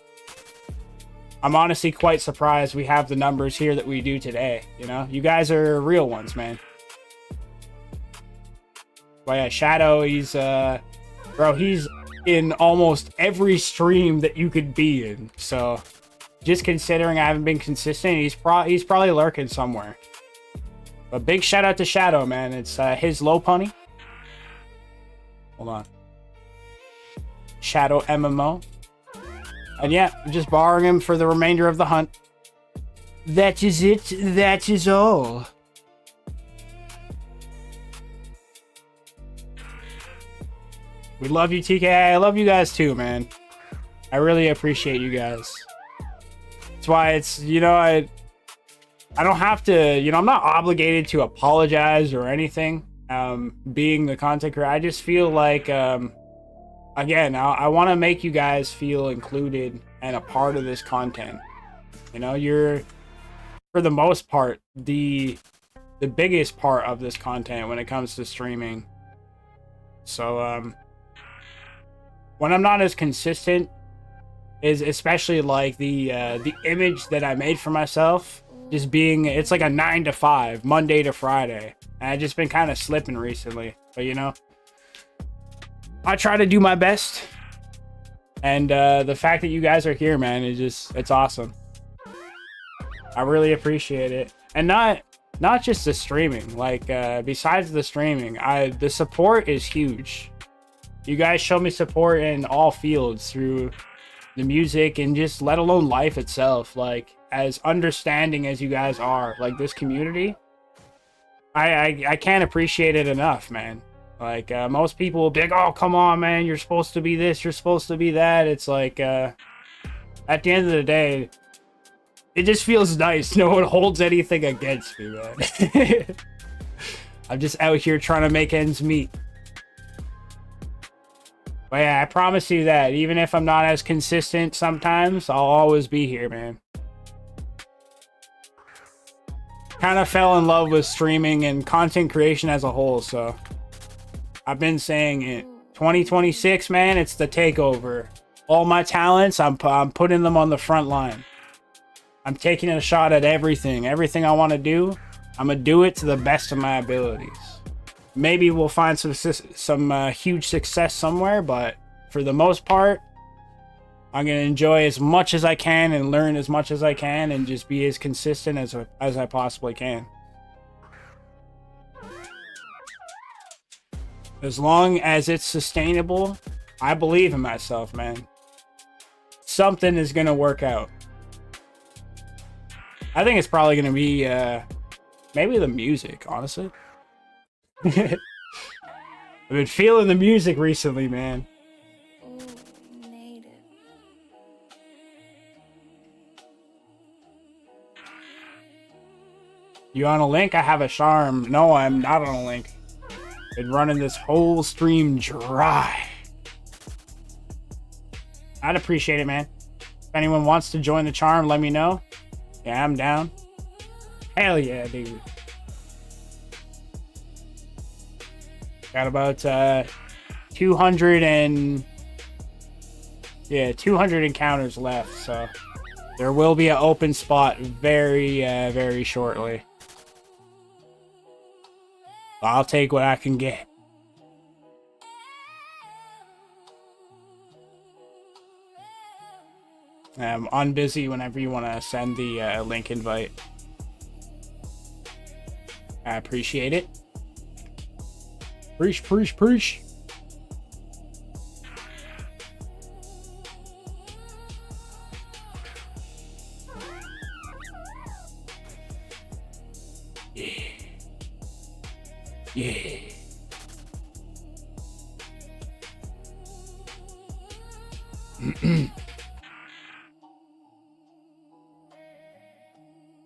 I'm honestly quite surprised we have the numbers here that we do today. You know, you guys are real ones, man. But yeah, Shadow, he's bro, he's in almost every stream that you could be in. So just considering I haven't been consistent, he's probably lurking somewhere. But big shout out to Shadow, man. It's his low punny. Hold on. Shadow MMO. And yeah, I'm just borrowing him for the remainder of the hunt. That is it. That is all. We love you, TK. I love you guys too, man. I really appreciate you guys. That's why it's, you know, I don't have to, you know, I'm not obligated to apologize or anything, being the content creator. I just feel like, again, I want to make you guys feel included and a part of this content. You know, you're, for the most part, the biggest part of this content when it comes to streaming. So, when I'm not as consistent, is especially like the image that I made for myself. Just being, it's like a 9 to 5, Monday to Friday. And I've just been kind of slipping recently. But, you know, I try to do my best. And the fact that you guys are here, man, is just, it's awesome. I really appreciate it. And not just the streaming. Like, besides the streaming, the support is huge. You guys show me support in all fields through the music and just let alone life itself. Like, as understanding as you guys are, like this community, I can't appreciate it enough, man. Like, most people will be like, oh, come on, man, you're supposed to be this, you're supposed to be that. It's like, at the end of the day, it just feels nice. No one holds anything against me, man. I'm just out here trying to make ends meet. But yeah, I promise you that even if I'm not as consistent sometimes, I'll always be here, man. Kind of fell in love with streaming and content creation as a whole, so I've been saying it. 2026, man, it's the takeover. All my talents, I'm putting them on the front line. I'm taking a shot at everything. Everything I want to do, I'm gonna do it to the best of my abilities. Maybe we'll find some huge success somewhere, but for the most part, I'm gonna enjoy as much as I can and learn as much as I can and just be as consistent as I possibly can. As long as it's sustainable, I believe in myself, man. Something is gonna work out. I think it's probably gonna be maybe the music, honestly. I've been feeling the music recently, man. You on a link? I have a charm. No, I'm not on a link. Been running this whole stream dry. I'd appreciate it, man. If anyone wants to join the charm, let me know. Yeah, I'm down. Hell yeah, dude. Got about 200 encounters left, so there will be an open spot very shortly. I'll take what I can get. I'm on busy whenever you want to send the link invite. I appreciate it. Preach, preach, preach. Yeah. Yeah.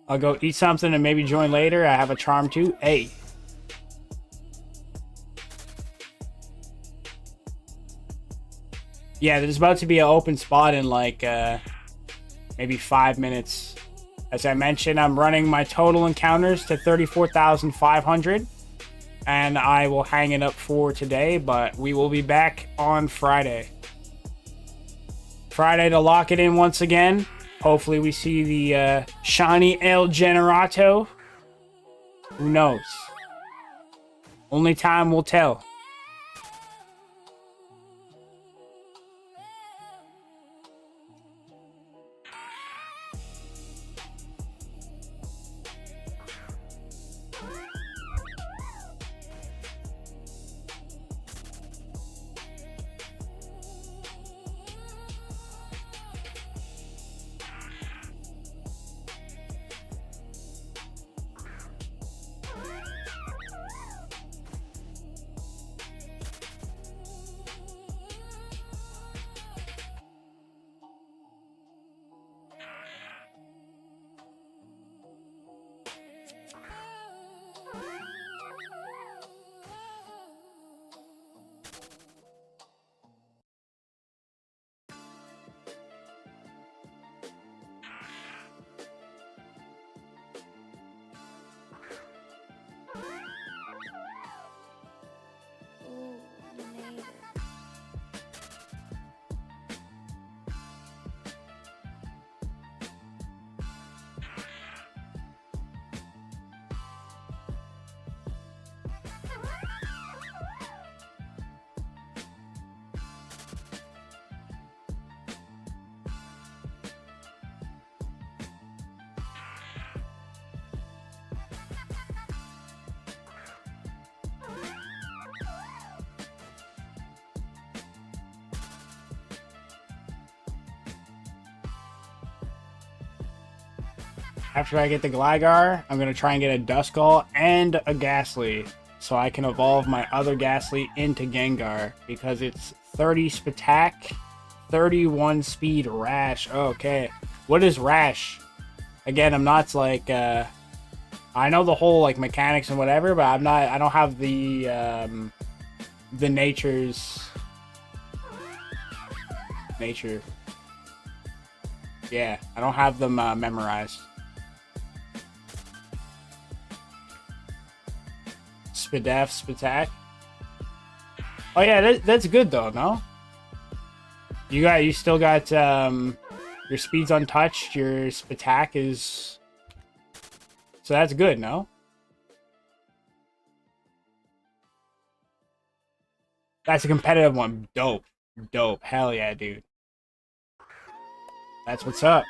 I'll go eat something and maybe join later. I have a charm too. Hey. Yeah, there's about to be an open spot in like maybe 5 minutes. As I mentioned, I'm running my total encounters to 34,500, and I will hang it up for today, but we will be back on Friday. Friday to lock it in once again. Hopefully we see the shiny El Generato. Who knows? Only time will tell. After I get the Gligar, I'm going to try and get a Duskull and a Ghastly, so I can evolve my other Ghastly into Gengar, because it's 30 Spatak, 31 Speed Rash. Okay, what is Rash? Again, I'm not like, I know the whole like mechanics and whatever, but I don't have the nature. Yeah, I don't have them memorized. Spatak. Oh yeah, that's good though, no? You still got your speed's untouched, your Spatak is, so that's good, no? That's a competitive one. Dope. Hell yeah, dude. That's what's up.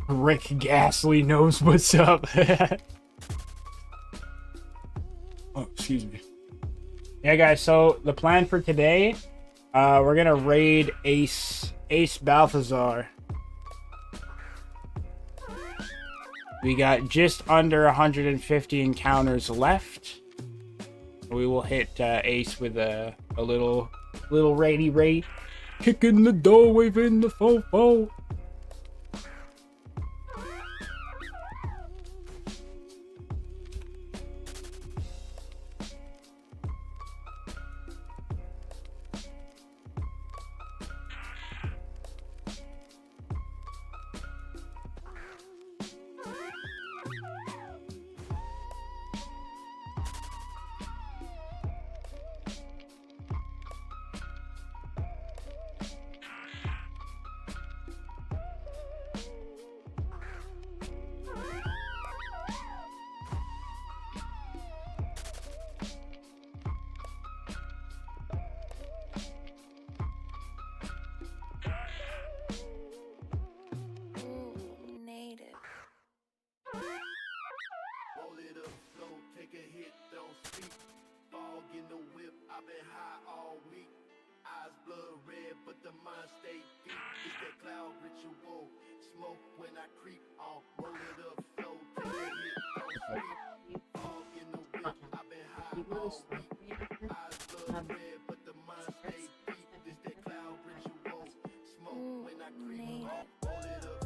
Rick Ghastly knows what's up. Oh, excuse me. Yeah, guys, so the plan for today, we're gonna raid Ace Balthazar. We got just under 150 encounters left. We will hit Ace with a little raidy raid. Kicking the door, waving the fofo.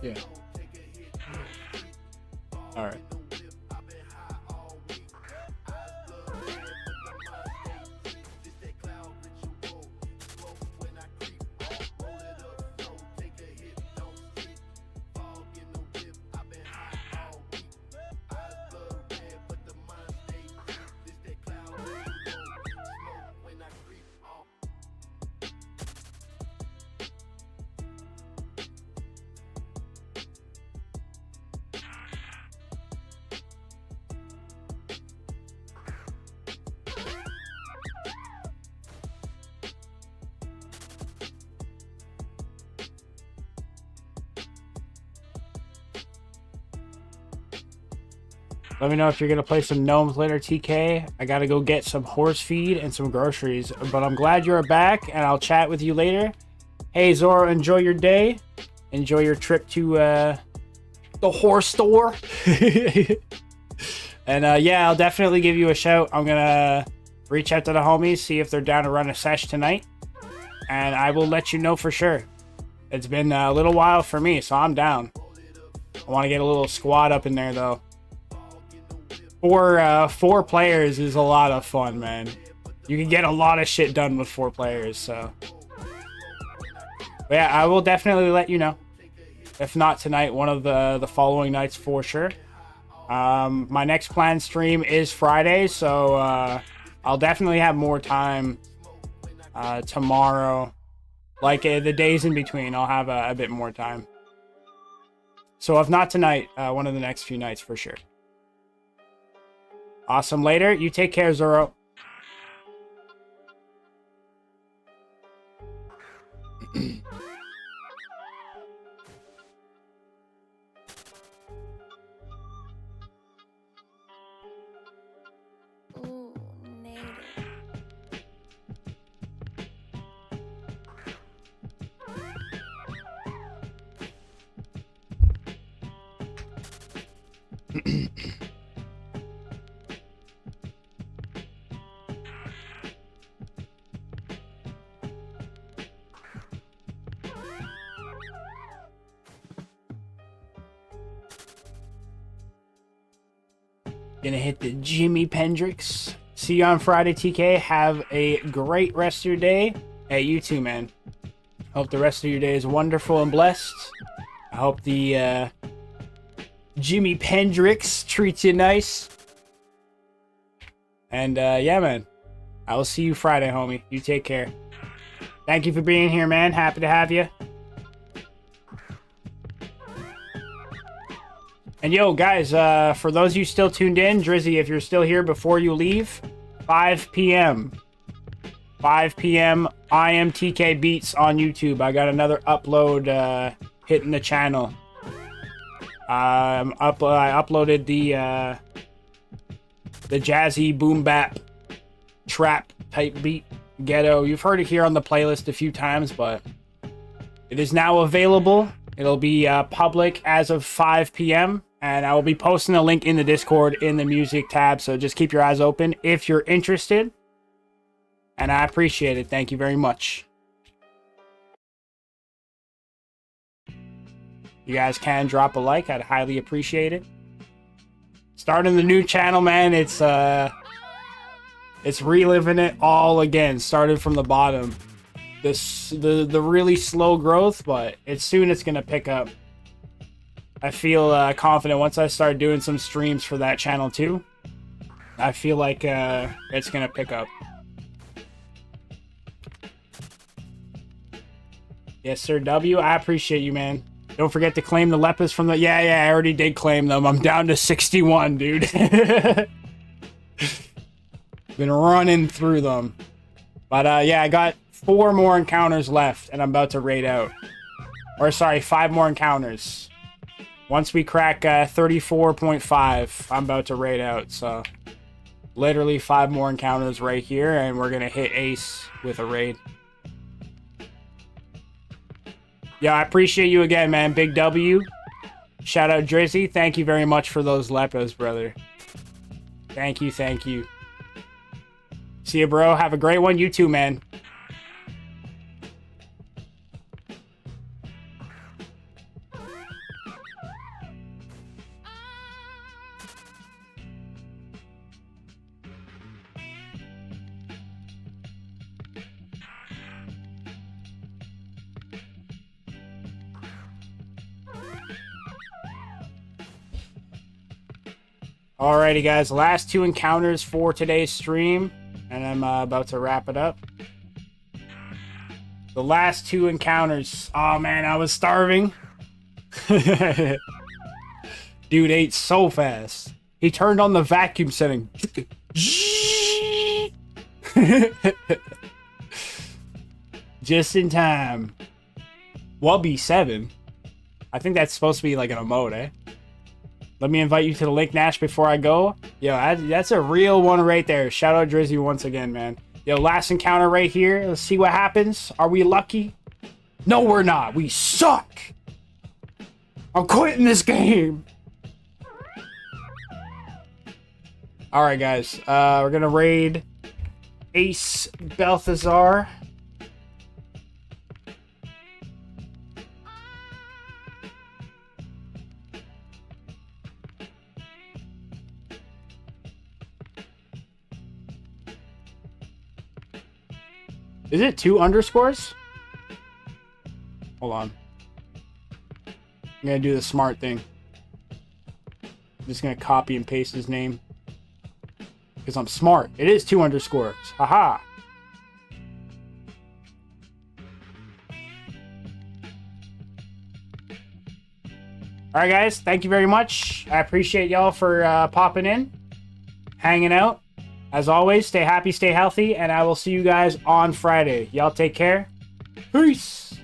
Yeah. All right. Let me know if you're going to play some gnomes later, TK. I got to go get some horse feed and some groceries. But I'm glad you're back, and I'll chat with you later. Hey, Zoro, enjoy your day. Enjoy your trip to the horse store. And yeah, I'll definitely give you a shout. I'm going to reach out to the homies, see if they're down to run a sesh tonight. And I will let you know for sure. It's been a little while for me, so I'm down. I want to get a little squad up in there, though. Four players is a lot of fun, man. You can get a lot of shit done with 4 players, so. But yeah, I will definitely let you know. If not tonight, one of the following nights for sure. My next planned stream is Friday, so I'll definitely have more time tomorrow. Like the days in between, I'll have a bit more time. So if not tonight, one of the next few nights for sure. Awesome. Later. You take care, Zoro. Ooh, native. Gonna hit the Jimmy Pendrix. See you on Friday, TK. Have a great rest of your day. Hey, you too, man. Hope the rest of your day is wonderful and blessed. I hope the Jimmy Pendrix treats you nice. And yeah, man. I will see you Friday, homie. You take care. Thank you for being here, man. Happy to have you. And yo, guys, for those of you still tuned in, Drizzy, if you're still here before you leave, 5 p.m. 5 p.m. IamTK Beats on YouTube. I got another upload hitting the channel. I uploaded the jazzy boom bap trap type beat ghetto. You've heard it here on the playlist a few times, but it is now available. It'll be public as of 5 p.m. And I will be posting a link in the Discord in the music tab. So just keep your eyes open if you're interested. And I appreciate it. Thank you very much. You guys can drop a like. I'd highly appreciate it. Starting the new channel, man. It's reliving it all again. Started from the bottom. The really slow growth, but soon it's gonna pick up. I feel confident once I start doing some streams for that channel too. I feel like it's gonna pick up. Yes, sir, W. I appreciate you, man. Don't forget to claim the lepers from the... Yeah, I already did claim them. I'm down to 61, dude. Been running through them. But yeah, I got 4 more encounters left, and I'm about to raid out. Or sorry, 5 more encounters. Once we crack 34.5, I'm about to raid out. So literally 5 more encounters right here, and we're gonna hit ace with a raid. Yeah, I appreciate you again, man. Big W. Shout out Drizzy. Thank you very much for those lepos, brother. Thank you, thank you. See you, bro. Have a great one. You too, man. Alrighty, guys. Last 2 encounters for today's stream, and I'm about to wrap it up. The last 2 encounters. Oh man, I was starving. Dude ate so fast. He turned on the vacuum setting. Just in time. Wubby 7. I think that's supposed to be like an emote, eh? Let me invite you to the link, Nash, before I go. Yo, that's a real one right there. Shout out Drizzy once again, man. Yo, last encounter right here. Let's see what happens. Are we lucky? No, we're not. We suck. I'm quitting this game. Alright, guys. We're going to raid Ace Balthazar. Is it 2 underscores? Hold on. I'm gonna do the smart thing. I'm just gonna copy and paste his name. Because I'm smart. It is 2 underscores. Haha. Alright guys, thank you very much. I appreciate y'all for popping in. Hanging out. As always, stay happy, stay healthy, and I will see you guys on Friday. Y'all take care. Peace!